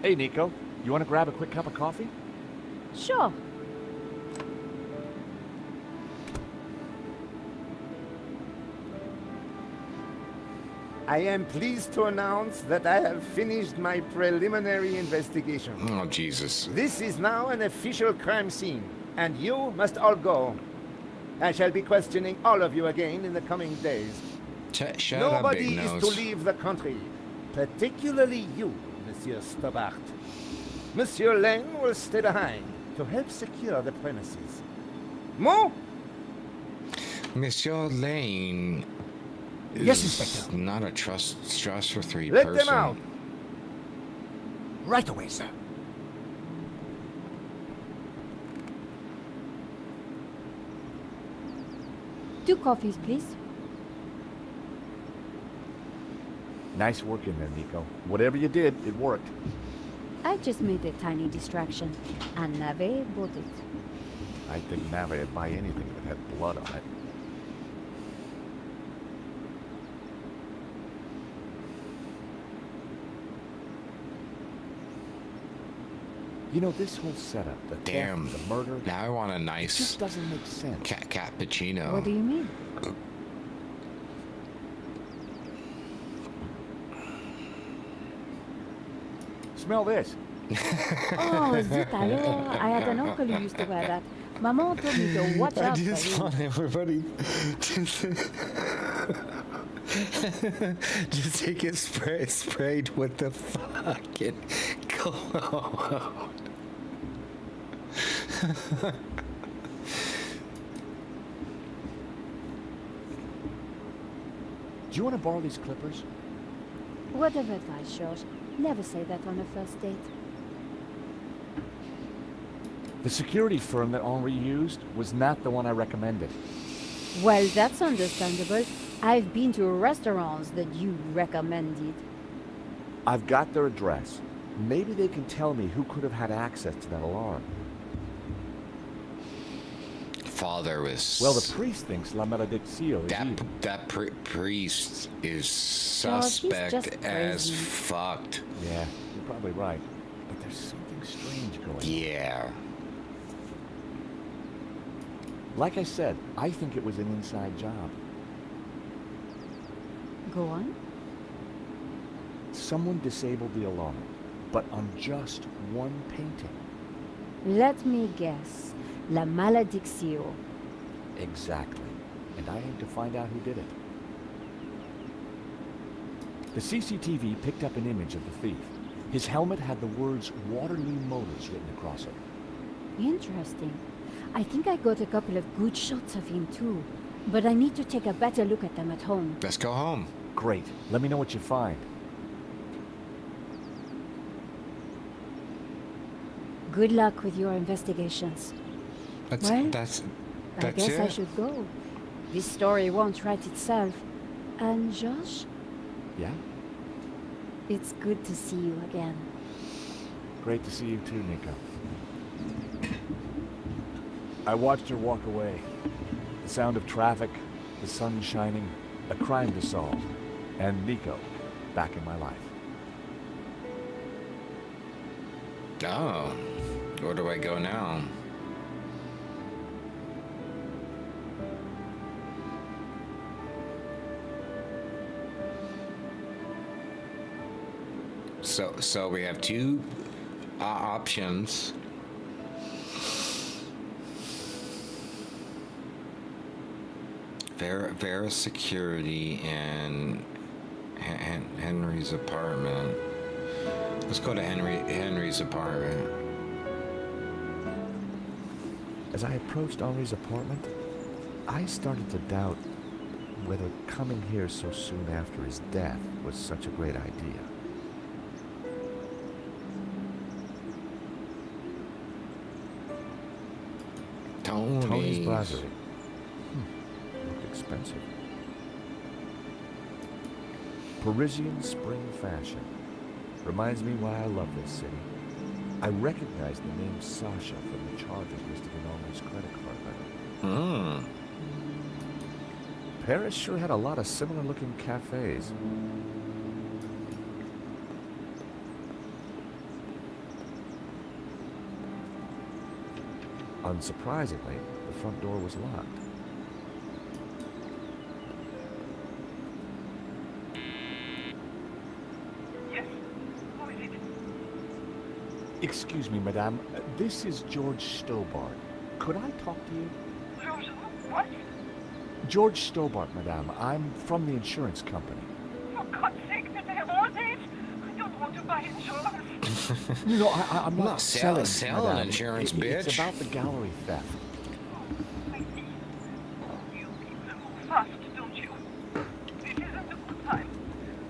Hey, Nico, you want to grab a quick cup of coffee? Sure. I am pleased to announce that I have finished my preliminary investigation. Oh, Jesus. This is now an official crime scene, and you must all go. I shall be questioning all of you again in the coming days. Shut up, Nobody big is nose. to leave the country, particularly you, Monsieur Stobart. Monsieur Lang will stay behind to help secure the premises. Mo? Monsieur Lane Yes, is Inspector. not a trustworthy Let person. them out. Right away, sir. Two coffees, please. Nice work in there, Nico. Whatever you did, it worked. I just made a tiny distraction, and Nave bought it. I think Nave would buy anything that had blood on it. You know, this whole setup, the Damn. theft, the murder, Now I want a it nice just doesn't make sense. cappuccino. What do you mean? Smell this. Oh, zut alors! I had an uncle who used to wear that. Maman told me to watch out for him. want everybody just take it sprayed with the fucking cologne. Do you want to borrow these clippers? Word of advice, George. Never say that on a first date. The security firm that Henri used was not the one I recommended. Well, that's understandable. I've been to restaurants that you recommended. I've got their address. Maybe they can tell me who could have had access to that alarm. Father was Well, the priest thinks La Malediccio is evil. that priest is George, he's suspect just as crazy. fucked. Yeah, you're probably right. But there's something strange going on. Yeah. Like I said, I think it was an inside job. Go on. Someone disabled the alarm, but on just one painting. Let me guess. La Malediccio. Exactly. And I aim to find out who did it. The CCTV picked up an image of the thief. His helmet had the words Waterloo Motors written across it. Interesting. I think I got a couple of good shots of him too. But I need to take a better look at them at home. Let's go home. Great. Let me know what you find. Good luck with your investigations. That's Well, that's I that's guess I it. should go. This story won't write itself. And Josh, Yeah? it's good to see you again. Great to see you too, Nico. I watched her walk away. The sound of traffic, the sun shining, a crime to solve, and Nico back in my life. Oh, where do I go now? So we have two options. Vera security and Henry's apartment. Let's go to Henry's apartment. As I approached Henri's apartment, I started to doubt whether coming here so soon after his death was such a great idea. Tony's Brasserie. Looked expensive. Parisian spring fashion. Reminds me why I love this city. I recognize the name Sasha from the charges listed in Almost credit card letter. Paris sure had a lot of similar-looking cafes. Unsurprisingly, the front door was locked. Yes? Who is it? Excuse me, madame. This is George Stobart. Could I talk to you? George, what? George Stobart, madame. I'm from the insurance company. For God's sake, did they have all this? I don't want to buy insurance. No, I'm not selling madame. insurance, It's bitch. about the gallery theft. You people move fast, don't you? This isn't a good time.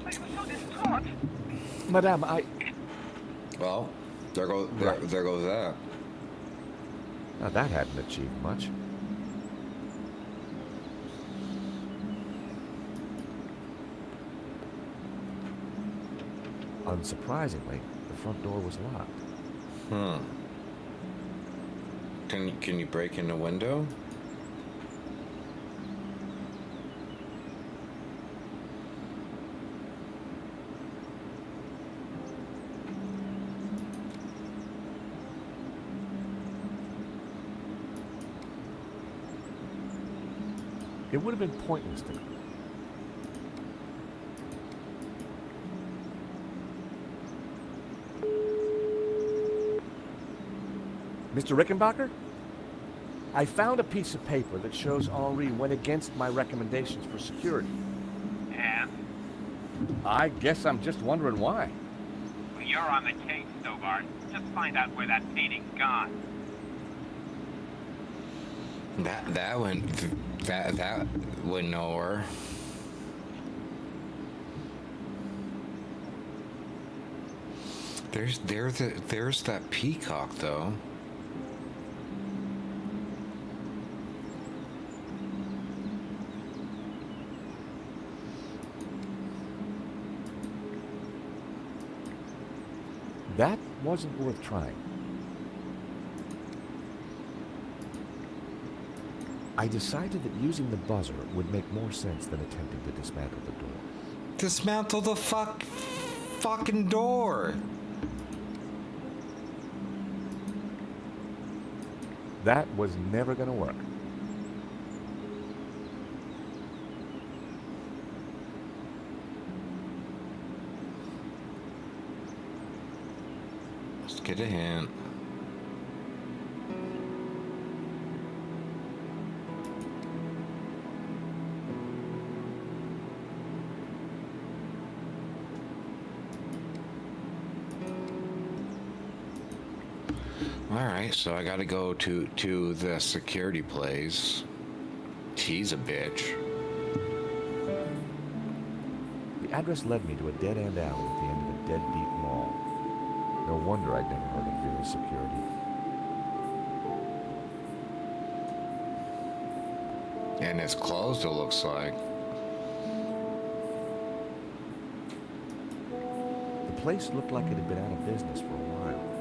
I was so distraught. Madame, I... Well, there goes that. Now that hadn't achieved much. Unsurprisingly, the front door was locked. Can you break in the window? It would have been pointless to... Mr. Rickenbacker? I found a piece of paper that shows Henri went against my recommendations for security. And? I guess I'm just wondering why. Well, you're on the case, Stobart. Just find out where that painting's gone. That went nowhere. There's that peacock though. That wasn't worth trying. I decided that using the buzzer would make more sense than attempting to dismantle the door. Dismantle the fucking door. That was never gonna work. Let's get a hint. Alright, so I gotta go to the security place. He's a bitch. The address led me to a dead-end alley at the end of a deadbeat mall. No wonder I'd never heard of Vera's security. And it's closed, it looks like. The place looked like it had been out of business for a while.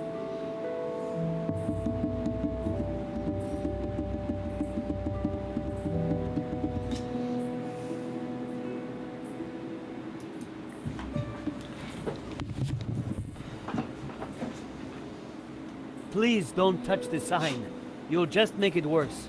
Please don't touch the sign. You'll just make it worse.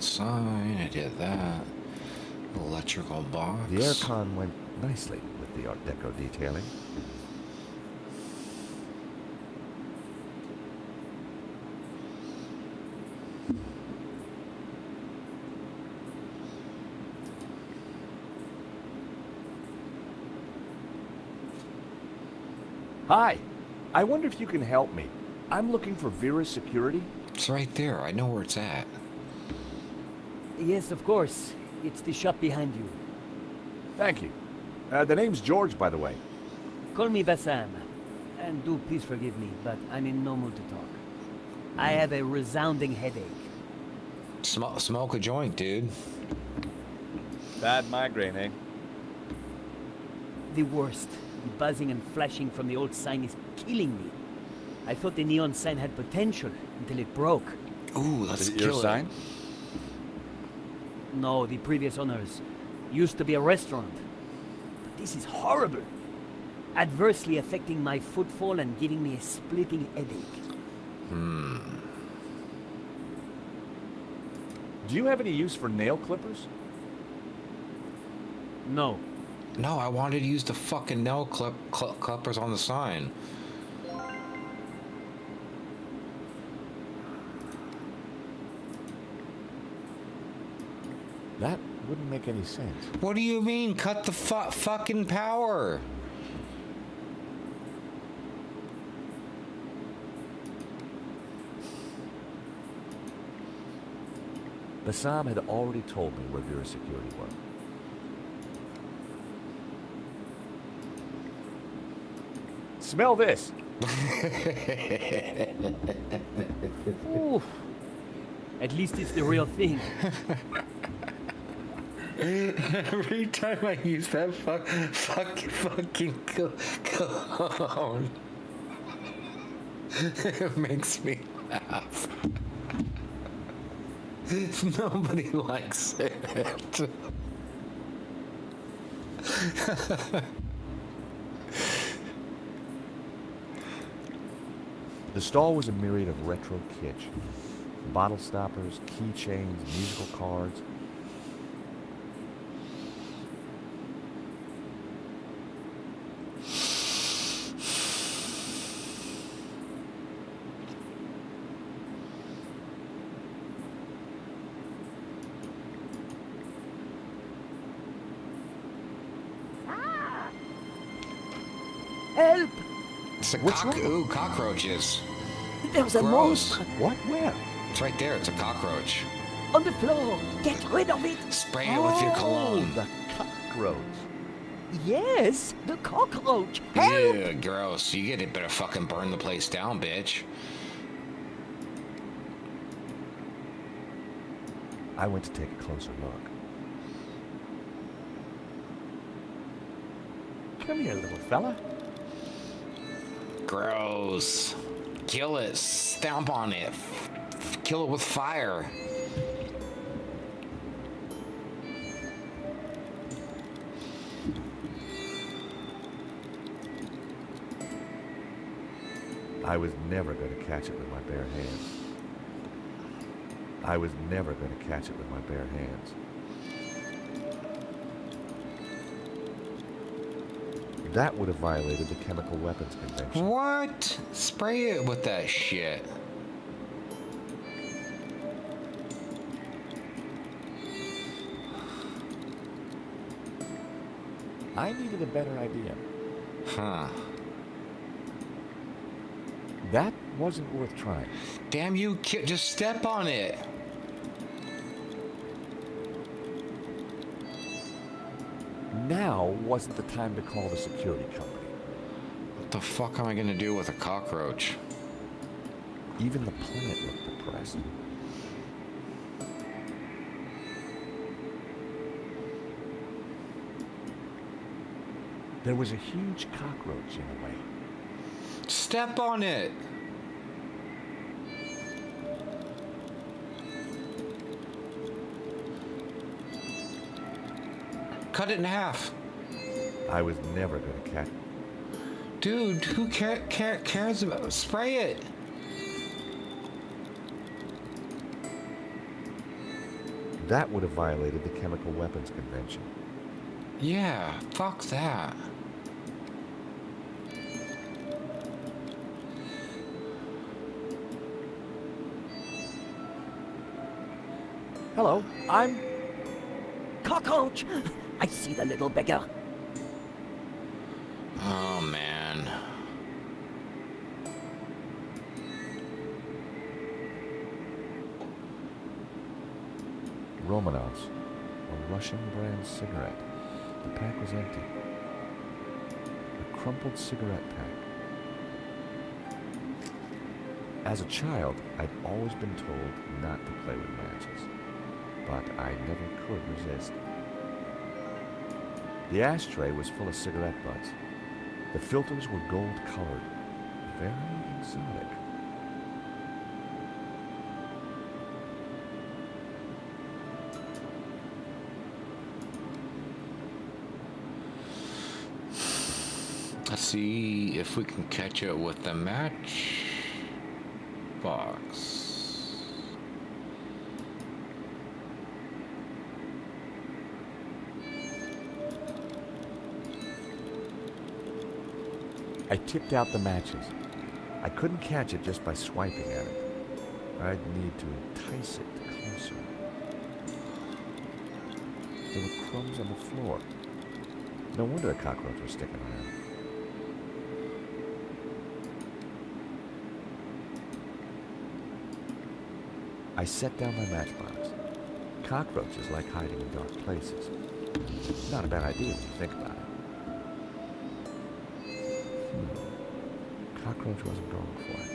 sign. I did that. Electrical box. The aircon went nicely with the Art Deco detailing. Hi. I wonder if you can help me. I'm looking for Vera's security. It's right there. I know where it's at. Yes, of course. It's the shop behind you. Thank you. The name's George, by the way. Call me Bassam. And do please forgive me, but I'm in no mood to talk. I have a resounding headache. Smoke a joint, dude. Bad migraine, eh? The worst. The buzzing and flashing from the old sign is killing me. I thought the neon sign had potential until it broke. Ooh, let's Is it kill your sign? No, the previous owners. Used to be a restaurant. But this is horrible. Adversely affecting my footfall and giving me a splitting headache. Do you have any use for nail clippers? No. No, I wanted to use the fucking nail clippers on the sign. That wouldn't make any sense. What do you mean? Cut the fucking power. Bassam had already told me where Vera's security was. Smell this. Oof. At least it's the real thing. Every time I use that fucking cologne, it makes me laugh. Nobody likes it. The stall was a myriad of retro kitsch. Bottle stoppers, keychains, musical cards. Help! It's a What's wrong? ooh, cockroaches. There's a Gross. monster What? Where? It's right there. It's a cockroach. on the floor. Get rid of it. Spray it with your cologne. The cockroach. Yes, the cockroach. Help! Ew, gross. You get it, better fucking burn the place down, bitch. I went to take a closer look. Come here, little fella. Gross. Kill it. Stomp on it. Kill it with fire. I was never going to catch it with my bare hands. I was never going to catch it with my bare hands. That would have violated the Chemical Weapons Convention. What? Spray it with that shit. I needed a better idea. Huh. That wasn't worth trying. Damn you, kid. Just step on it. Now wasn't the time to call the security company. What the fuck am I gonna do with a cockroach? Even the plant looked depressed. There was a huge cockroach in the way. Step on it. Cut it in half. I was never going to catch it. Dude, who cares about... Spray it. That would have violated the Chemical Weapons Convention. Yeah, fuck that. Hello, I'm... Cockroach! I see the little beggar. Oh, man. Romanovs, a Russian brand cigarette. The pack was empty. A crumpled cigarette pack. As a child, I'd always been told not to play with matches, but I never could resist. The ashtray was full of cigarette butts. The filters were gold-colored, very exotic. Let's see if we can catch it with the match box. I tipped out the matches. I couldn't catch it just by swiping at it. I'd need to entice it closer. There were crumbs on the floor. No wonder a cockroach was sticking around. I set down my matchbox. Cockroaches like hiding in dark places. Not a bad idea when you think about it. Cockroach wasn't going for it.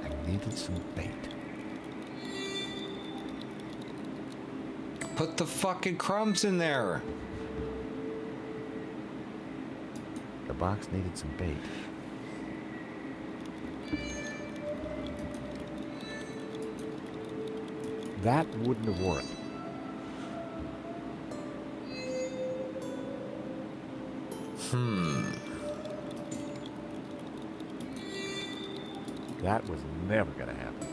I needed some bait. Put the fucking crumbs in there. The box needed some bait. That wouldn't have worked. That was never going to happen.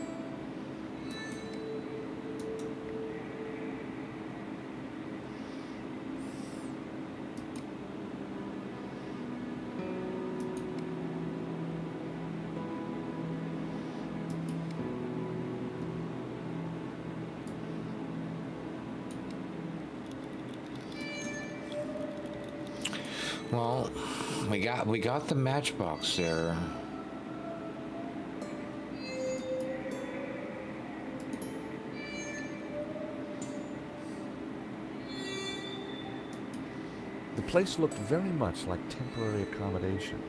Well, we got the matchbox there. The place looked very much like temporary accommodation.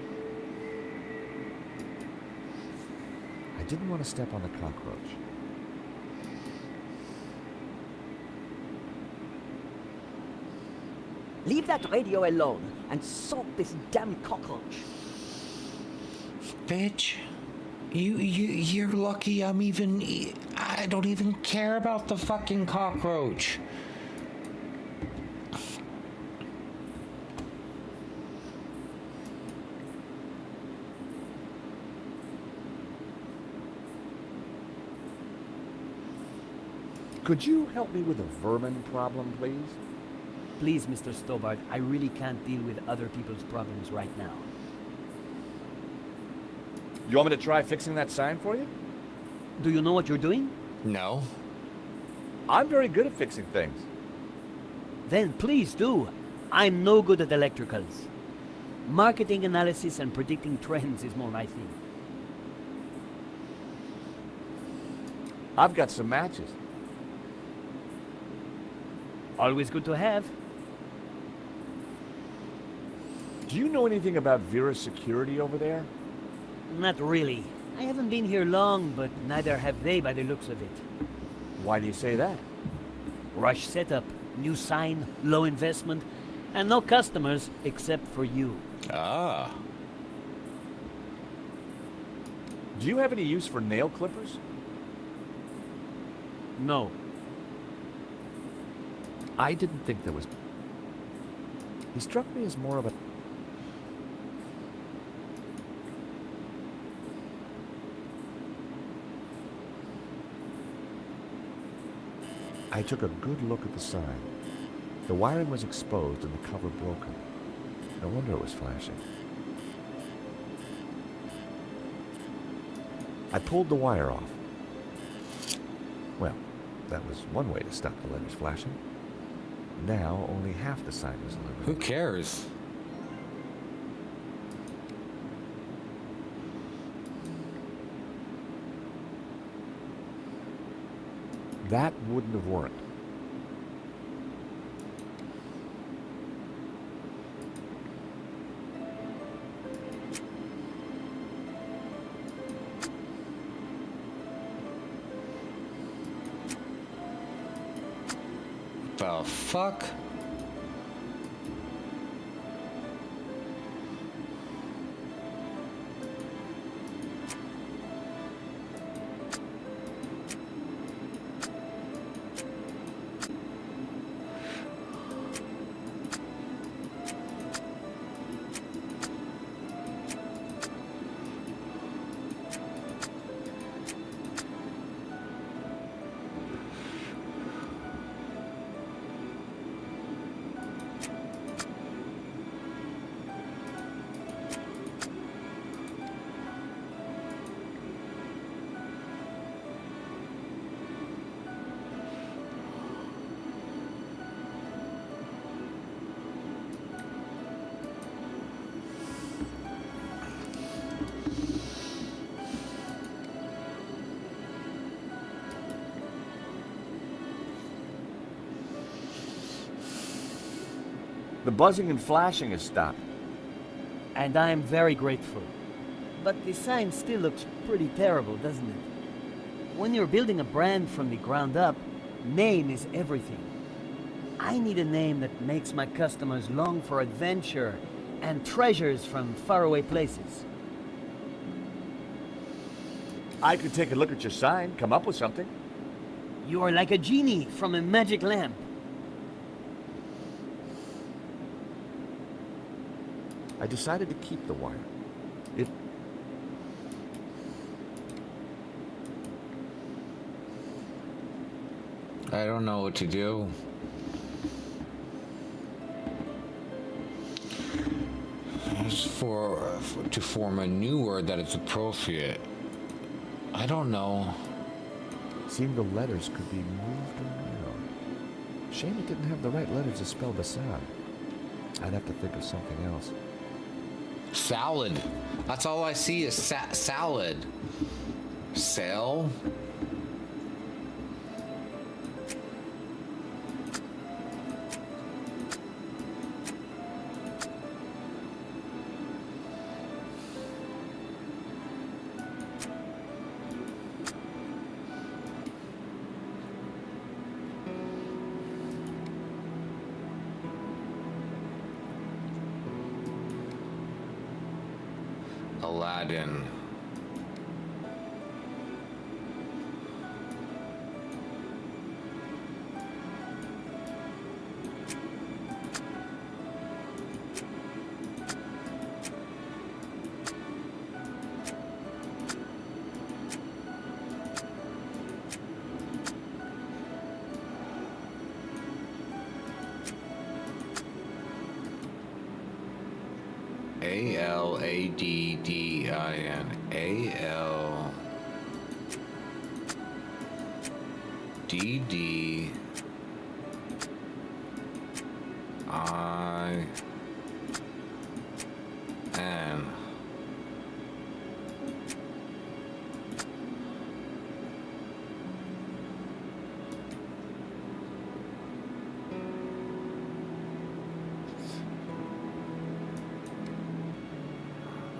I didn't want to step on the cockroach. Leave that radio alone and soak this damn cockroach. Bitch, you're lucky I don't even care about the fucking cockroach. Could you help me with a vermin problem, please? Please, Mr. Stobart, I really can't deal with other people's problems right now. You want me to try fixing that sign for you? Do you know what you're doing? No. I'm very good at fixing things. Then please do. I'm no good at electricals. Marketing analysis and predicting trends is more my thing. I've got some matches. Always good to have. Do you know anything about Vera's security over there? Not really. I haven't been here long, but neither have they by the looks of it. Why do you say that? Rush setup, new sign, low investment, and no customers except for you. Ah. Do you have any use for nail clippers? No. I didn't think there was... He struck me as more of a... I I took a good look at the sign. The wiring was exposed and the cover broken. No wonder it was flashing. I pulled the wire off. Well, that was one way to stop the letters flashing. Now only half the sign was illuminated. Who cares? That wouldn't have worked. The fuck? The buzzing and flashing has stopped. And I am very grateful. But the sign still looks pretty terrible, doesn't it? When you're building a brand from the ground up, name is everything. I need a name that makes my customers long for adventure and treasures from faraway places. I could take a look at your sign, come up with something. You are like a genie from a magic lamp. I decided to keep the wire. I don't know what to do. To form a new word that is appropriate. I don't know. It seemed the letters could be moved around. Shame it didn't have the right letters to spell Basad. I'd have to think of something else. Salad. That's all I see is salad. Sale? Aladdin. Aladdin. Addin.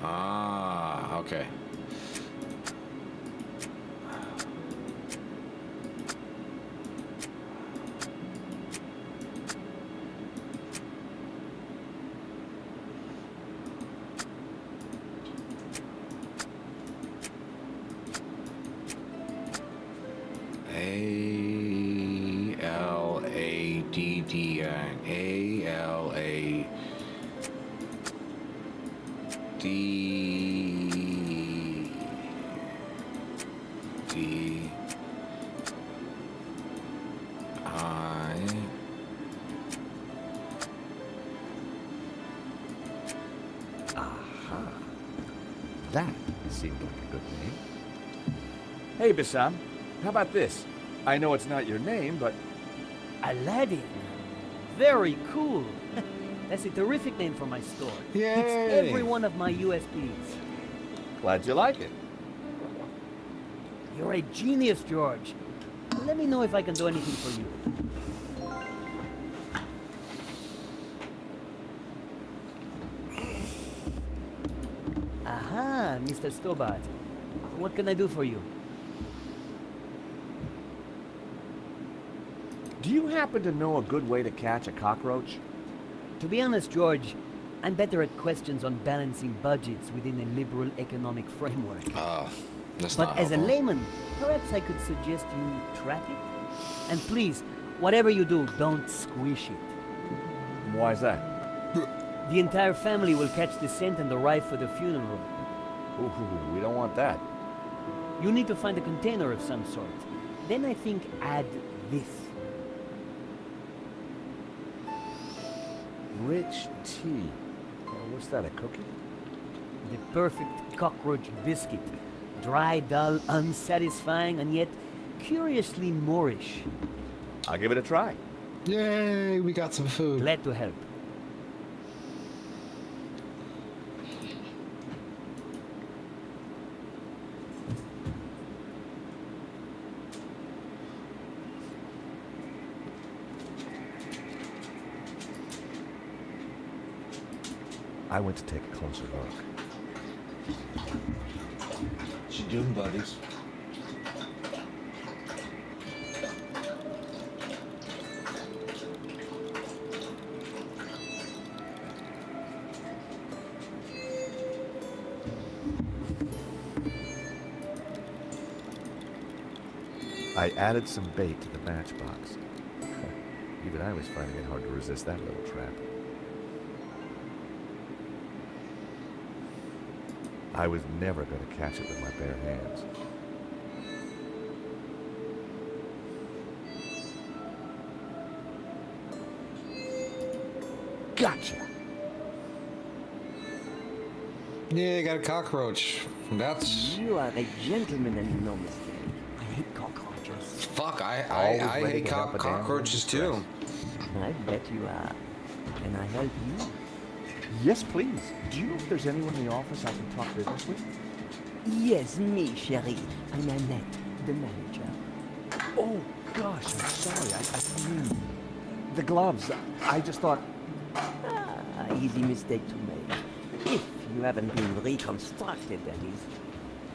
Ah, okay. That seemed like a good name. Hey, Bissam, how about this? I know it's not your name, but... Aladdin. Very cool. That's a terrific name for my store. Yay! It's every one of my USPs. Glad you like it. You're a genius, George. Let me know if I can do anything for you. Aha, Mr. Stobart. What can I do for you? Do you happen to know a good way to catch a cockroach? To be honest, George, I'm better at questions on balancing budgets within a liberal economic framework. That's But not as a helpful. layman, perhaps I could suggest you trap it? And please, whatever you do, don't squish it. Why is that? The entire family will catch the scent and arrive for the funeral. Ooh, we don't want that. You need to find a container of some sort. Then I think add this. Rich tea. What's that, a cookie? The perfect cockroach biscuit. Dry, dull, unsatisfying, and yet curiously Moorish. I'll give it a try. Yay, we got some food. Glad to help. I went to take a closer look. What you doing, buddies? I added some bait to the matchbox. Even I was finding it hard to resist that little trap. I was never going to catch it with my bare hands. Gotcha! Yeah, got a cockroach. That's... You are a gentleman and no mistake. I hate cockroaches. Fuck, I Always ready hate to help a damn cockroaches too. I bet you are. Can I help you? Yes, please. Do you know if there's anyone in the office I can talk business with? Yes, me, chérie. I'm Annette, the manager. Oh, gosh, I'm sorry. I mean, the gloves. I just thought... Ah, easy mistake to make. If you haven't been reconstructed, that is.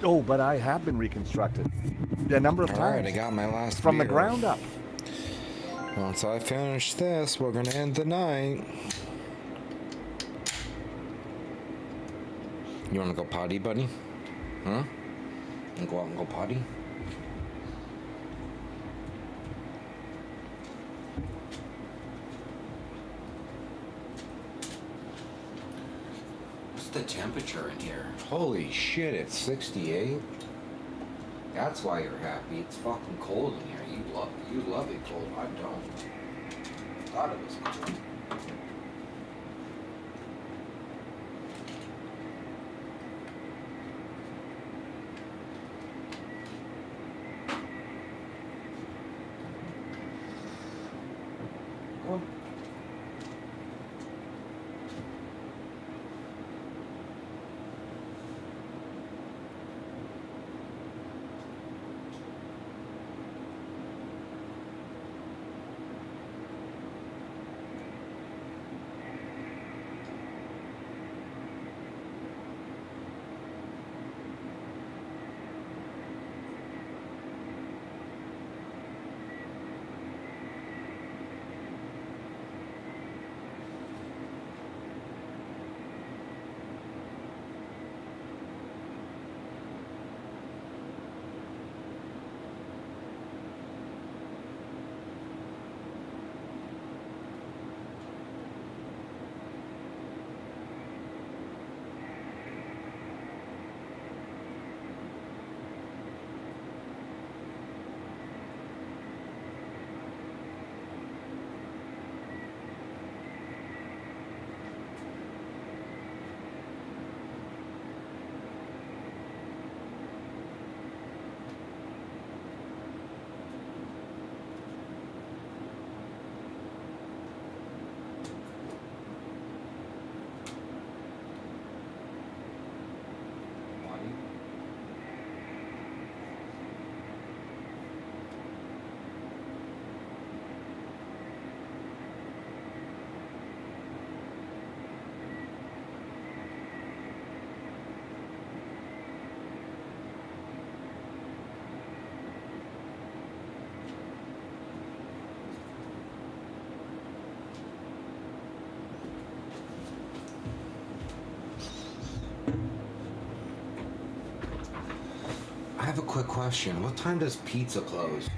Oh, but I have been reconstructed. A number of times. Alright, I got my last From the beer. ground up. Once I finish this, we're gonna end the night. You wanna go potty, buddy? Huh? You go out and go potty? What's the temperature in here? Holy shit, it's 68? That's why you're happy. It's fucking cold in here. You love it cold. I don't. Thought it was cold. have a quick question. What time does pizza close?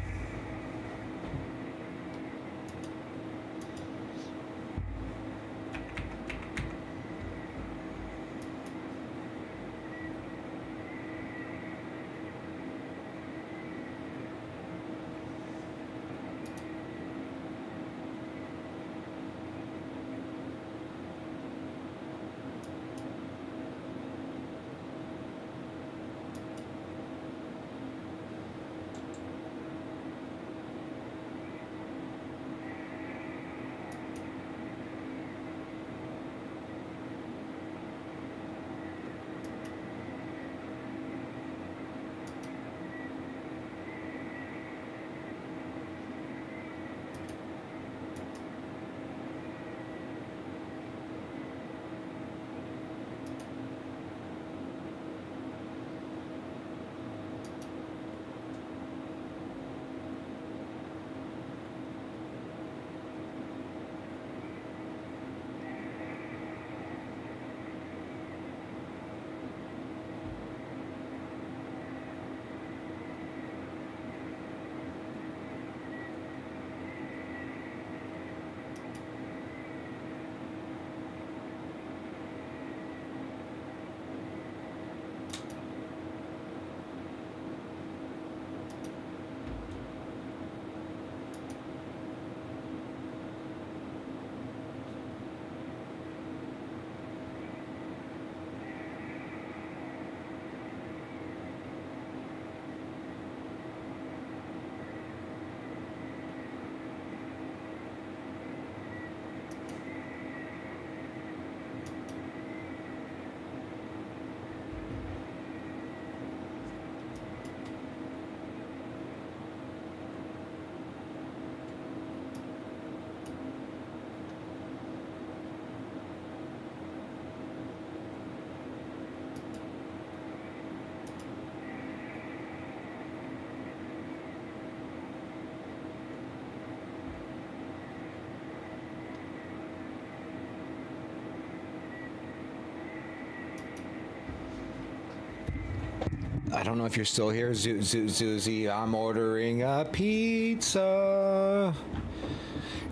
I don't know if you're still here, Zuzi. I'm ordering a pizza.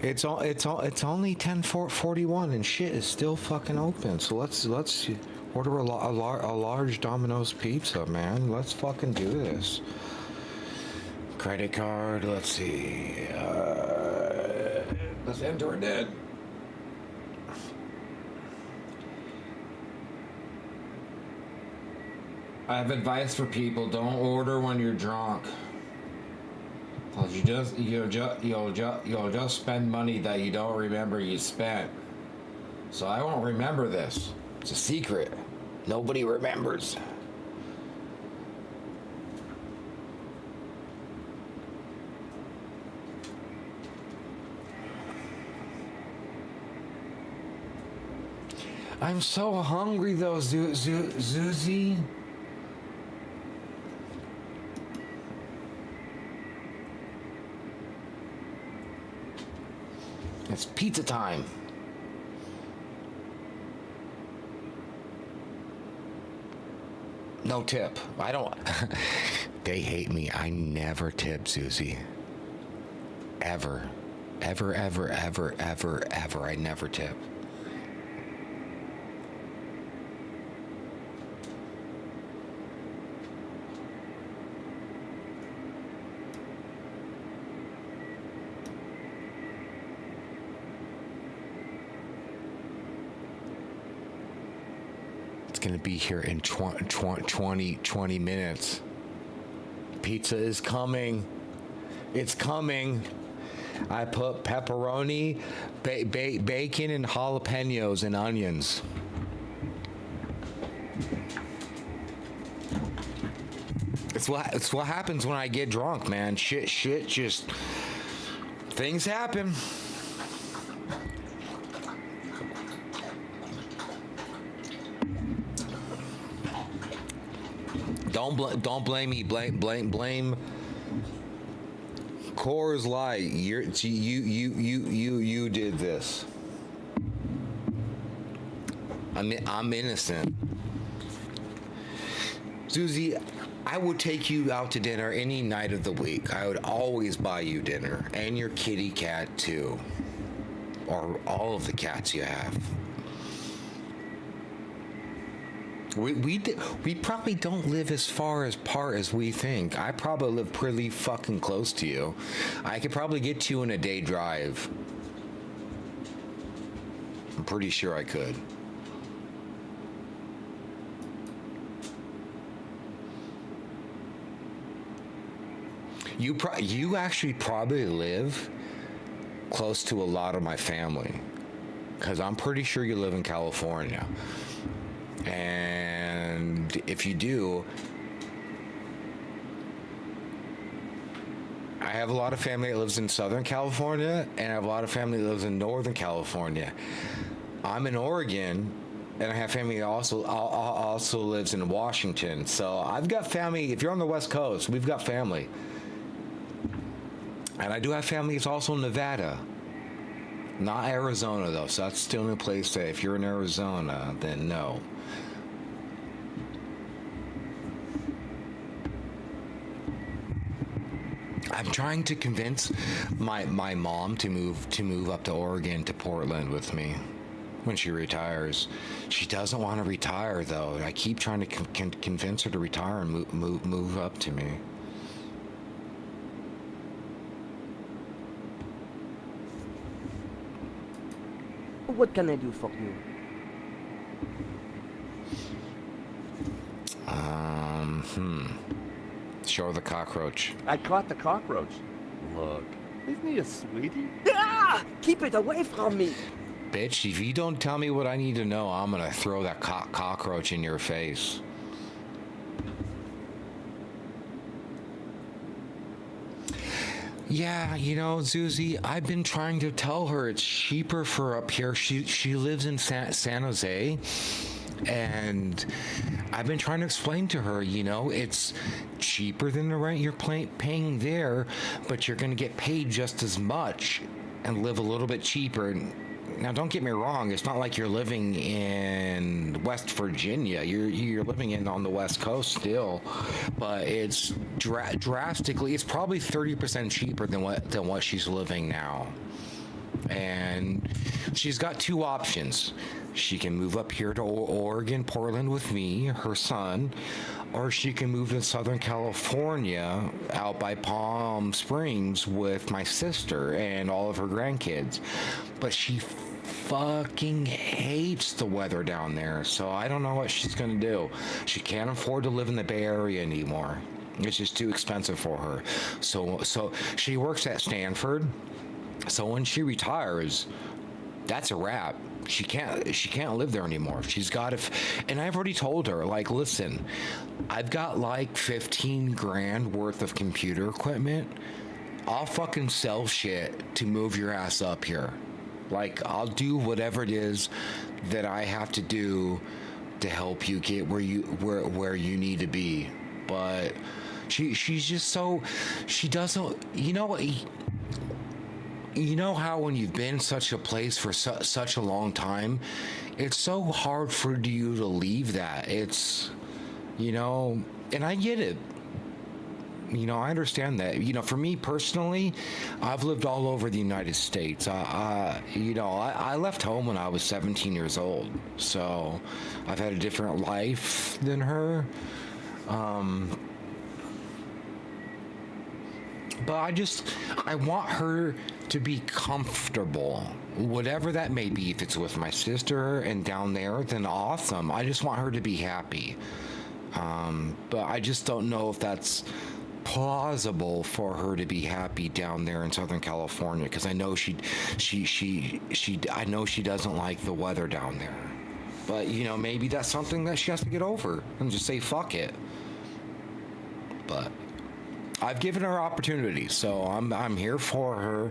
It's only 10:41 and shit is still fucking open. So let's order a large Domino's pizza, man. Let's fucking do this. Credit card. Let's see. Let's enter it in. I have advice for people: don't order when you're drunk, cause you'll just spend money that you don't remember you spent. So I won't remember this. It's a secret. Nobody remembers. I'm so hungry though, Zuzi. It's pizza time. No tip. I don't. They hate me. I never tip, Susie. Ever. Ever, ever, ever, ever, ever. I never tip. Going to be here in 20 minutes. Pizza is coming. It's coming. I put pepperoni, bacon, and jalapenos and onions. It's what happens when I get drunk, man. Shit, just things happen. Don't blame me. Blame Coors Light. You did this. I'm innocent. Susie, I would take you out to dinner any night of the week. I would always buy you dinner and your kitty cat too, or all of the cats you have. We probably don't live as far apart as we think. I probably live pretty fucking close to you. I could probably get to you in a day drive. I'm pretty sure I could. You actually probably live close to a lot of my family, because I'm pretty sure you live in California. And if you do, I have a lot of family that lives in Southern California, and I have a lot of family that lives in Northern California. I'm in Oregon, and I have family that also lives in Washington. So I've got family. If you're on the West Coast, we've got family. And I do have family that's also in Nevada. Not Arizona, though, so that's still a place that if you're in Arizona, then no. I'm trying to convince my mom to move up to Oregon, to Portland with me when she retires. She doesn't want to retire, though. I keep trying to convince her to retire and move up to me. What can I do for you? Show the cockroach. I caught the cockroach. Look, isn't he a sweetie? Ah! Keep it away from me! Bitch, if you don't tell me what I need to know, I'm gonna throw that cockroach in your face. Yeah, you know, Zuzi, I've been trying to tell her it's cheaper for up here. She lives in San Jose, and I've been trying to explain to her, you know, it's cheaper than the rent you're paying there, but you're going to get paid just as much and live a little bit cheaper. Now, don't get me wrong. It's not like you're living in West Virginia. You're living on the West Coast still, but it's drastically. It's probably 30% cheaper than what she's living now. And she's got two options. She can move up here to Oregon, Portland with me, her son, or she can move to Southern California out by Palm Springs with my sister and all of her grandkids. But she fucking hates the weather down there, so I don't know what she's gonna do. She can't afford to live in the Bay Area anymore. It's just too expensive for her. So she works at Stanford. So when she retires, that's a wrap. She can't live there anymore. She's got to, and I've already told her, like, listen, I've got like 15 grand worth of computer equipment. I'll fucking sell shit to move your ass up here. Like, I'll do whatever it is that I have to do to help you get where you need to be. But she's just so, she doesn't, you know what? You know how when you've been such a place for such a long time, it's so hard for you to leave that. It's, you know, and I get it. You know, I understand that. You know, for me personally, I've lived all over the United States. I left home when I was 17 years old. So I've had a different life than her. But I want her to be comfortable, whatever that may be. If it's with my sister and down there, then awesome. I just want her to be happy. But I just don't know if that's plausible for her to be happy down there in Southern California, because I know I know she doesn't like the weather down there. But you know, maybe that's something that she has to get over and just say fuck it. But I've given her opportunity, so I'm here for her.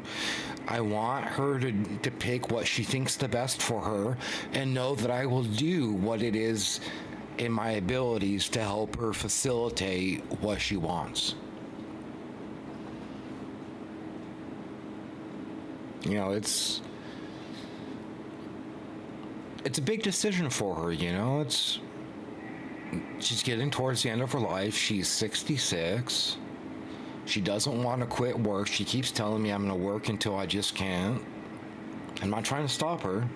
I want her to pick what she thinks the best for her, and know that I will do what it is in my abilities to help her facilitate what she wants. You know, it's a big decision for her, you know. she's getting towards the end of her life. She's 66. She doesn't want to quit work. She keeps telling me I'm going to work until I just can't. I'm not trying to stop her.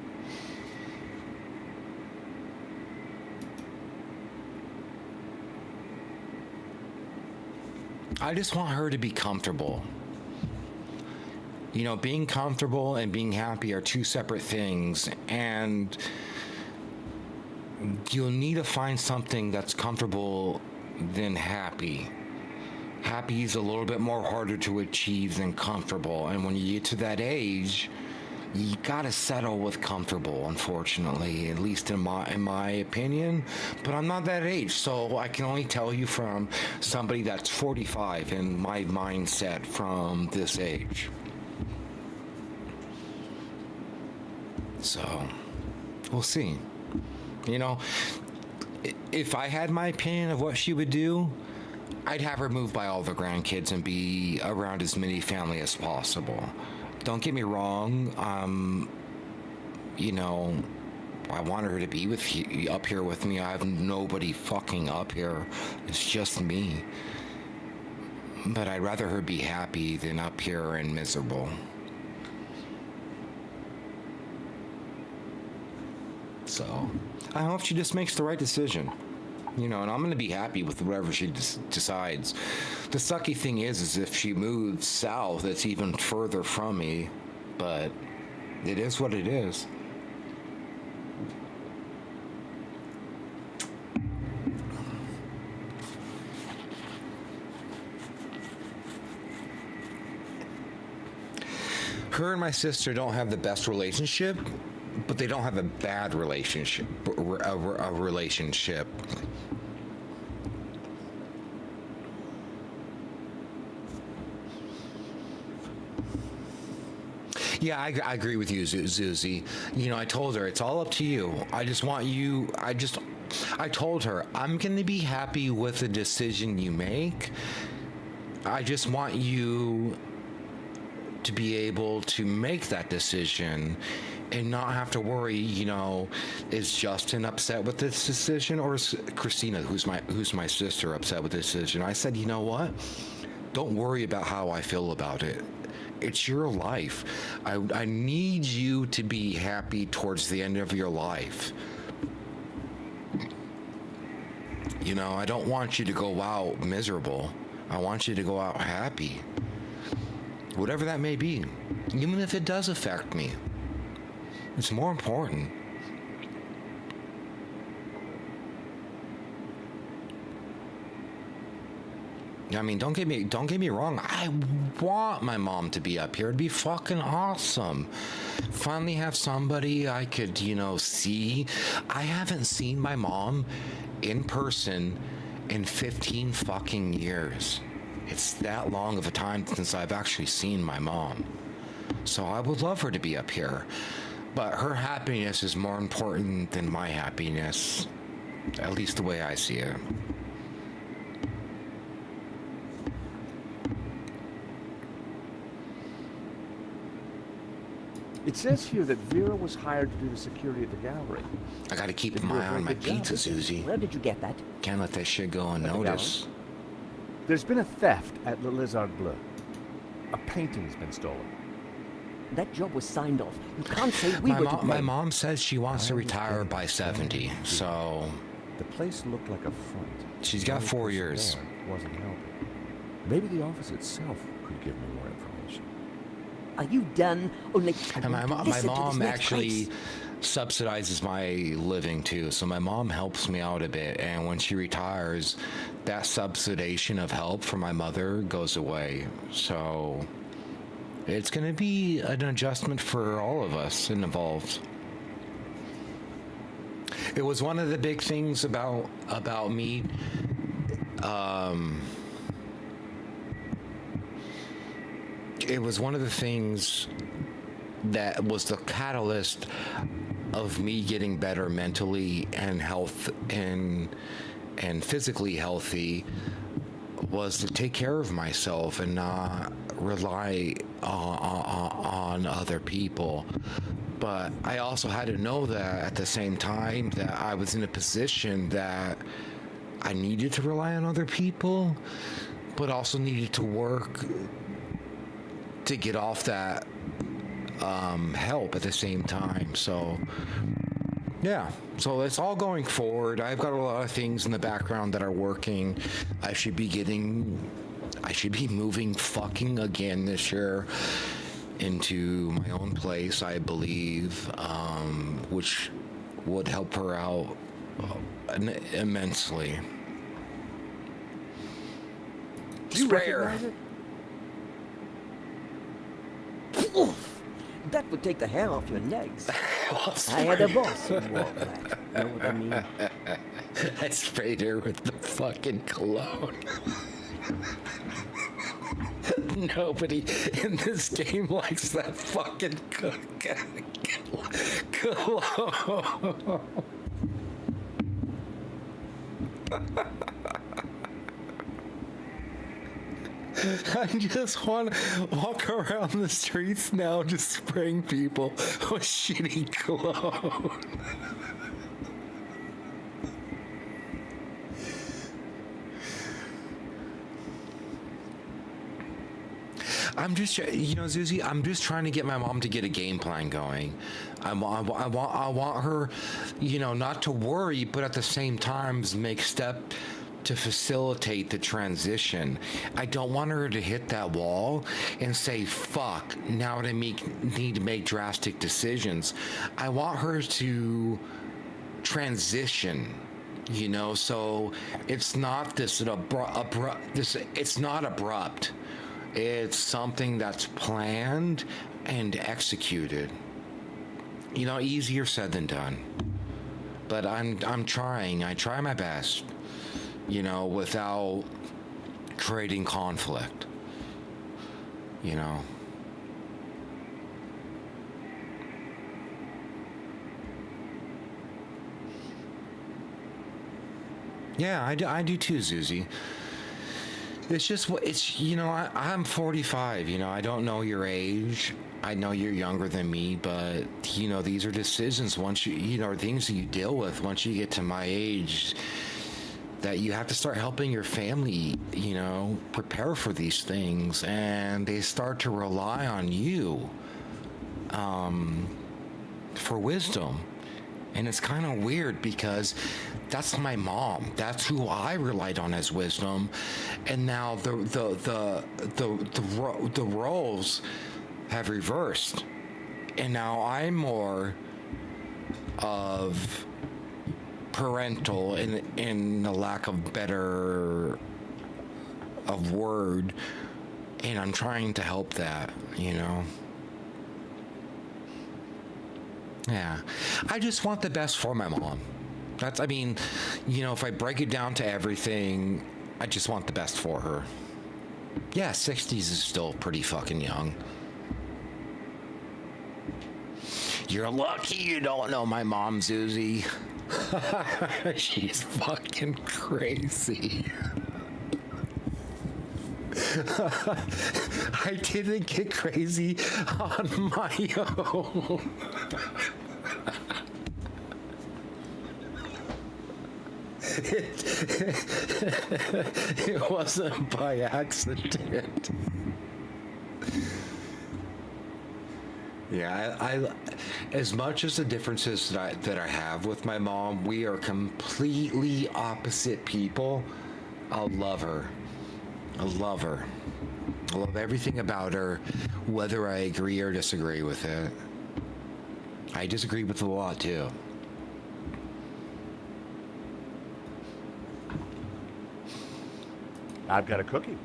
I just want her to be comfortable. You know, being comfortable and being happy are two separate things, and you'll need to find something that's comfortable than happy. Happy is a little bit more harder to achieve than comfortable, and when you get to that age, you gotta settle with comfortable, unfortunately, at least in my opinion. But I'm not that age, so I can only tell you from somebody that's 45 and my mindset from this age. So, we'll see. You know, if I had my opinion of what she would do, I'd have her move by all the grandkids and be around as many family as possible. Don't get me wrong, you know, I want her to be up here with me. I have nobody fucking up here. It's just me. But I'd rather her be happy than up here and miserable. So, I hope she just makes the right decision. You know, and I'm going to be happy with whatever she decides. The sucky thing is if she moves south, it's even further from me. But it is what it is. Her and my sister don't have the best relationship, but they don't have a bad relationship. A relationship. Yeah, I agree with you, Zuzi. You know, I told her, it's all up to you. I just want you, I told her, I'm going to be happy with the decision you make. I just want you to be able to make that decision and not have to worry, you know, is Justin upset with this decision, or is Christina, who's my sister, upset with this decision? I said, you know what? Don't worry about how I feel about it. It's your life. I need you to be happy towards the end of your life. You know, I don't want you to go out miserable. I want you to go out happy. Whatever that may be. Even if it does affect me. It's more important. I mean, don't get me wrong. I want my mom to be up here. It'd be fucking awesome. Finally have somebody I could, you know, see. I haven't seen my mom in person in 15 fucking years. It's that long of a time since I've actually seen my mom. So I would love her to be up here. But her happiness is more important than my happiness. At least the way I see it. It says here that Vera was hired to do the security at the gallery. I gotta keep my eye on my pizza, Susie. Where did you get that? Can't let that shit go unnoticed. There's been a theft at Le Lézard Bleu. A painting's been stolen. That job was signed off. You can't say we were to blame. My mom says she wants to retire by 70, so... The place looked like a front. She's got 4 years. Wasn't helping. Maybe the office itself could give me more information. Are you done? Only and my mom actually subsidizes my living too, so my mom helps me out a bit, and when she retires, that subsidization of help from my mother goes away. So it's going to be an adjustment for all of us involved. It was one of the big things about me. It was one of the things that was the catalyst of me getting better mentally and health and physically healthy, was to take care of myself and not rely on other people. But I also had to know that at the same time that I was in a position that I needed to rely on other people, but also needed to work to get off that help at the same time. So yeah, so it's all going forward. I've got a lot of things in the background that are working. I should be moving fucking again this year into my own place, I believe, which would help her out immensely. Do you recognize it? That would take the hair off your legs. I had a boss who wore that. You know what I mean? I sprayed her with the fucking cologne. Nobody in this game likes that fucking cologne. I just want to walk around the streets now just spraying people with shitty cologne. I'm just, Zuzi, I'm just trying to get my mom to get a game plan going. I want her, not to worry, but at the same time make step to facilitate the transition. I don't want her to hit that wall and say, fuck, now I need to make drastic decisions. I want her to transition, so it's not this it's not abrupt. It's something that's planned and executed. Easier said than done. But I'm trying. I try my best, without creating conflict. Yeah, I do too, Zuzi. It's just, I'm 45, I don't know your age. I know you're younger than me, but, these are decisions once or things that you deal with once you get to my age, that you have to start helping your family, prepare for these things, and they start to rely on you for wisdom. And it's kind of weird because that's my mom. That's who I relied on as wisdom. And now the roles have reversed. And now I'm more of parental in the lack of better of word. And I'm trying to help that, Yeah, I just want the best for my mom. If I break it down to everything, I just want the best for her. Yeah, 60s is still pretty fucking young. You're lucky you don't know my mom, Zuzi. She's fucking crazy. I didn't get crazy on my own. It wasn't by accident. Yeah, I as much as the differences that I have with my mom, we are completely opposite people. I love her. I love her. I love everything about her, whether I agree or disagree with it. I disagree with a lot too. I've got a cookie.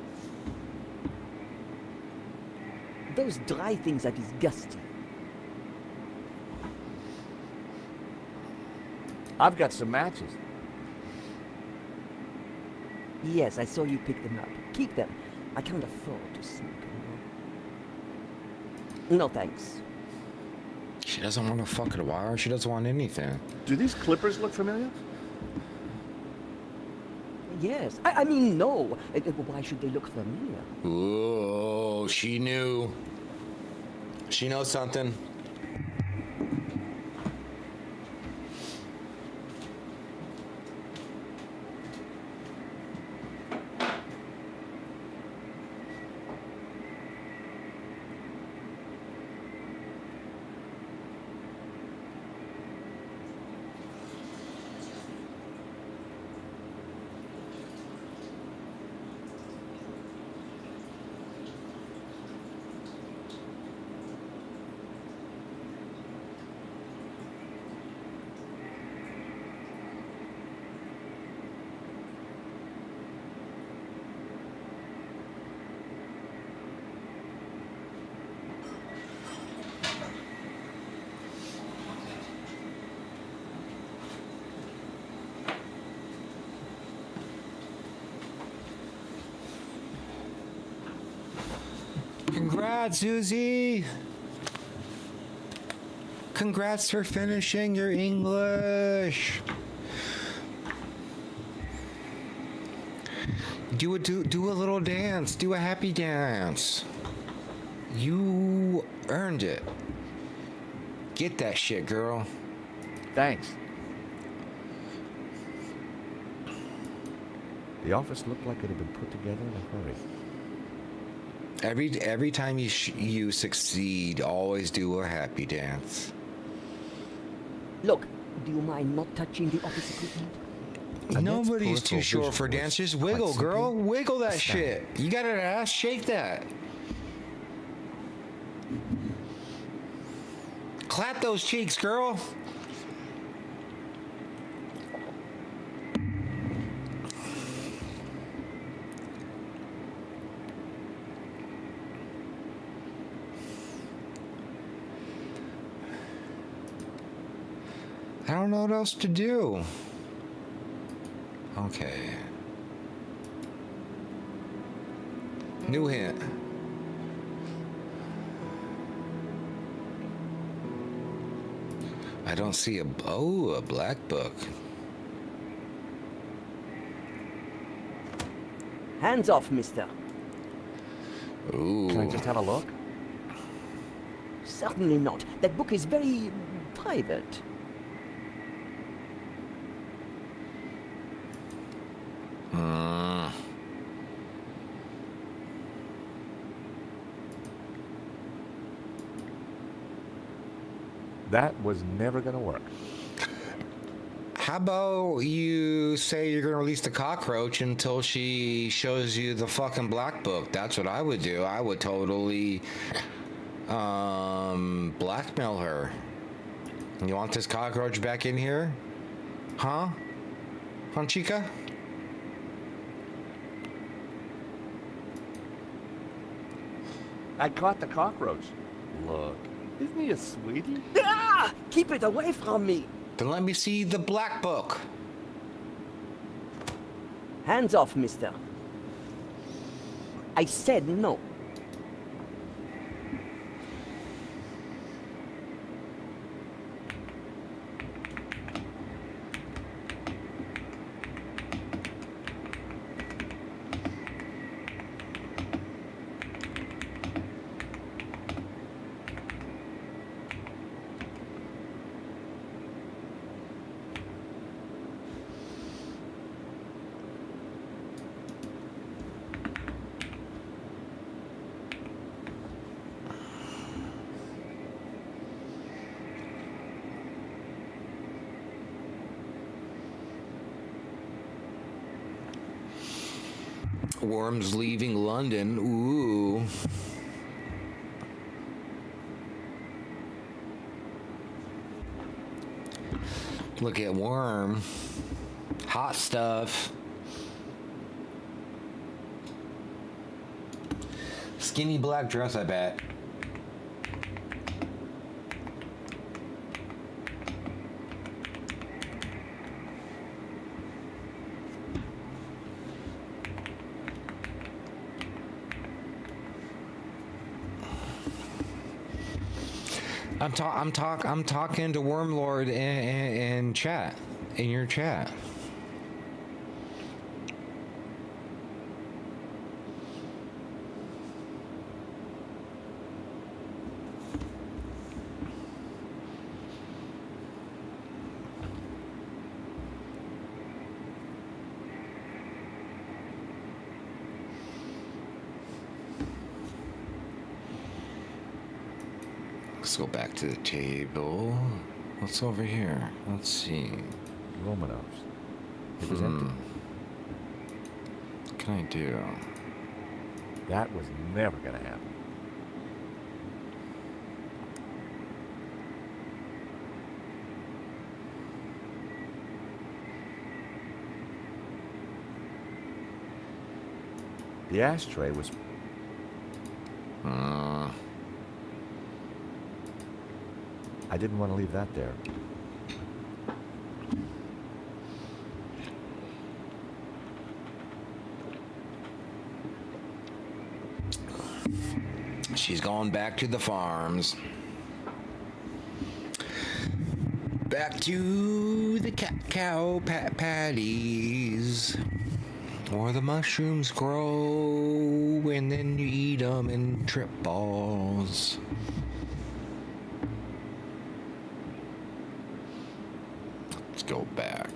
Those dry things are disgusting. I've got some matches. Yes, I saw you pick them up. Keep them. I can't afford to smoke anymore. No thanks. She doesn't want a fucking wire. She doesn't want anything. Do these clippers look familiar? Yes. I mean, no. Why should they look familiar? Oh, she knew. She knows something. shot, Susie. Congrats for finishing your English. Do a little dance. Do a happy dance. You earned it. Get that shit, girl. Thanks. The office looked like it had been put together in a hurry. Every time you succeed, always do a happy dance. Look, do you mind not touching the office equipment? Nobody's too short for dance. Just wiggle, girl. Wiggle that shit. You got an ass. Shake that. Clap those cheeks, girl. I don't know what else to do. Okay. New hint. I don't see a black book. Hands off, mister. Ooh. Can I just have a look? Certainly not. That book is very private. That was never going to work. How about you say you're going to release the cockroach until she shows you the fucking black book? That's what I would do. I would totally blackmail her. You want this cockroach back in here? Huh? Huh, chica? I caught the cockroach. Look, isn't he a sweetie? Ah! Keep it away from me! Then let me see the black book. Hands off, mister. I said no. Worms leaving London. Ooh. Look at Worm. Hot stuff. Skinny black dress, I bet. I'm talking to Wormlord in chat, in your chat. Let's go back to the table. What's over here? Let's see. Romanovs. It was empty. What can I do? That was never going to happen. The ashtray was... I didn't want to leave that there. she's going back to the farms. Back to the cacao patties. Where the mushrooms grow and then you eat them in trip balls. Let's go back.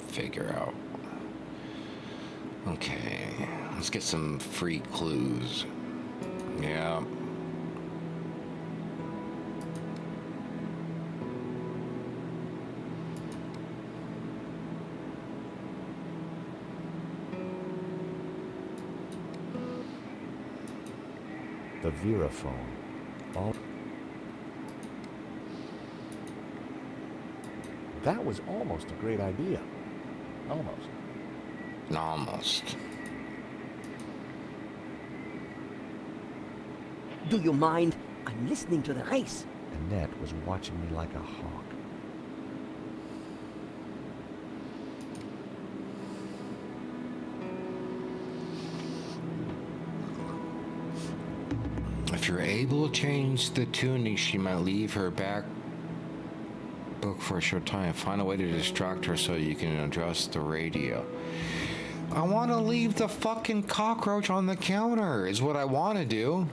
Figure out. Okay, let's get some free clues. Yeah. The Veraphone. That was almost a great idea. Almost. Almost. Do you mind? I'm listening to the race. Annette was watching me like a hawk. If you're able to change the tuning, she might leave her back book for a short time. Find a way to distract her so you can adjust the radio. I want to leave the fucking cockroach on the counter is what I want to do.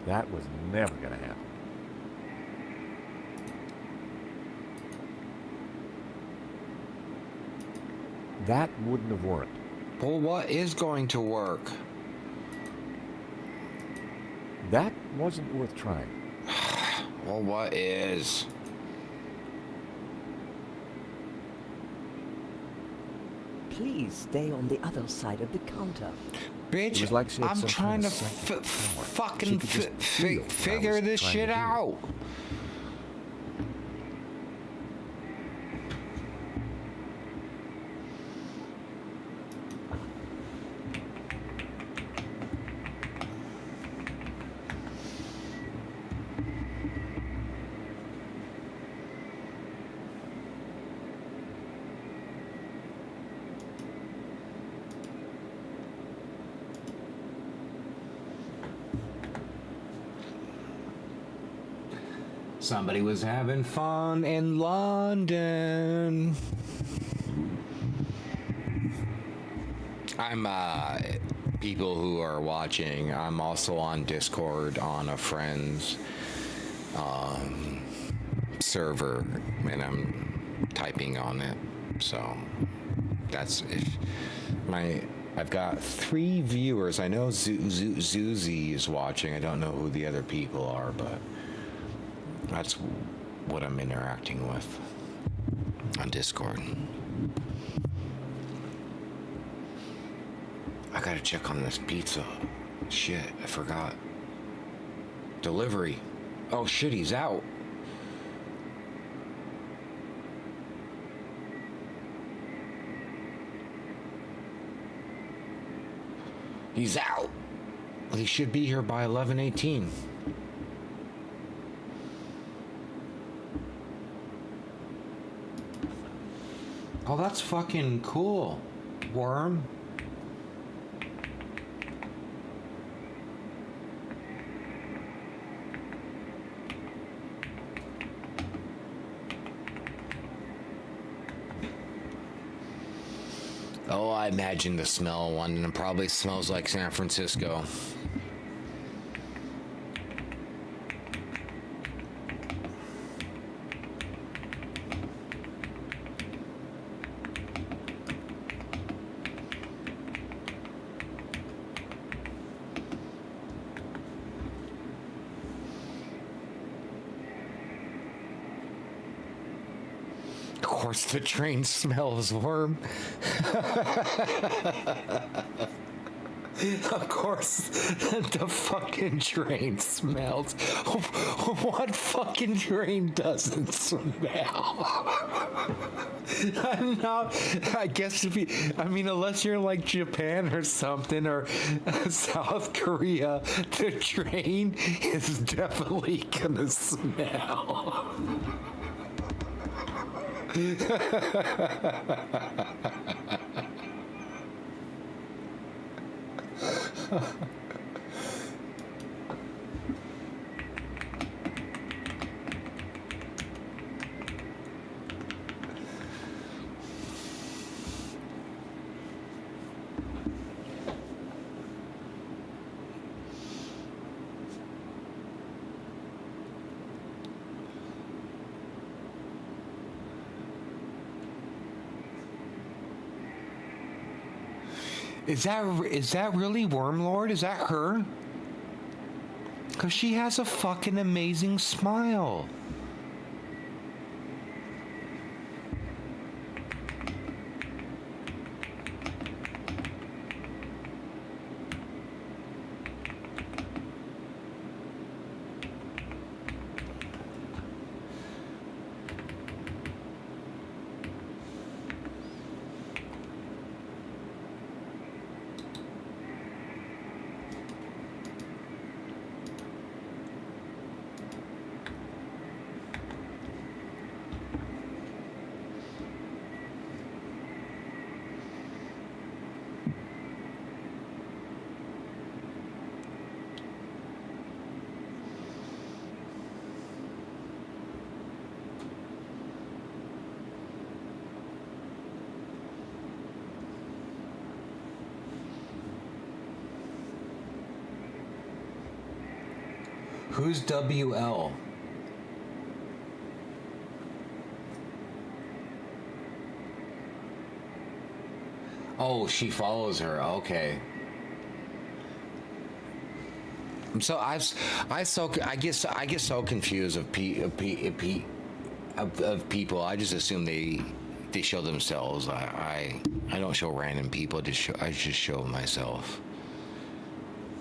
That was never gonna happen. That wouldn't have worked. Well, what is going to work? That wasn't worth trying. Well, what is? Please stay on the other side of the counter. Bitch, was like she had I'm some trying kind to of psychic power. fucking She could just feel what I figure was this trying shit to do. out. Somebody was having fun in London. I'm people who are watching, I'm also on Discord on a friend's server, and I'm typing on it. So that's if I've got 3 viewers. I know Zuzi is watching. I don't know who the other people are, but that's what I'm interacting with on Discord. I gotta check on this pizza. Shit, I forgot. Delivery. Oh shit, he's out. He's out. He should be here by 11:18. Oh, that's fucking cool, Worm. Oh, I imagine the smell of one, and it probably smells like San Francisco. Of course, the train smells, Worm. Of course, the fucking train smells. What fucking train doesn't smell? I'm not. I guess if you, I mean, unless you're like Japan or something, or South Korea, the train is definitely gonna smell. Is that really Wormlord? Is that her? Cause she has a fucking amazing smile. Who's WL? Oh, she follows her. Okay. I get so confused of people. I just assume they show themselves. I don't show random people. I just show myself.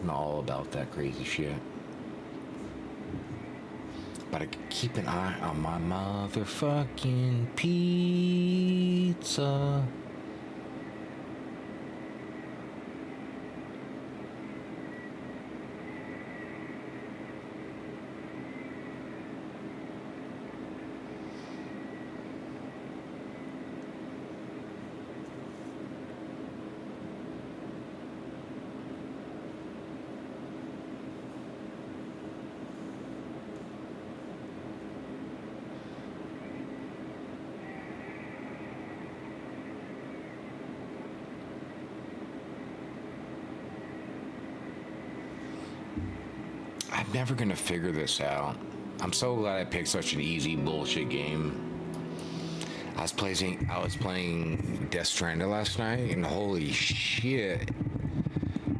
I'm all about that crazy shit. But I keep an eye on my motherfucking pizza. I'm never gonna figure this out. I'm so glad I picked such an easy bullshit game. I was playing Death Stranding last night, and holy shit,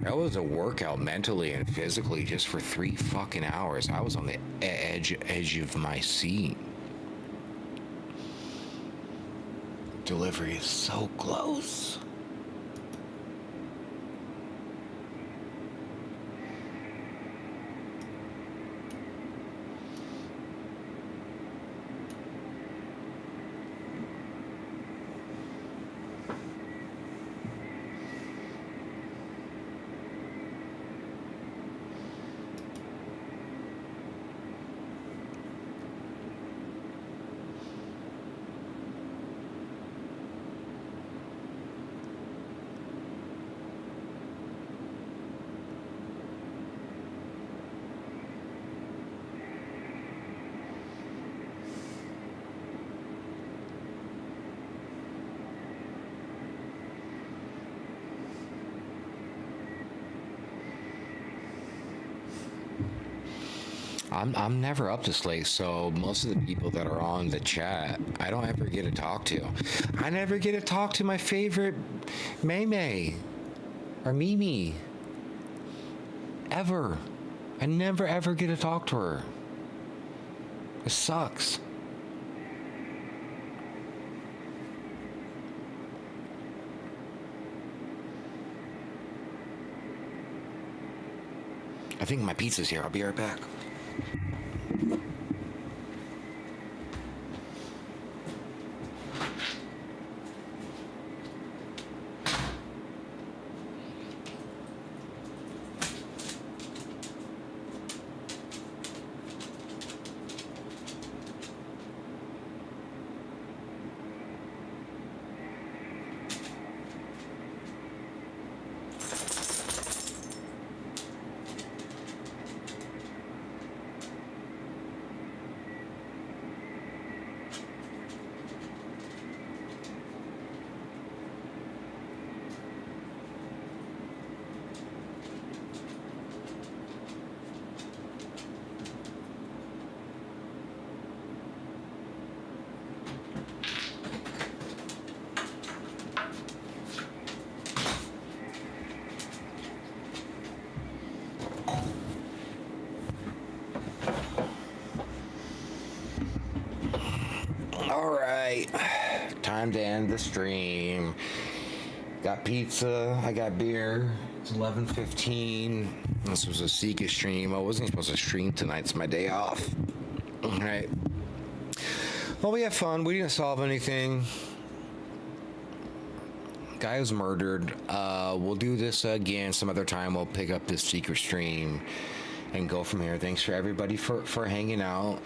that was a workout mentally and physically just for 3 fucking hours. I was on the edge of my seat. Delivery is so close. I'm never up this late, so most of the people that are on the chat, I don't ever get to talk to. I never get to talk to my favorite May or Mimi. Ever. I never ever get to talk to her. It sucks. I think my pizza's here. I'll be right back. All right, time to end the stream. Got pizza. I got beer. It's 11:15. This was a Sika stream. I wasn't supposed to stream tonight. It's my day off. All right. Well, we had fun. We didn't solve anything. Guy was murdered. We'll do this again some other time. We'll pick up this secret stream and go from here. Thanks for everybody for hanging out.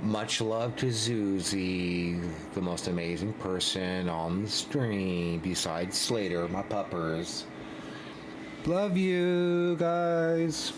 Much love to Zuzi, the most amazing person on the stream besides Slater, my puppers. Love you guys.